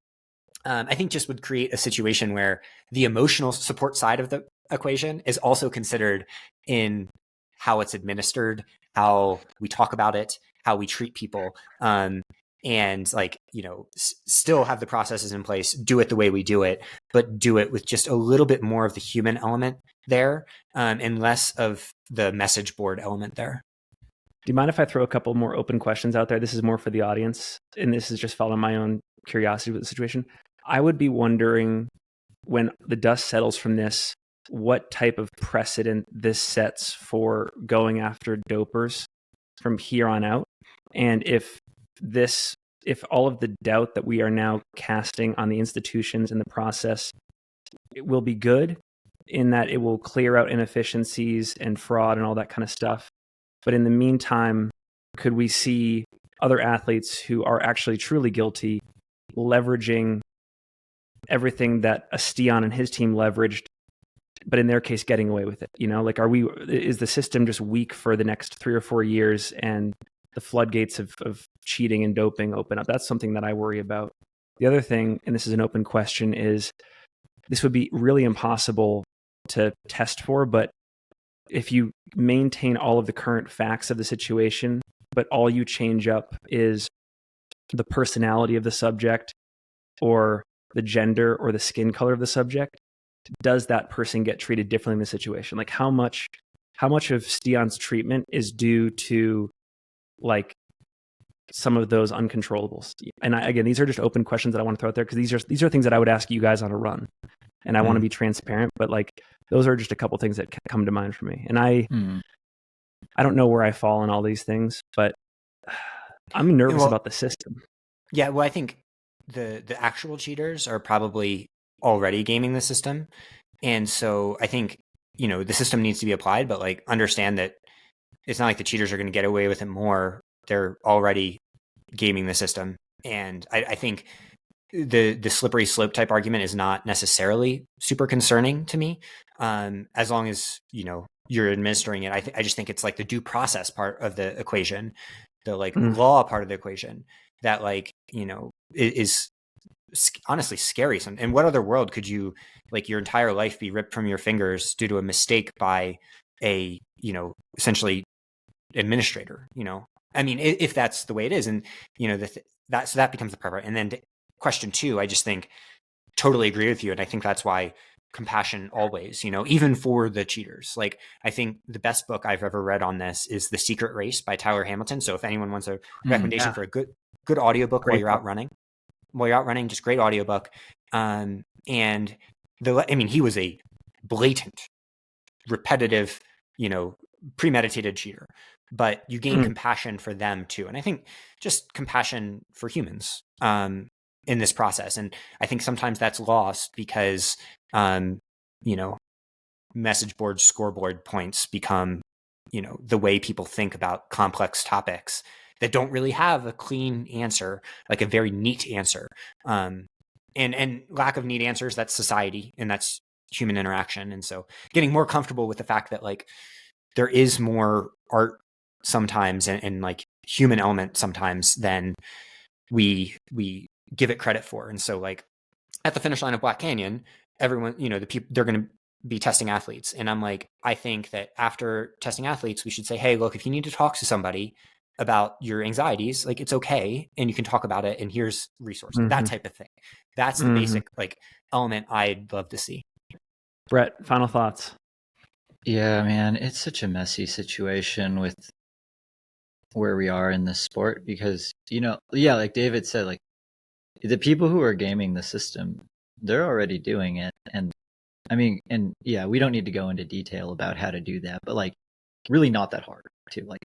I think just would create a situation where the emotional support side of the equation is also considered in how it's administered, how we talk about it, how we treat people, and like, still have the processes in place, do it the way we do it, but do it with just a little bit more of the human element there, and less of the message board element there. Do you mind if I throw a couple more open questions out there? This is more for the audience, and this is just following my own curiosity with the situation. I would be wondering, when the dust settles from this, what type of precedent this sets for going after dopers from here on out. And if all of the doubt that we are now casting on the institutions and the process, it will be good in that it will clear out inefficiencies and fraud and all that kind of stuff. But in the meantime, could we see other athletes who are actually truly guilty leveraging everything that Stian and his team leveraged, but in their case, getting away with it? Like, is the system just weak for the next 3 or 4 years and the floodgates of cheating and doping open up? That's something that I worry about. The other thing, and this is an open question, is this would be really impossible to test for, but if you maintain all of the current facts of the situation, but all you change up is the personality of the subject or the gender or the skin color of the subject, does that person get treated differently in the situation? Like, how much of Stian's treatment is due to like some of those uncontrollables? And again, these are just open questions that I want to throw out there, because these are things that I would ask you guys on a run, and I want to be transparent, but like, those are just a couple things that come to mind for me. And I don't know where I fall in all these things, but I'm nervous about the system. Yeah, well, I think the actual cheaters are probably already gaming the system. And so I think, the system needs to be applied, but like, understand that it's not like the cheaters are going to get away with it more they're already gaming the system. And I think the slippery slope type argument is not necessarily super concerning to me, as long as you're administering it. I just think it's like the due process part of the equation, the like law part of the equation that is honestly scary. In what other world could you your entire life be ripped from your fingers due to a mistake by a essentially administrator? I mean, if that's the way it is, and that becomes the part. And then question 2, I just think totally agree with you, and I think that's why compassion always, even for the cheaters. Like, I think the best book I've ever read on this is The Secret Race by Tyler Hamilton. So if anyone wants a recommendation for a good audiobook while you're out running, just great audiobook. And he was a blatant, repetitive, premeditated cheater, but you gain compassion for them too. And I think just compassion for humans in this process. And I think sometimes that's lost because, message board scoreboard points become, the way people think about complex topics that don't really have a clean answer, like a very neat answer. And lack of neat answers, that's society and that's human interaction. And so getting more comfortable with the fact that there is more art sometimes and like human element sometimes than we give it credit for. And so at the finish line of Black Canyon, everyone, the people, they're going to be testing athletes. And I'm like, I think that after testing athletes, we should say, hey, look, if you need to talk to somebody about your anxieties, it's okay. And you can talk about it. And here's resources, that type of thing. That's the basic element I'd love to see. Brett, final thoughts. Yeah, man, it's such a messy situation with where we are in this sport because, like David said, the people who are gaming the system, they're already doing it. And I mean, we don't need to go into detail about how to do that, but really not that hard to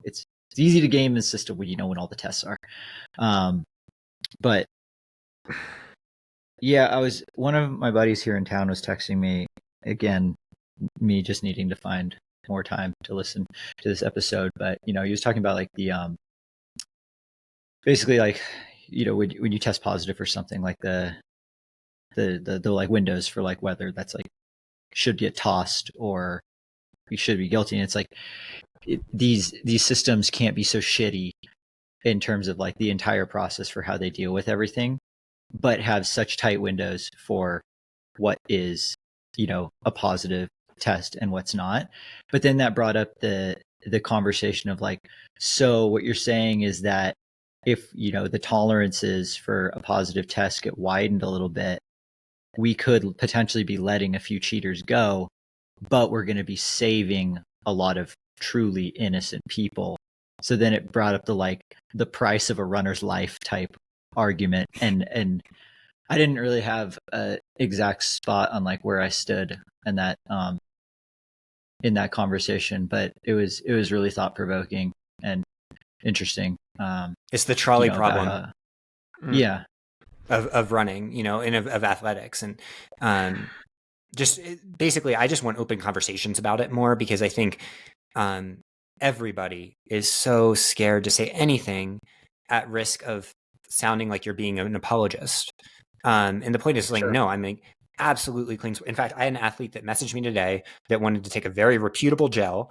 it's easy to game the system when when all the tests are. But yeah, one of my buddies here in town was texting me again, me just needing to find more time to listen to this episode. But, he was talking about the, basically when you test positive for something like the windows for whether that's should get tossed or you should be guilty. And it's these systems can't be so shitty in terms of the entire process for how they deal with everything, but have such tight windows for what is, a positive test and what's not. But then that brought up the conversation of so what you're saying is that if, the tolerances for a positive test get widened a little bit, we could potentially be letting a few cheaters go, but we're going to be saving a lot of truly innocent people. So then it brought up the price of a runner's life type argument. And I didn't really have an exact spot on where I stood in that conversation, but it was really thought provoking and interesting. It's the trolley problem. Yeah. Of running, and of athletics. And just basically, I just want open conversations about it more because I think everybody is so scared to say anything at risk of sounding like you're being an apologist. And the point is no, I'm absolutely clean. In fact, I had an athlete that messaged me today that wanted to take a very reputable gel,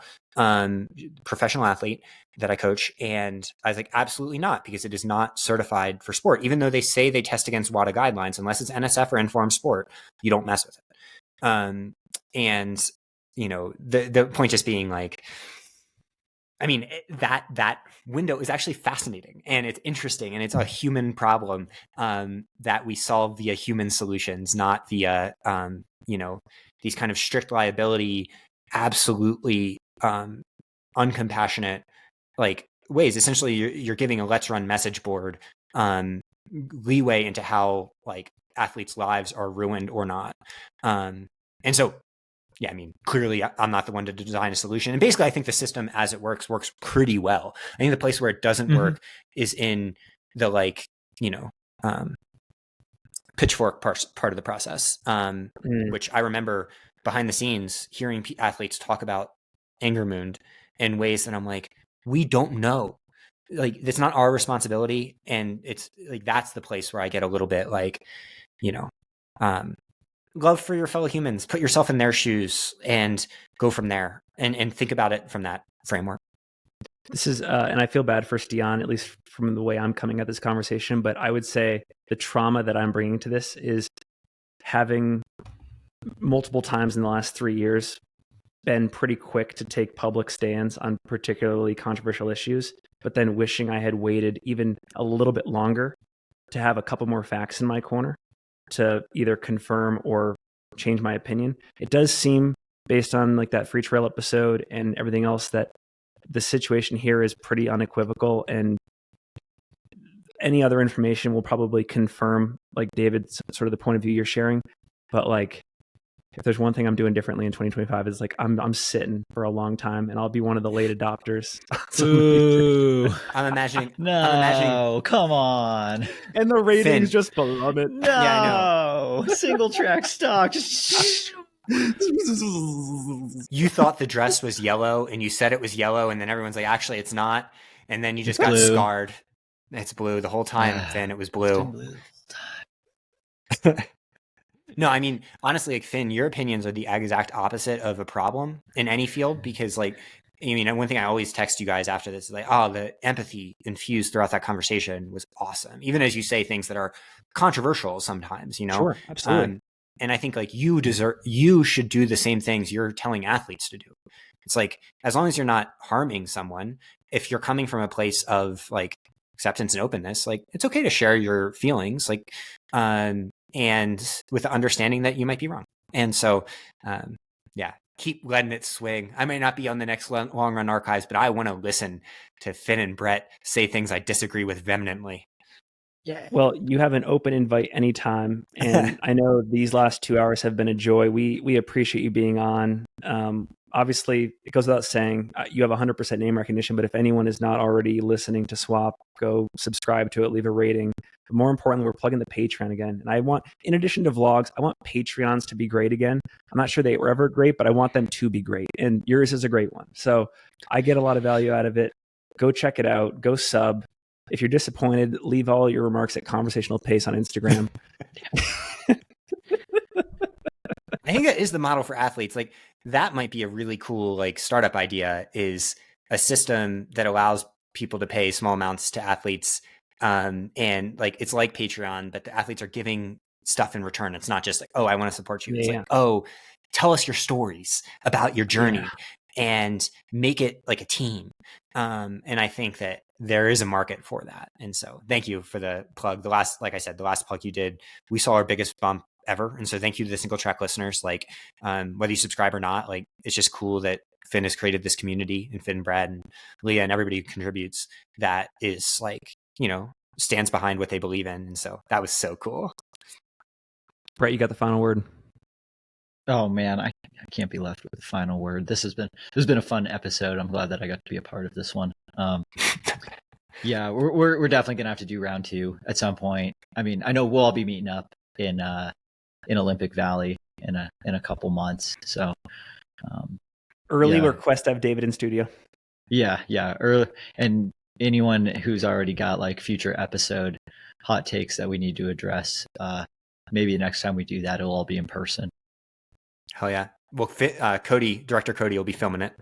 professional athlete that I coach. And I was like, absolutely not, because it is not certified for sport. Even though they say they test against WADA guidelines, unless it's NSF or Informed Sport, you don't mess with it. And the point just being that window is actually fascinating and it's interesting and it's a human problem that we solve via human solutions, not via these kind of strict liability, absolutely uncompassionate ways. Essentially, you're giving a let's run message board leeway into how athletes' lives are ruined or not. And so, yeah, clearly I'm not the one to design a solution. And basically, I think the system as it works pretty well. I think the place where it doesn't work is in the pitchfork part of the process, which I remember behind the scenes hearing athletes talk about anger mood in ways that I'm like, we don't know. Like, it's not our responsibility. And it's like, that's the place where I get a little bit like, you know, love for your fellow humans, put yourself in their shoes and go from there and think about it from that framework. This is, and I feel bad for Stian, at least from the way I'm coming at this conversation, but I would say the trauma that I'm bringing to this is having multiple times in the last 3 years been pretty quick to take public stands on particularly controversial issues, but then wishing I had waited even a little bit longer to have a couple more facts in my corner to either confirm or change my opinion. It does seem, based on like that free trail episode and everything else, that the situation here is pretty unequivocal, and any other information will probably confirm like David's sort of the point of view you're sharing. But like, if there's one thing I'm doing differently in 2025 is like I'm sitting for a long time, and I'll be one of the late adopters. Ooh. I'm imagining. Come on. And the ratings Finn. just plummet. No. Yeah, I know. Singletrack stock. You thought the dress was yellow and you said it was yellow, and then everyone's like, actually, it's not. And then you just got blue. scarred. It's blue the whole time, Finn. It was blue. No, I mean, honestly, like, Finn, your opinions are the exact opposite of a problem in any field, because like, I mean, one thing I always text you guys after this is like, oh, the empathy infused throughout that conversation was awesome. Even as you say things that are controversial sometimes, you know? Sure, absolutely. And I think like you should do the same things you're telling athletes to do. It's like, as long as you're not harming someone, if you're coming from a place of like acceptance and openness, like it's okay to share your feelings, like, and with the understanding that you might be wrong. And so, yeah, keep letting it swing. I may not be on the next long run archives, but I want to listen to Finn and Brett say things I disagree with vehemently. Yeah. Well, you have an open invite anytime, and I know these last 2 hours have been a joy. We appreciate you being on. Obviously, it goes without saying, you have 100% name recognition, but if anyone is not already listening to Swap, go subscribe to it, leave a rating. But more importantly, we're plugging the Patreon again. And I want, in addition to vlogs, I want Patreons to be great again. I'm not sure they were ever great, but I want them to be great. And yours is a great one. So I get a lot of value out of it. Go check it out. Go sub. If you're disappointed, leave all your remarks at Conversational Pace on Instagram. I think that is the model for athletes. Like, that might be a really cool like startup idea, is a system that allows people to pay small amounts to athletes. And like, it's like Patreon, but the athletes are giving stuff in return. It's not just like, oh, I want to support you. It's like, oh, tell us your stories about your journey and make it like a team. And I think that there is a market for that. And so thank you for the plug. Like I said, the last plug you did, we saw our biggest bump ever. And so thank you to the Singletrack listeners. Like, whether you subscribe or not, like, it's just cool that Finn has created this community, and Finn, Brad, and Leah, and everybody who contributes, that is like, you know, stands behind what they believe in. And so that was so cool. Brett, you got the final word. Oh man, I can't be left with the final word. This has been a fun episode. I'm glad that I got to be a part of this one. Yeah, we're definitely gonna have to do round 2 at some point. I mean, I know we'll all be meeting up in Olympic Valley in a couple months. So Early request to have David in studio. Yeah, early, and anyone who's already got like future episode hot takes that we need to address, maybe next time we do that, it'll all be in person. Hell yeah. Well, Director Cody will be filming it.